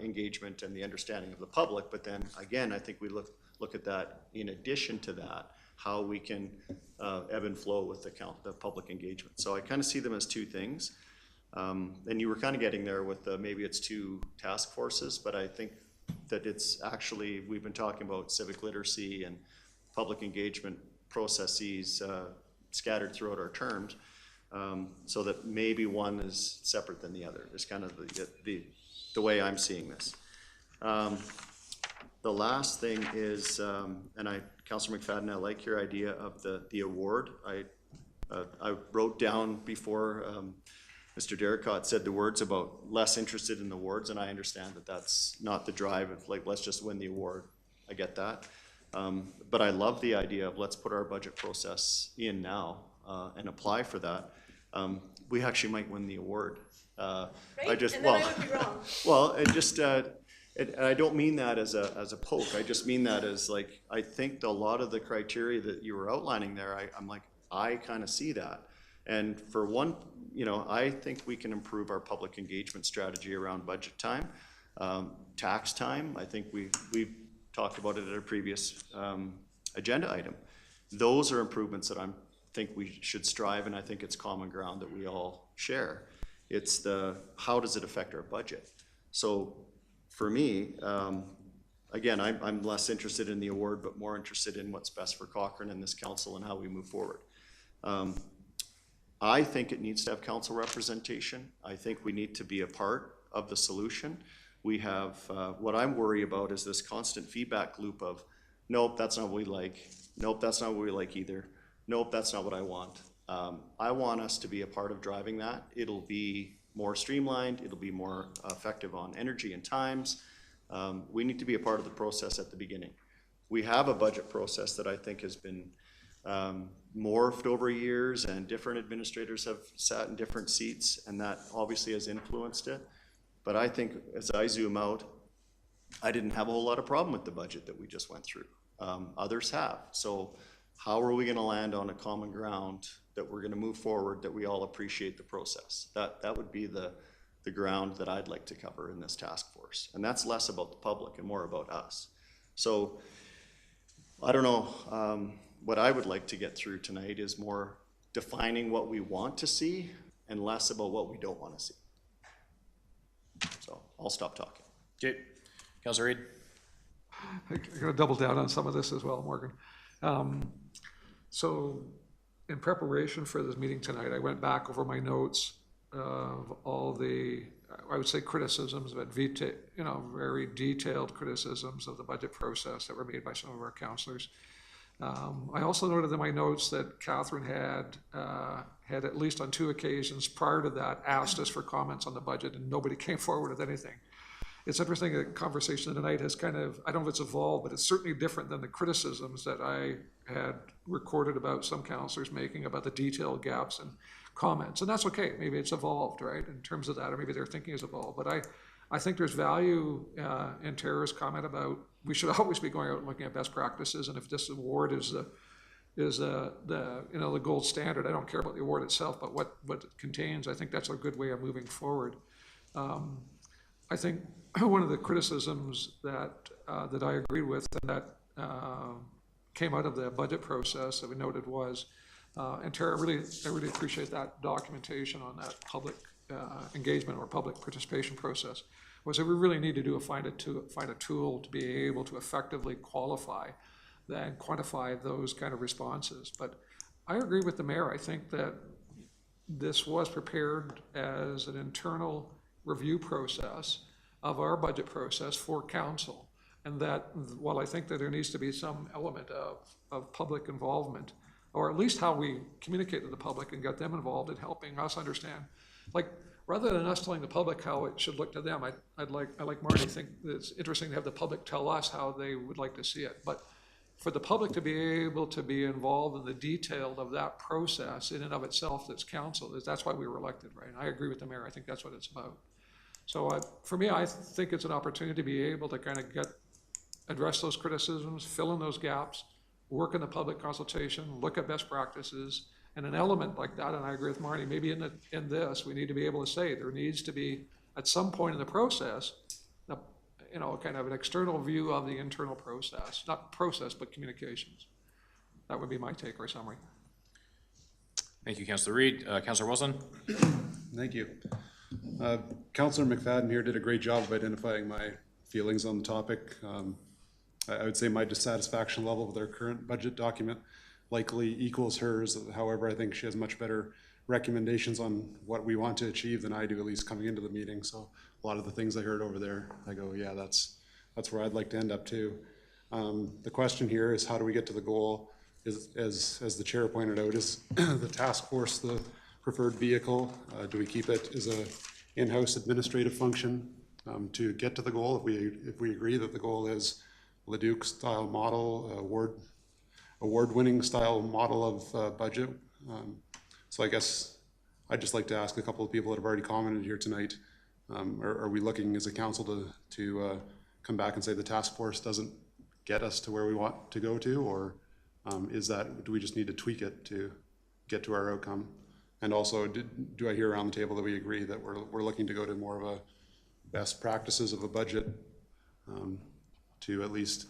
engagement and the understanding of the public. But then again, I think we look at that in addition to that, how we can ebb and flow with the public engagement. So I kind of see them as two things. And you were kind of getting there with maybe it's two task forces, but I think that it's actually, we've been talking about civic literacy and public engagement processes scattered throughout our terms, so that maybe one is separate than the other, is kind of the way I'm seeing this. The last thing is, Councillor McFadden, I like your idea of the award. I wrote down before Mr. Derricott said the words about less interested in the awards, and I understand that that's not the drive of like, let's just win the award. I get that. But I love the idea of let's put our budget process in now and apply for that. We actually might win the award. Right? And then I would be wrong. Well, it just, and I don't mean that as a poke. I just mean that as like, I think a lot of the criteria that you were outlining there, I'm like, I kind of see that. And for one, I think we can improve our public engagement strategy around budget time, tax time. I think we've talked about it at a previous agenda item. Those are improvements that I think we should strive, and I think it's common ground that we all share. It's how does it affect our budget? So for me, again, I'm less interested in the award, but more interested in what's best for Cochrane and this council and how we move forward. I think it needs to have council representation. I think we need to be a part of the solution. We have, what I'm worried about is this constant feedback loop of, nope, that's not what we like. Nope, that's not what we like either. Nope, that's not what I want. I want us to be a part of driving that. It'll be more streamlined. It'll be more effective on energy and times. We need to be a part of the process at the beginning. We have a budget process that I think has been morphed over years, and different administrators have sat in different seats, and that obviously has influenced it. But I think as I zoom out, I didn't have a whole lot of problem with the budget that we just went through. Others have. So how are we going to land on a common ground that we're going to move forward, that we all appreciate the process? That would be the ground that I'd like to cover in this task force. And that's less about the public and more about us. So I don't know. What I would like to get through tonight is more defining what we want to see and less about what we don't want to see. So I'll stop talking. Okay, Councillor Reid. I'm going to double down on some of this as well, Morgan. So in preparation for this meeting tonight, I went back over my notes of all the, I would say, criticisms, but very detailed criticisms of the budget process that were made by some of our councillors. I also noted in my notes that Catherine had at least on 2 occasions prior to that asked us for comments on the budget, and nobody came forward with anything. It's interesting, the conversation tonight has kind of, I don't know if it's evolved, but it's certainly different than the criticisms that I had recorded about some councillors making about the detailed gaps and comments. And that's okay, maybe it's evolved, right, in terms of that, or maybe their thinking has evolved. But I think there's value in Tara's comment about we should always be going out and looking at best practices, and if this award is the gold standard, I don't care about the award itself, but what it contains. I think that's a good way of moving forward. I think one of the criticisms that I agreed with and that came out of the budget process that we noted was, and Tara, I really appreciate that documentation on that public engagement or public participation process, was that we really need to find a tool to be able to effectively qualify and quantify those kind of responses. But I agree with the mayor. I think that this was prepared as an internal review process of our budget process for council. And that, while I think that there needs to be some element of public involvement, or at least how we communicate to the public and get them involved in helping us understand, like, rather than us telling the public how it should look to them, I like Marty, think it's interesting to have the public tell us how they would like to see it. But for the public to be able to be involved in the detail of that process in and of itself, that's council, that's why we were elected, right? And I agree with the mayor. I think that's what it's about. So for me, I think it's an opportunity to be able to kind of address those criticisms, fill in those gaps, work in the public consultation, look at best practices, and an element like that, and I agree with Marty, maybe in this, we need to be able to say there needs to be, at some point in the process, kind of an external view of the internal process, not process, but communications. That would be my take or summary. Thank you, Councillor Reid. Councillor Wilson? Thank you. Councillor McFadden here did a great job of identifying my feelings on the topic. I would say my dissatisfaction level with our current budget document likely equals hers. However, I think she has much better recommendations on what we want to achieve than I do, at least coming into the meeting. So a lot of the things I heard over there, I go, yeah, that's where I'd like to end up too. The question here is, how do we get to the goal? As the chair pointed out, is the task force the preferred vehicle? Do we keep it as a in-house administrative function to get to the goal? If we agree that the goal is Leduc style model, award-winning style model of budget. So I guess I'd just like to ask a couple of people that have already commented here tonight, are we looking as a council to come back and say the task force doesn't get us to where we want to go to, or do we just need to tweak it to get to our outcome? And also, do I hear around the table that we agree that we're looking to go to more of a best practices of a budget to at least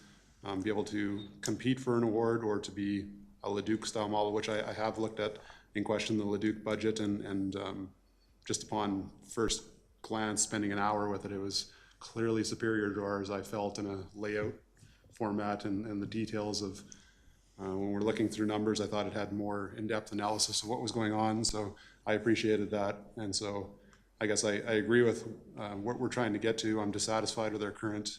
be able to compete for an award, or to be a Leduc style model, which I have looked at in question the Leduc budget, and just upon first glance, spending an hour with it, it was clearly superior to ours, I felt, in a layout format and the details of when we're looking through numbers. I thought it had more in-depth analysis of what was going on, so I appreciated that. And so I guess I agree with what we're trying to get to. I'm dissatisfied with our current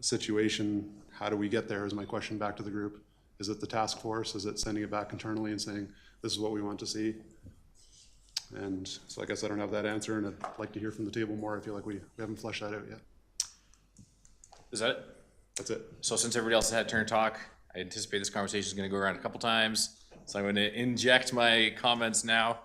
situation. How do we get there is my question back to the group. Is it the task force? Is it sending it back internally and saying, this is what we want to see? And so I guess I don't have that answer, and I'd like to hear from the table more. I feel like we haven't fleshed that out yet. Is that it? That's it. So since everybody else has had a turn to talk, I anticipate this conversation is going to go around a couple times. So I'm going to inject my comments now.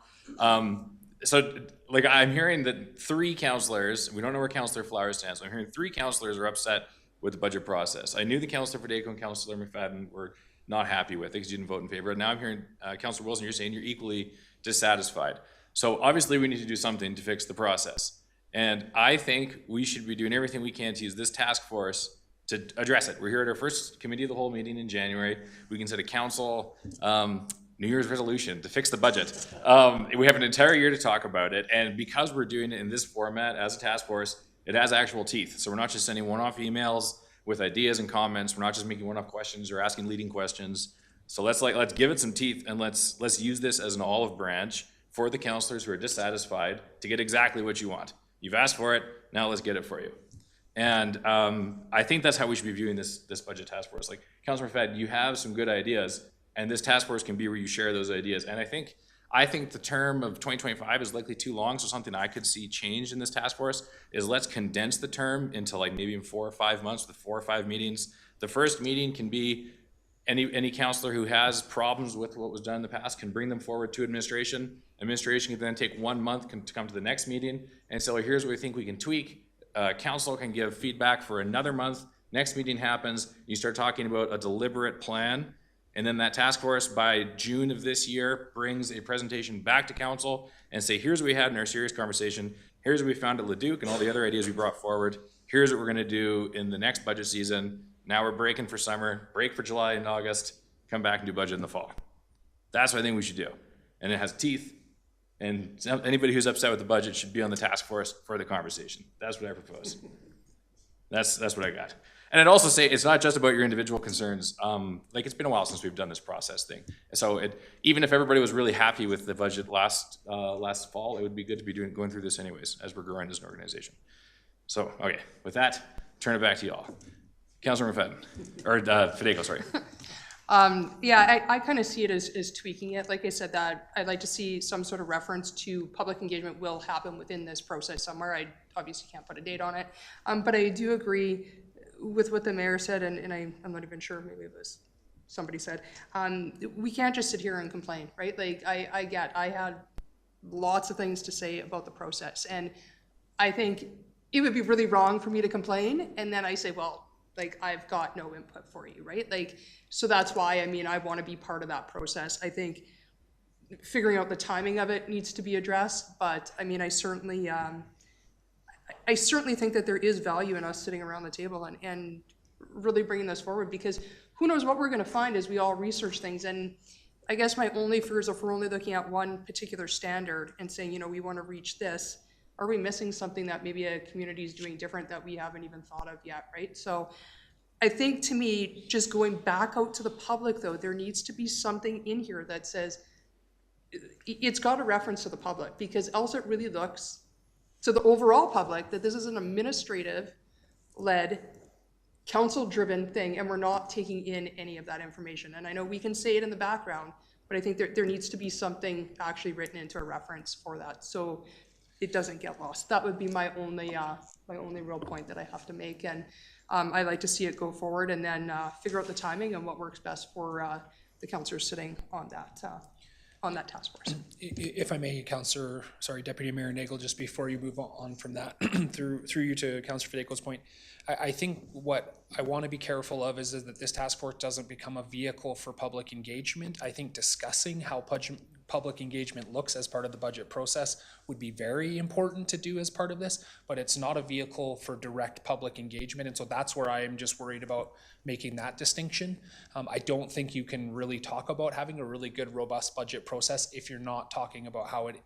So like, I'm hearing that 3 councillors, we don't know where Councillor Flowers stands, so I'm hearing 3 councillors are upset with the budget process. I knew the Councillor Fedayko and Councillor McFadden were not happy with it because you didn't vote in favor. And now I'm hearing Councillor Wilson, you're saying you're equally dissatisfied. So obviously we need to do something to fix the process. And I think we should be doing everything we can to use this task force to address it. We're here at our first committee of the whole meeting in January. We can set a council New Year's resolution to fix the budget. We have an entire year to talk about it. And because we're doing it in this format as a task force, it has actual teeth. So we're not just sending one-off emails with ideas and comments. We're not just making one-off questions or asking leading questions. So let's give it some teeth, and let's use this as an olive branch for the councillors who are dissatisfied to get exactly what you want. You've asked for it, now let's get it for you. And I think that's how we should be viewing this budget task force. Like, Councillor Fed, you have some good ideas, and this task force can be where you share those ideas. And I think the term of 2025 is likely too long, so something I could see changed in this task force is let's condense the term into like maybe 4 or 5 months with 4 or 5 meetings. The first meeting can be any councillor who has problems with what was done in the past can bring them forward to administration. Administration can then take 1 month to come to the next meeting and say, well, here's what we think we can tweak. Council can give feedback for another month. Next meeting happens, you start talking about a deliberate plan, and then that task force by June of this year brings a presentation back to council and say, here's what we had in our serious conversation, here's what we found at Leduc and all the other ideas we brought forward, here's what we're gonna do in the next budget season. Now we're breaking for summer, break for July and August, come back and do budget in the fall. That's what I think we should do. And it has teeth, and anybody who's upset with the budget should be on the task force for the conversation. That's what I propose. That's what I got. And I'd also say it's not just about your individual concerns. Like it's been a while since we've done this process thing. So even if everybody was really happy with the budget last fall, it would be good to be going through this anyways as we're growing as an organization. So, okay, with that, turn it back to y'all. Councilor McFadden, or Fideko, sorry. Yeah, I kind of see it as tweaking it. Like I said, that I'd like to see some sort of reference to public engagement will happen within this process somewhere. I obviously can't put a date on it. But I do agree with what the mayor said, and I'm not even sure, maybe it was somebody said, we can't just sit here and complain, right? Like I had lots of things to say about the process, and I think it would be really wrong for me to complain, and then I say, well, like, I've got no input for you, right? Like, so that's why, I mean, I want to be part of that process. I think figuring out the timing of it needs to be addressed, but I mean, I certainly think that there is value in us sitting around the table and really bringing this forward, because who knows what we're going to find as we all research things. And I guess my only fear is if we're only looking at one particular standard and saying, you know, we want to reach this, are we missing something that maybe a community is doing different that we haven't even thought of yet, right? So I think, to me, just going back out to the public, though, there needs to be something in here that says it's got a reference to the public, because else it really looks to the overall public that this is an administrative-led, council-driven thing, and we're not taking in any of that information. And I know we can say it in the background, but I think there needs to be something actually written into a reference for that, so it doesn't get lost. That would be my only real point that I have to make. And I'd like to see it go forward, and then figure out the timing and what works best for the councillors sitting on that task force. If I may, Deputy Mayor Nagel, just before you move on from that, through you to Councillor Fideco's point, I think what I want to be careful of is that this task force doesn't become a vehicle for public engagement. I think discussing how public engagement looks as part of the budget process would be very important to do as part of this, but it's not a vehicle for direct public engagement. And so that's where I am just worried about making that distinction. I don't think you can really talk about having a really good, robust budget process if you're not talking about how it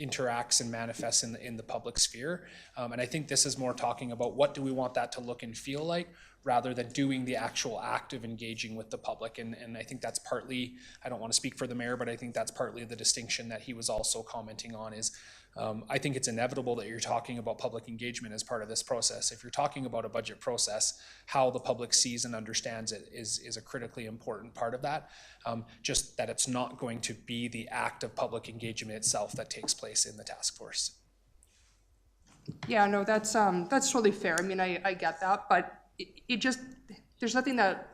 interacts and manifests in the public sphere. And I think this is more talking about what do we want that to look and feel like, rather than doing the actual act of engaging with the public. And I think that's partly, I don't want to speak for the mayor, but I think that's partly the distinction that he was also commenting on is, I think it's inevitable that you're talking about public engagement as part of this process. If you're talking about a budget process, how the public sees and understands it is a critically important part of that. Just that it's not going to be the act of public engagement itself that takes place in the task force. Yeah, no, that's totally fair. I mean, I get that, but it just, there's nothing that,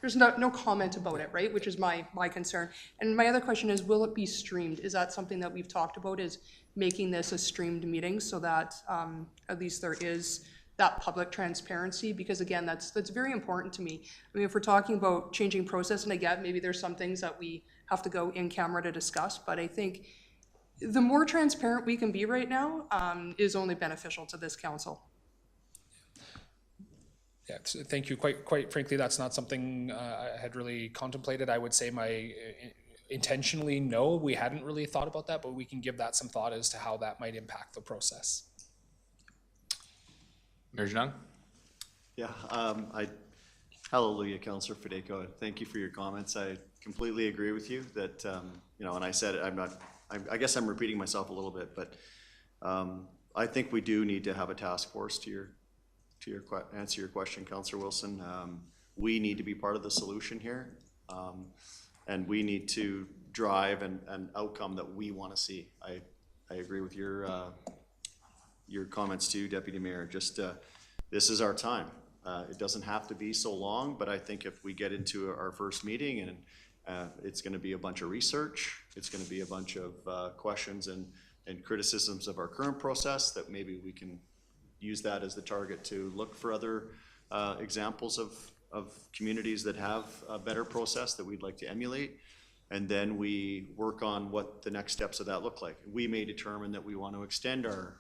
there's no comment about it, right? Which is my concern. And my other question is, will it be streamed? Is that something that we've talked about, is making this a streamed meeting so that at least there is that public transparency? Because again, that's very important to me. I mean, if we're talking about changing process, and again, maybe there's some things that we have to go in camera to discuss, but I think the more transparent we can be right now is only beneficial to this council. Yeah, thank you. Quite frankly, that's not something I had really contemplated. I would say intentionally, no, we hadn't really thought about that, but we can give that some thought as to how that might impact the process. Mayor Janang? Yeah, hallelujah, Councillor Fideco. Thank you for your comments. I completely agree with you that, you know, and I said it, I guess I'm repeating myself a little bit, but I think we do need to have a task force to answer your question, Councillor Wilson. We need to be part of the solution here, and we need to drive an outcome that we want to see. I agree with your comments too, Deputy Mayor. Just this is our time. It doesn't have to be so long, but I think if we get into our first meeting and it's going to be a bunch of research, it's going to be a bunch of questions and criticisms of our current process, that maybe we can use that as the target to look for other examples of communities that have a better process that we'd like to emulate. And then we work on what the next steps of that look like. We may determine that we want to extend our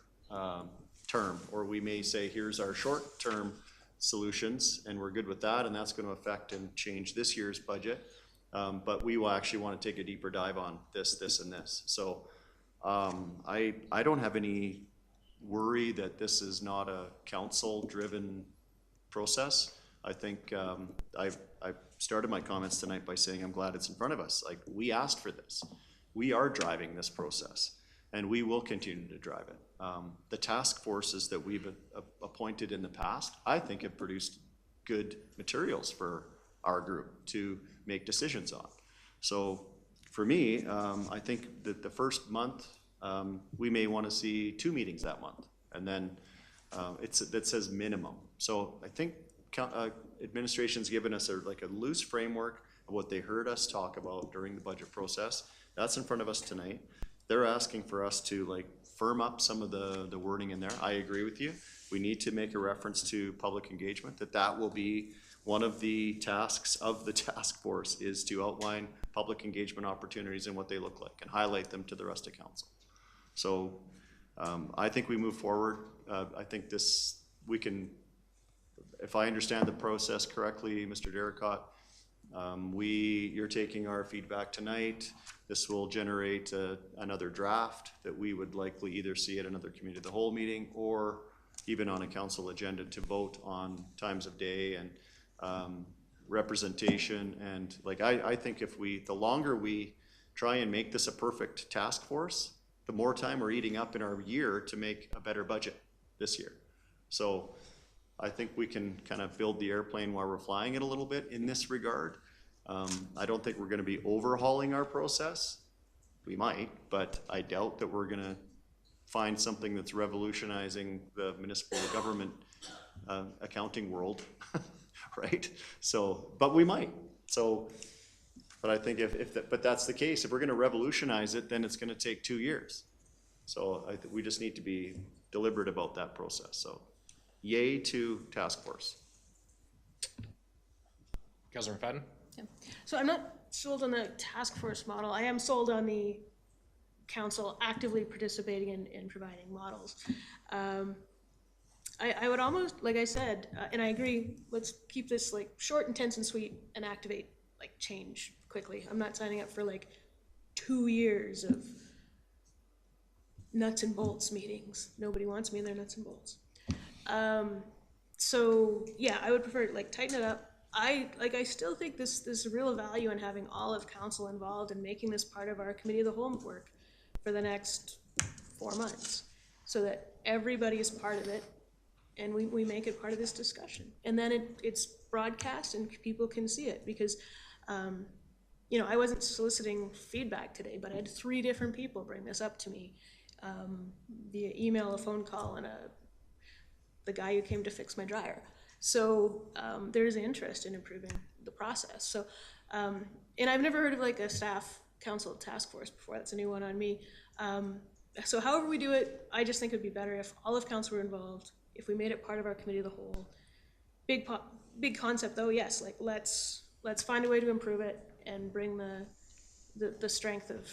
term, or we may say, here's our short-term solutions, and we're good with that, and that's going to affect and change this year's budget. But we will actually want to take a deeper dive on this, and this. So I don't have any worry that this is not a council-driven process. I think I started my comments tonight by saying I'm glad it's in front of us. Like, we asked for this. We are driving this process, and we will continue to drive it. The task forces that we've appointed in the past, I think, have produced good materials for our group to make decisions on. So for me, I think that the first month, we may want to see 2 meetings that month, and then that says minimum. So I think administration's given us a loose framework of what they heard us talk about during the budget process. That's in front of us tonight. They're asking for us to firm up some of the wording in there. I agree with you. We need to make a reference to public engagement, that will be one of the tasks of the task force, is to outline public engagement opportunities and what they look like and highlight them to the rest of council. So I think we move forward. I think we can, if I understand the process correctly, Mr. Derricott, you're taking our feedback tonight. This will generate another draft that we would likely either see at another committee of the whole meeting or even on a council agenda to vote on times of day and representation. And I think the longer we try and make this a perfect task force, the more time we're eating up in our year to make a better budget this year. So I think we can kind of build the airplane while we're flying it a little bit in this regard. I don't think we're going to be overhauling our process. We might, but I doubt that we're going to find something that's revolutionizing the municipal government accounting world, right? So, but we might. So, but I think but that's the case. If we're going to revolutionize it, then it's going to take 2 years. So I think we just need to be deliberate about that process. So, yay to task force. Councilor McFadden? Yeah. So I'm not sold on the task force model. I am sold on the council actively participating in providing models. I would almost, like I said, and I agree, let's keep this short, intense, and sweet and activate change quickly. I'm not signing up for 2 years of nuts and bolts meetings. Nobody wants me in their nuts and bolts. So yeah, I would prefer tighten it up. I still think there's real value in having all of council involved and making this part of our committee of the whole work for the next 4 months, so that everybody is part of it and we make it part of this discussion. And then it's broadcast and people can see it, because I wasn't soliciting feedback today, but I had 3 different people bring this up to me via email, a phone call, and the guy who came to fix my dryer. So there's interest in improving the process. So, and I've never heard of a staff council task force before. That's a new one on me. So however we do it, I just think it'd be better if all of council were involved, if we made it part of our committee of the whole. Big concept though, yes, let's find a way to improve it and bring the strength of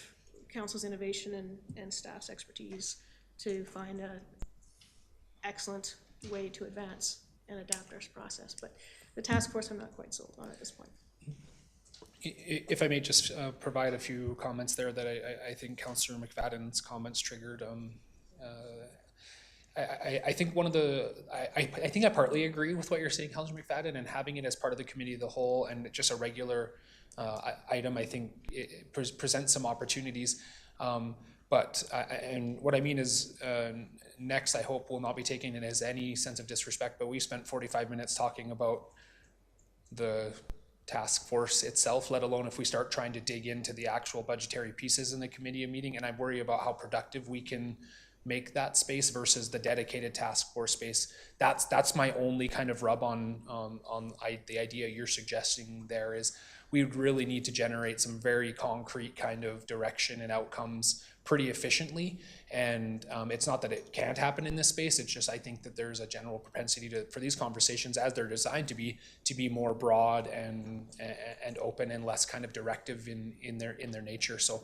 council's innovation and staff's expertise to find an excellent way to advance and adapt our process. But the task force, I'm not quite sold on at this point. If I may just provide a few comments there that I think Councillor McFadden's comments triggered. I think I think I partly agree with what you're saying, Councillor McFadden, and having it as part of the committee of the whole and just a regular item, I think it presents some opportunities. But and what I mean is, next I hope will not be taken in as any sense of disrespect, but we spent 45 minutes talking about the task force itself, let alone if we start trying to dig into the actual budgetary pieces in the committee meeting. And I worry about how productive we can make that space versus the dedicated task force space. That's my only kind of rub on the idea you're suggesting there, is we would really need to generate some very concrete kind of direction and outcomes pretty efficiently. And it's not that it can't happen in this space, it's just I think that there's a general propensity for these conversations, as they're designed to be more broad and open and less kind of directive in their nature. So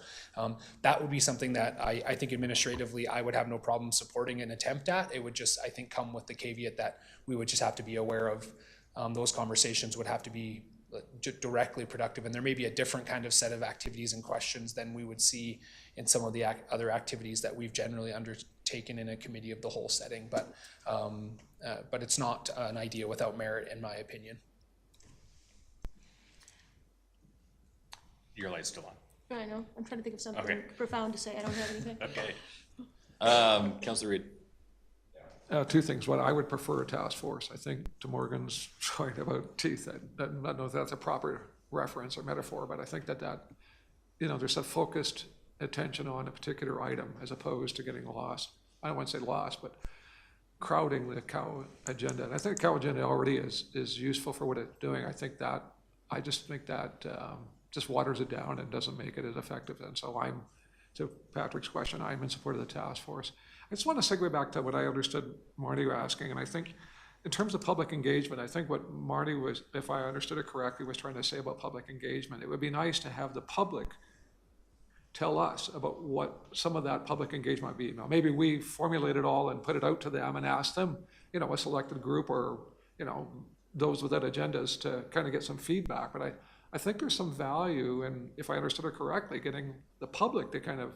that would be something that I think administratively I would have no problem supporting an attempt at. It would just, I think, come with the caveat that we would just have to be aware of those conversations would have to be directly productive, and there may be a different kind of set of activities and questions than we would see in some of the other activities that we've generally undertaken taken in a committee of the whole setting, but it's not an idea without merit, in my opinion. Your light's still on. I know, I'm trying to think of something Okay. profound to say, I don't have anything. Okay. Councillor Reid. Two things. What I would prefer a task force. I think to Morgan's point about teeth, I don't know if that's a proper reference or metaphor, but I think that there's a focused attention on a particular item as opposed to getting lost. I don't want to say lost, but crowding the cow agenda. And I think the cow agenda already is useful for what it's doing. I just think that just waters it down and doesn't make it as effective. And so to Patrick's question, I'm in support of the task force. I just want to segue back to what I understood Marty was asking, and I think in terms of public engagement, I think what Marty was, if I understood it correctly, was trying to say about public engagement. It would be nice to have the public tell us about what some of that public engagement might be. Now, maybe we formulate it all and put it out to them and ask them, a selected group or, those without agendas to kind of get some feedback. But I think there's some value in, if I understood it correctly, getting the public to kind of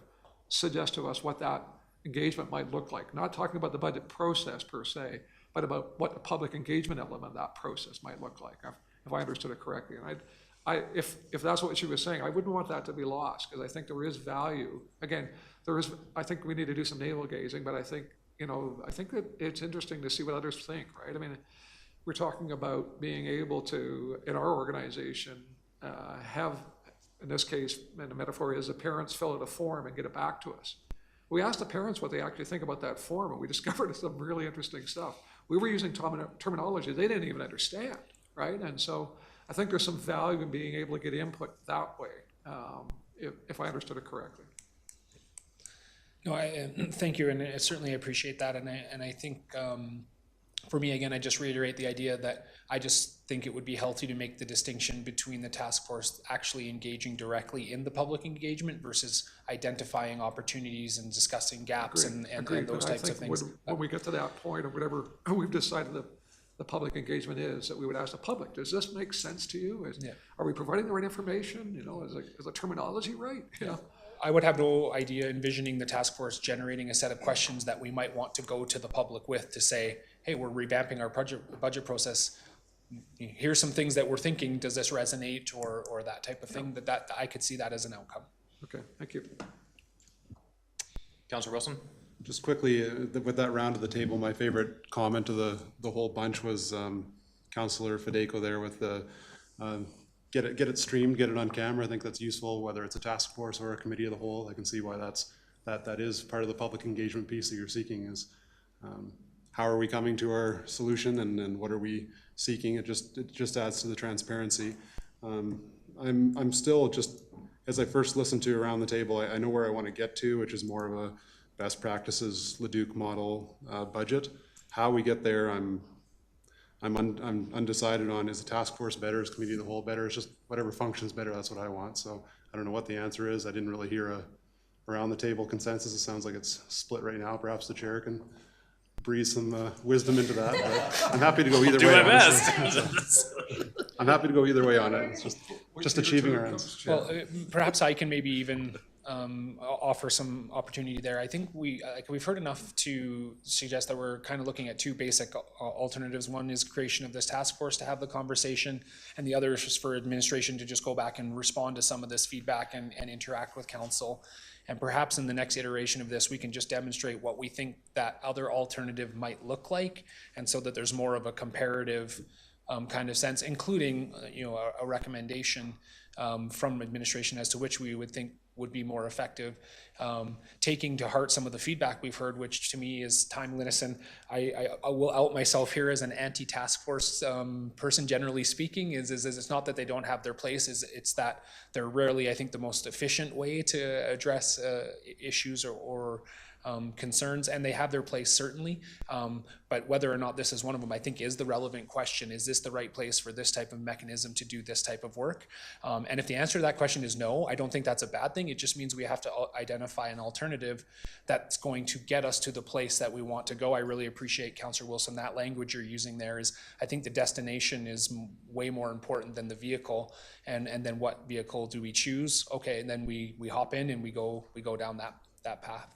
suggest to us what that engagement might look like. Not talking about the budget process per se, but about what the public engagement element of that process might look like, if I understood it correctly. And if that's what she was saying, I wouldn't want that to be lost, because I think there is value. Again, I think we need to do some navel gazing, but I think that it's interesting to see what others think, right? I mean, we're talking about being able to, in our organization, have, in this case, and the metaphor is the parents fill out a form and get it back to us. We asked the parents what they actually think about that form, and we discovered some really interesting stuff. We were using terminology they didn't even understand, right? And so I think there's some value in being able to get input that way, if I understood it correctly. No, thank you, and I certainly appreciate that, and I think for me, again, I just reiterate the idea that I just think it would be healthy to make the distinction between the task force actually engaging directly in the public engagement versus identifying opportunities and discussing gaps and those types of things. When we get to that point, or whatever we've decided the public engagement is, that we would ask the public, does this make sense to you? Are we providing the right information? Is the terminology right? Yeah. I would have no idea envisioning the task force generating a set of questions that we might want to go to the public with to say, hey, we're revamping our budget process. Here's some things that we're thinking. Does this resonate or that type of thing? That I could see that as an outcome. Okay, thank you. Councillor Wilson? Just quickly, with that round of the table, my favorite comment of the whole bunch was Councillor Federico there with the get it streamed, get it on camera. I think that's useful, whether it's a task force or a committee of the whole. I can see why that is part of the public engagement piece that you're seeking is how are we coming to our solution and what are we seeking? It just adds to the transparency. I'm still just, as I first listened to around the table, I know where I want to get to, which is more of a best practices Leduc model budget. How we get there, I'm undecided on. Is the task force better? Is committee of the whole better? It's just whatever functions better, that's what I want. So I don't know what the answer is. I didn't really hear a around the table consensus. It sounds like it's split right now. Perhaps the chair can breathe some wisdom into that. But I'm happy to go either way. Do my honestly. best. I'm happy to go either way on it. It's just achieving our ends. Well, perhaps I can maybe even offer some opportunity there. I think we've heard enough to suggest that we're kind of looking at two basic alternatives. One is creation of this task force to have the conversation, and the other is just for administration to just go back and respond to some of this feedback and interact with council. And perhaps in the next iteration of this, we can just demonstrate what we think that other alternative might look like, and so that there's more of a comparative kind of sense, including a recommendation from administration as to which we would think would be more effective, taking to heart some of the feedback we've heard, which to me is timeliness. And I will out myself here as an anti-task force person, generally speaking, is it's not that they don't have their place, it's that they're rarely, I think, the most efficient way to address issues or concerns, and they have their place certainly, but whether or not this is one of them, I think, is the relevant question. Is this the right place for this type of mechanism to do this type of work? And if the answer to that question is no, I don't think that's a bad thing. It just means we have to identify an alternative that's going to get us to the place that we want to go. I really appreciate, Councillor Wilson, that language you're using there is, I think the destination is way more important than the vehicle, and then what vehicle do we choose? Okay, and then we hop in and we go down that path.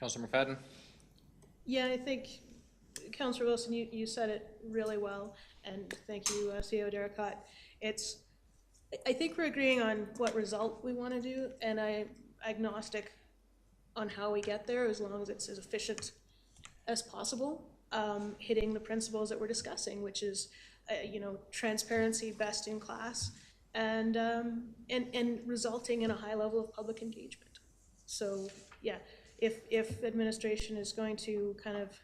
Councillor McFadden? Yeah, I think, Councillor Wilson, you said it really well, and thank you, CEO Derricott. I think we're agreeing on what result we want to do, and I'm agnostic on how we get there, as long as it's as efficient as possible, hitting the principles that we're discussing, which is, transparency, best in class, and resulting in a high level of public engagement. So, yeah, if administration is going to kind of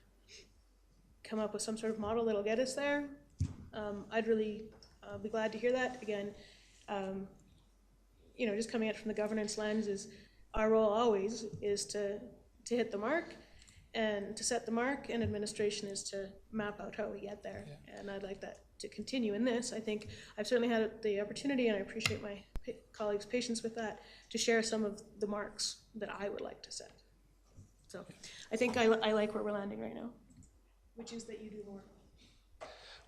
come up with some sort of model that'll get us there, I'd really be glad to hear that. Again, just coming at it from the governance lens, is our role always is to hit the mark and to set the mark, and administration is to map out how we get there. Yeah. And I'd like that to continue in this. I think I've certainly had the opportunity, and I appreciate my colleagues' patience with that, to share some of the marks that I would like to set. So I think I like where we're landing right now, which is that you do more.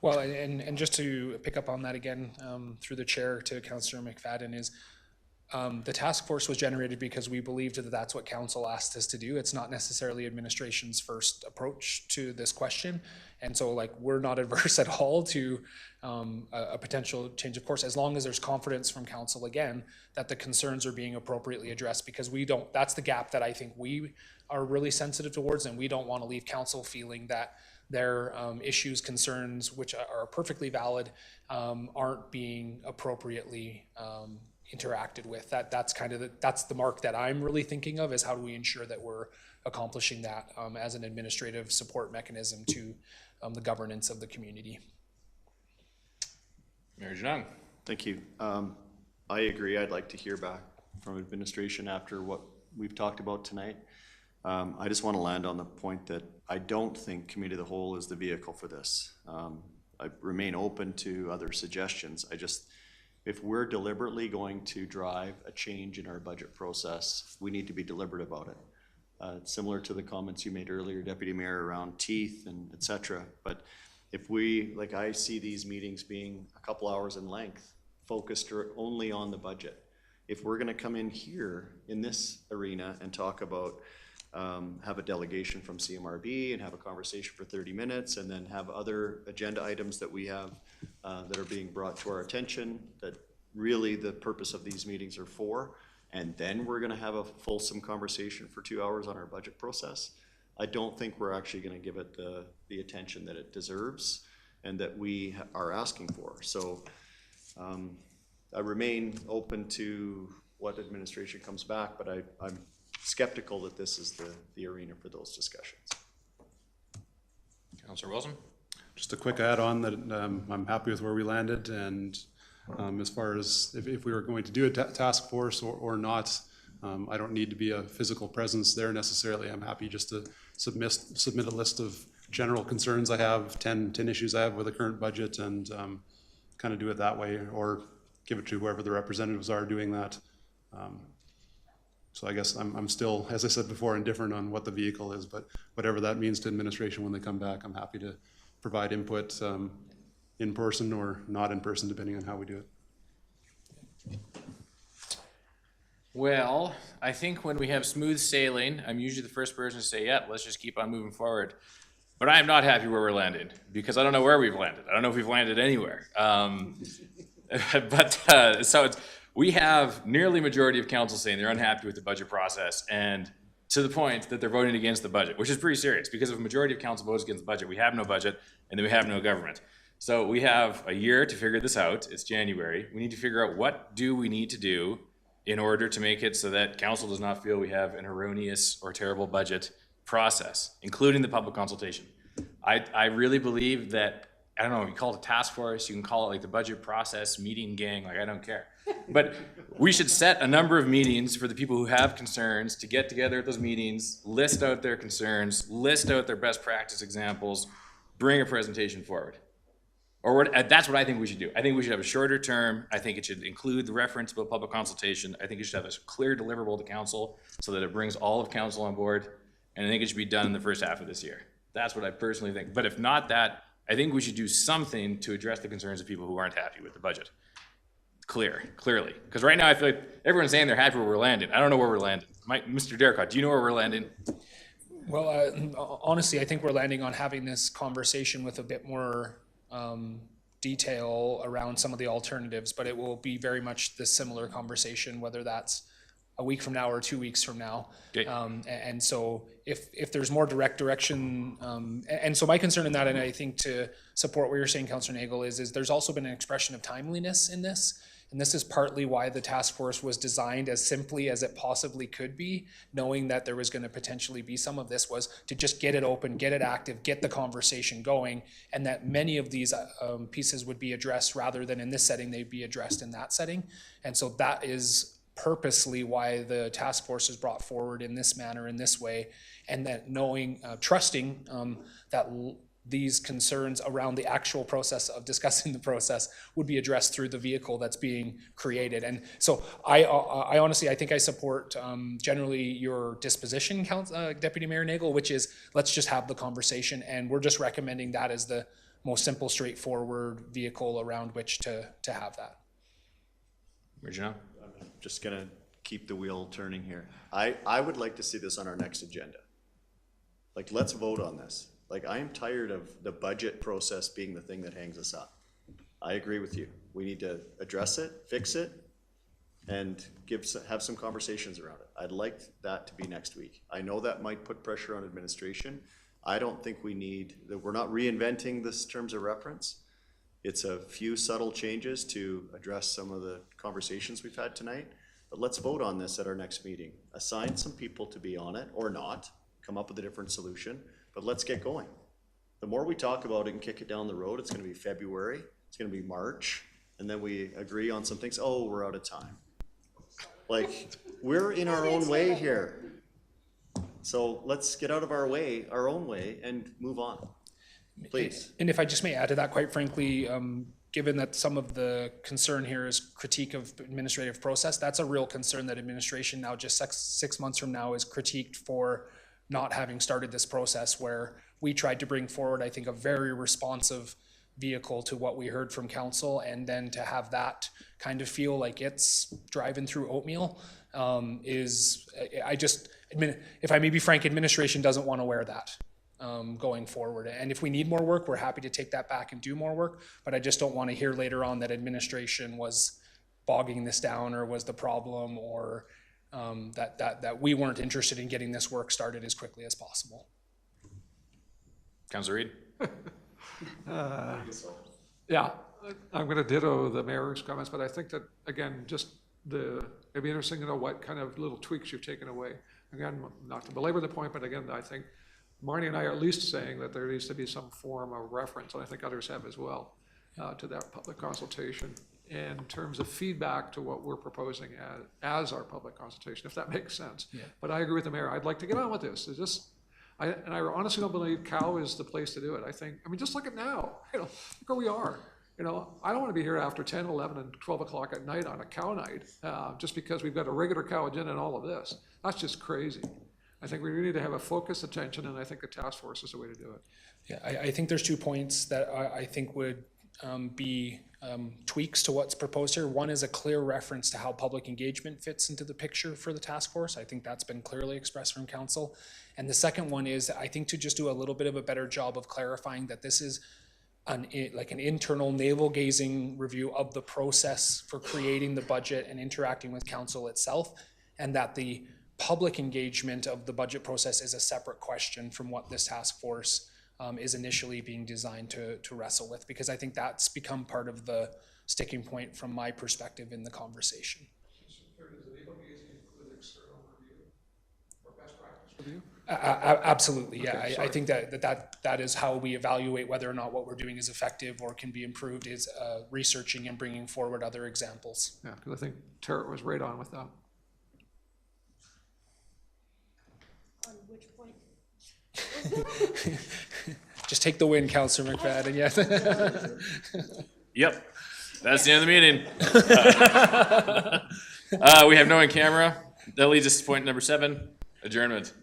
Well, and just to pick up on that again, through the chair to Councillor McFadden, is the task force was generated because we believed that that's what council asked us to do. It's not necessarily administration's first approach to this question. And so we're not adverse at all to a potential change of course, as long as there's confidence from council, again, that the concerns are being appropriately addressed, because that's the gap that I think we are really sensitive towards, and we don't want to leave council feeling that their issues, concerns, which are perfectly valid, aren't being appropriately interacted with. That's the mark that I'm really thinking of, is how do we ensure that we're accomplishing that as an administrative support mechanism to the governance of the community. Mayor Janang. Thank you. I agree. I'd like to hear back from administration after what we've talked about tonight. I just want to land on the point that I don't think committee of the whole is the vehicle for this. I remain open to other suggestions. If we're deliberately going to drive a change in our budget process, we need to be deliberate about it. Similar to the comments you made earlier, Deputy Mayor, around teeth and et cetera. But if I see these meetings being a couple hours in length, focused only on the budget. If we're gonna come in here in this arena and talk about have a delegation from CMRB and have a conversation for 30 minutes and then have other agenda items that we have that are being brought to our attention that really the purpose of these meetings are for, and then we're going to have a fulsome conversation for 2 hours on our budget process, I don't think we're actually going to give it the attention that it deserves and that we are asking for. So I remain open to what administration comes back, but I'm skeptical that this is the arena for those discussions. Councillor Wilson? Just a quick add-on that I'm happy with where we landed, and as far as if we were going to do a task force or not, I don't need to be a physical presence there necessarily. I'm happy just to submit a list of general concerns I have, 10 issues I have with the current budget, and kind of do it that way, or give it to whoever the representatives are doing that. So I guess I'm still, as I said before, indifferent on what the vehicle is, but whatever that means to administration when they come back, I'm happy to provide input in person or not in person, depending on how we do it. Well, I think when we have smooth sailing, I'm usually the first person to say, yeah, let's just keep on moving forward. But I am not happy where we're landing, because I don't know where we've landed. I don't know if we've landed anywhere. We have nearly majority of council saying they're unhappy with the budget process, and to the point that they're voting against the budget, which is pretty serious, because if a majority of council votes against the budget, we have no budget, and then we have no government. So we have a year to figure this out. It's January. We need to figure out what do we need to do in order to make it so that council does not feel we have an erroneous or terrible budget process, including the public consultation. I really believe that, I don't know, if you call it a task force, you can call it like the budget process meeting gang, I don't care. But we should set a number of meetings for the people who have concerns to get together at those meetings, list out their concerns, list out their best practice examples, bring a presentation forward. That's what I think we should do. I think we should have a shorter term. I think it should include the reference about public consultation. I think it should have a clear deliverable to council so that it brings all of council on board. And I think it should be done in the first half of this year. That's what I personally think. But if not that, I think we should do something to address the concerns of people who aren't happy with the budget. Clearly. Because right now I feel like everyone's saying they're happy where we're landing. I don't know where we're landing. Mr. Derricott, do you know where we're landing? Well, honestly, I think we're landing on having this conversation with a bit more detail around some of the alternatives, but it will be very much the similar conversation, whether that's a week from now or 2 weeks from now. Okay. And so if there's more direct direction, and so my concern in that, and I think to support what you're saying, Councillor Nagel, is there's also been an expression of timeliness in this. And this is partly why the task force was designed as simply as it possibly could be, knowing that there was going to potentially be some of this, was to just get it open, get it active, get the conversation going, and that many of these pieces would be addressed rather than in this setting, they'd be addressed in that setting. And so that is purposely why the task force is brought forward in this manner, in this way, and that knowing, trusting that these concerns around the actual process of discussing the process would be addressed through the vehicle that's being created. And so I honestly, I think I support generally your disposition, Deputy Mayor Nagel, which is let's just have the conversation, and we're just recommending that as the most simple, straightforward vehicle around which to have that. Regina? I'm just gonna keep the wheel turning here. I would like to see this on our next agenda. Like, let's vote on this. Like, I am tired of the budget process being the thing that hangs us up. I agree with you. We need to address it, fix it, and have some conversations around it. I'd like that to be next week. I know that might put pressure on administration. I don't think we're not reinventing this terms of reference. It's a few subtle changes to address some of the conversations we've had tonight. But let's vote on this at our next meeting. Assign some people to be on it or not, come up with a different solution. But let's get going. The more we talk about it and kick it down the road, it's gonna be February, it's gonna be March, and then we agree on some things, oh, we're out of time. Like, we're in our own way here. So let's get out of our own way, and move on, please. And if I just may add to that, quite frankly, given that some of the concern here is critique of administrative process, that's a real concern that administration now just 6 months from now is critiqued for not having started this process, where we tried to bring forward, I think, a very responsive vehicle to what we heard from council, and then to have that kind of feel like it's driving through oatmeal if I may be frank, administration doesn't want to wear that going forward. And if we need more work, we're happy to take that back and do more work, but I just don't want to hear later on that administration was bogging this down or was the problem, or that we weren't interested in getting this work started as quickly as possible. Councillor Reid? Yeah, I'm going to ditto the mayor's comments, but I think that, again, it'd be interesting to know what kind of little tweaks you've taken away. Again, not to belabor the point, but again, I think Marnie and I are at least saying that there needs to be some form of reference, and I think others have as well, to that public consultation in terms of feedback to what we're proposing as our public consultation, if that makes sense. Yeah. But I agree with the mayor. I'd like to get on with this. I honestly don't believe Cow is the place to do it. Just look at now, look where we are. I don't want to be here after 10, 11, and 12 o'clock at night on a cow night, just because we've got a regular cow agenda and all of this. That's just crazy. I think we need to have a focused attention, and I think the task force is the way to do it. Yeah, I think there's 2 points that I think would be tweaks to what's proposed here. One is a clear reference to how public engagement fits into the picture for the task force. I think that's been clearly expressed from council. And the second one is, I think, to just do a little bit of a better job of clarifying that this is an internal navel-gazing review of the process for creating the budget and interacting with council itself, and that the public engagement of the budget process is a separate question from what this task force is initially being designed to wrestle with, because I think that's become part of the sticking point from my perspective in the conversation. Absolutely, yeah. Okay, I think that is how we evaluate whether or not what we're doing is effective or can be improved, is researching and bringing forward other examples. Yeah, because I think Tara was right on with that. On which point? Just take the win, Councillor McFadden, yes. Yep, that's the end of the meeting. We have no one camera. That leads us to point number 7, adjournment.